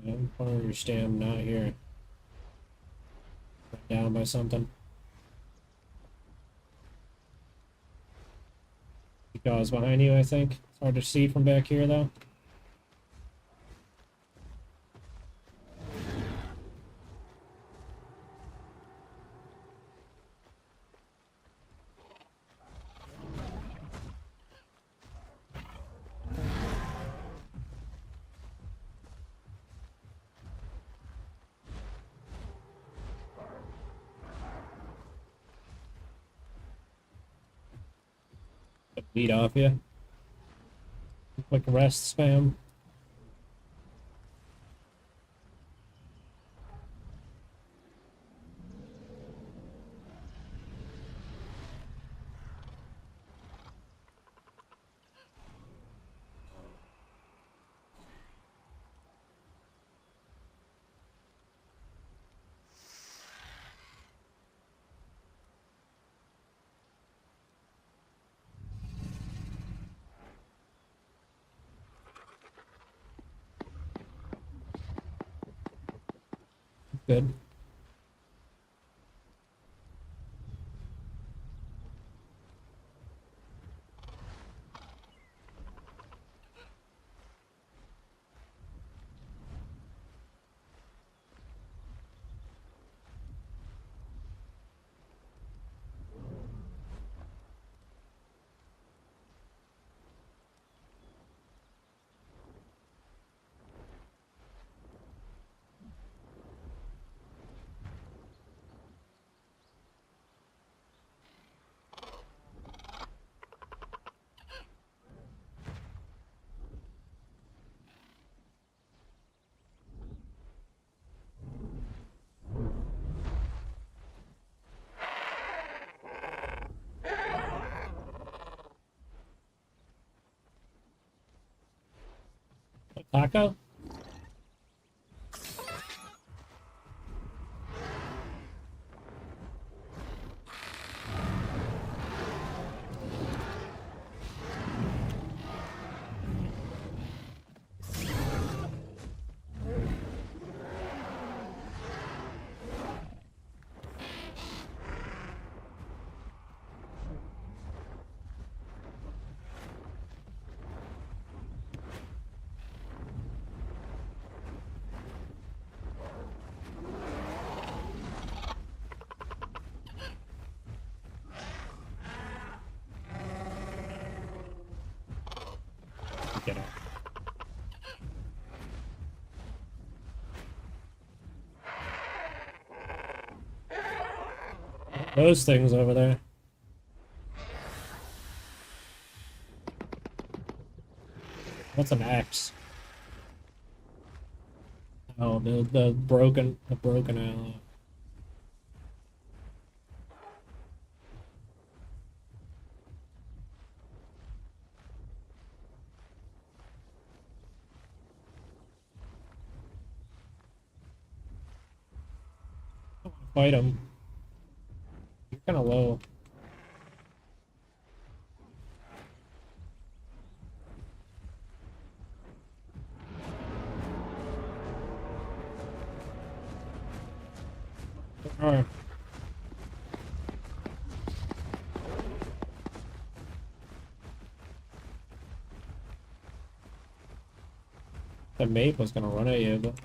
S1: And part of your stam not here. Run down by something. Jaws behind you, I think. It's hard to see from back here, though. Lead off you. Quick rest spam. Good. Taco? Get out. Those things over there. What's an axe? Oh, the broken arrow. Fight him. You're kind of low. Alright. The mate was gonna run at you, but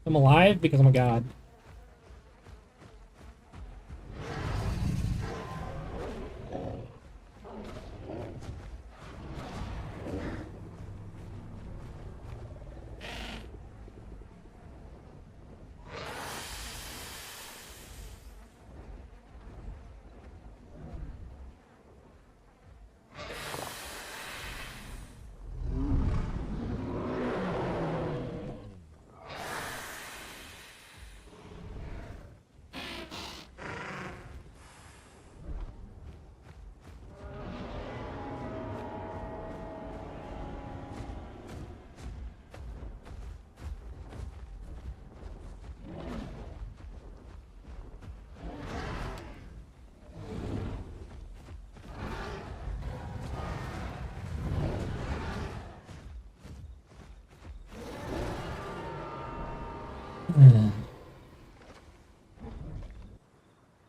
S1: I'm alive because I'm a god.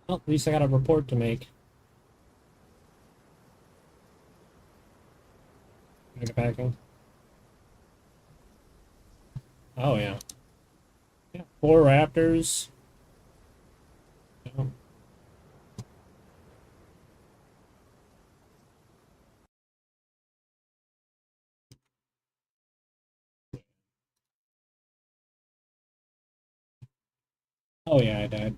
S1: Well, at least I got a report to make. Megapacking. Oh yeah. Yeah. 4 raptors. Yeah. Oh yeah, I died.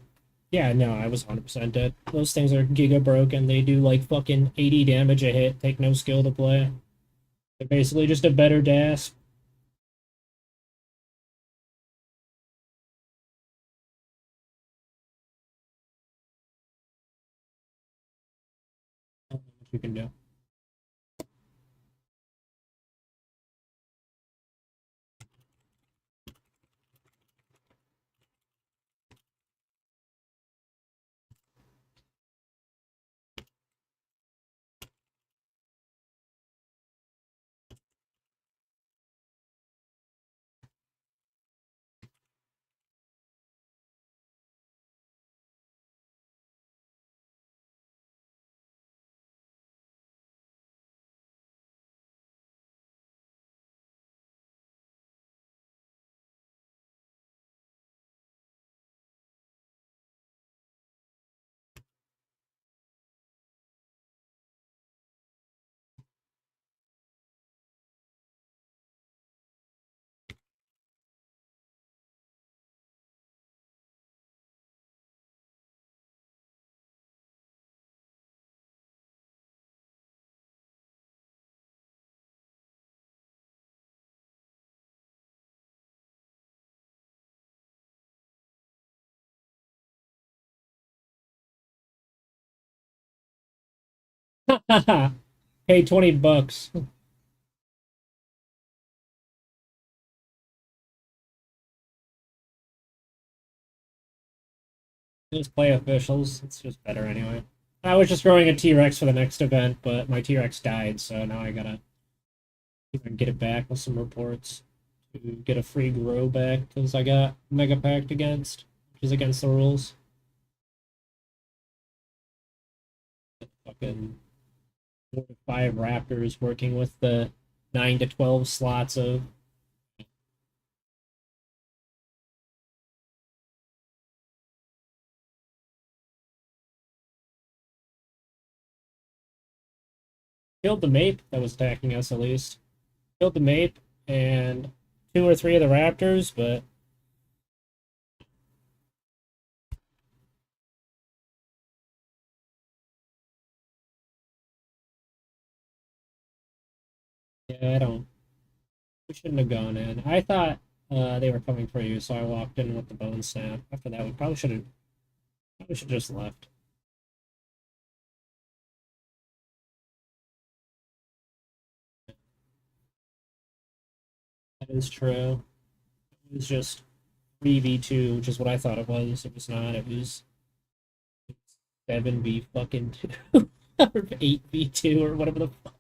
S1: Yeah, no, I was 100% dead. Those things are giga broken. They do like fucking 80 damage a hit, take no skill to play. They're basically just a better DAS. What you can do. Pay 20 bucks. Just play officials. It's just better anyway. I was just growing a T-Rex for the next event, but my T-Rex died, so now I gotta even get it back with some reports to get a free grow back because I got mega packed against, which is against the rules. Fucking 4 to 5 raptors working with the 9 to 12 slots of. Killed the Mape that was attacking us at least. Killed the Mape and 2 or 3 of the raptors, but yeah, I don't. We shouldn't have gone in. I thought they were coming for you, so I walked in with the bone snap. After that, we probably should have. Probably should just left. That is true. It was just 3v2, which is what I thought it was. It was not. It was 7v fucking 2 or 8v2 or whatever the fuck.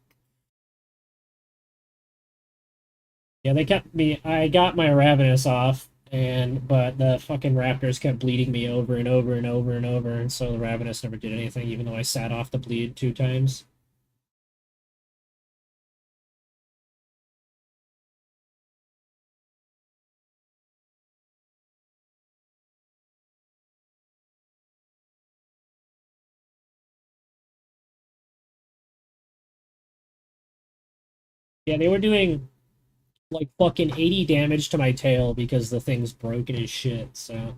S1: Yeah, they kept me. I got my Ravenous off, but the fucking Raptors kept bleeding me over and over and over and over, and so the Ravenous never did anything, even though I sat off the bleed 2 times. Yeah, they were doing like fucking 80 damage to my tail because the thing's broken as shit. So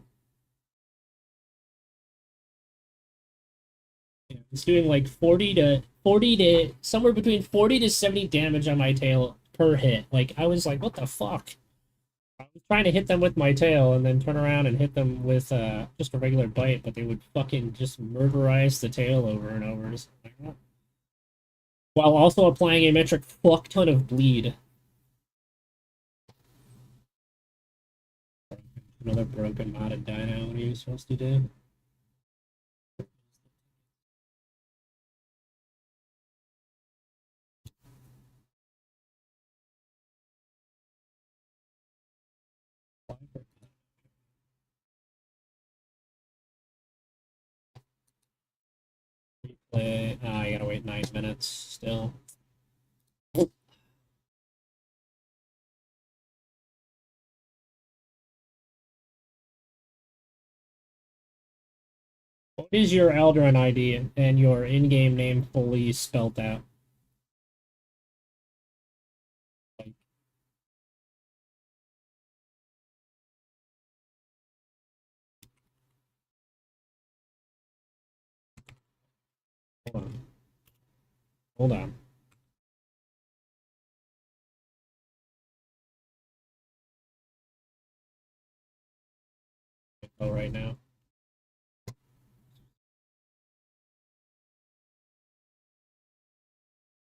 S1: yeah, it's doing like 40 to somewhere between 40 to 70 damage on my tail per hit. Like I was like, what the fuck? I was trying to hit them with my tail and then turn around and hit them with just a regular bite, but they would fucking just murderize the tail over and over, just like that. While also applying a metric fuck ton of bleed. Another broken modded dino. What are you supposed to do? Replay. Ah, I gotta wait 9 minutes still. Is your Aldrin ID and your in-game name fully spelled out? Like, hold on. Hold on. Oh, right now.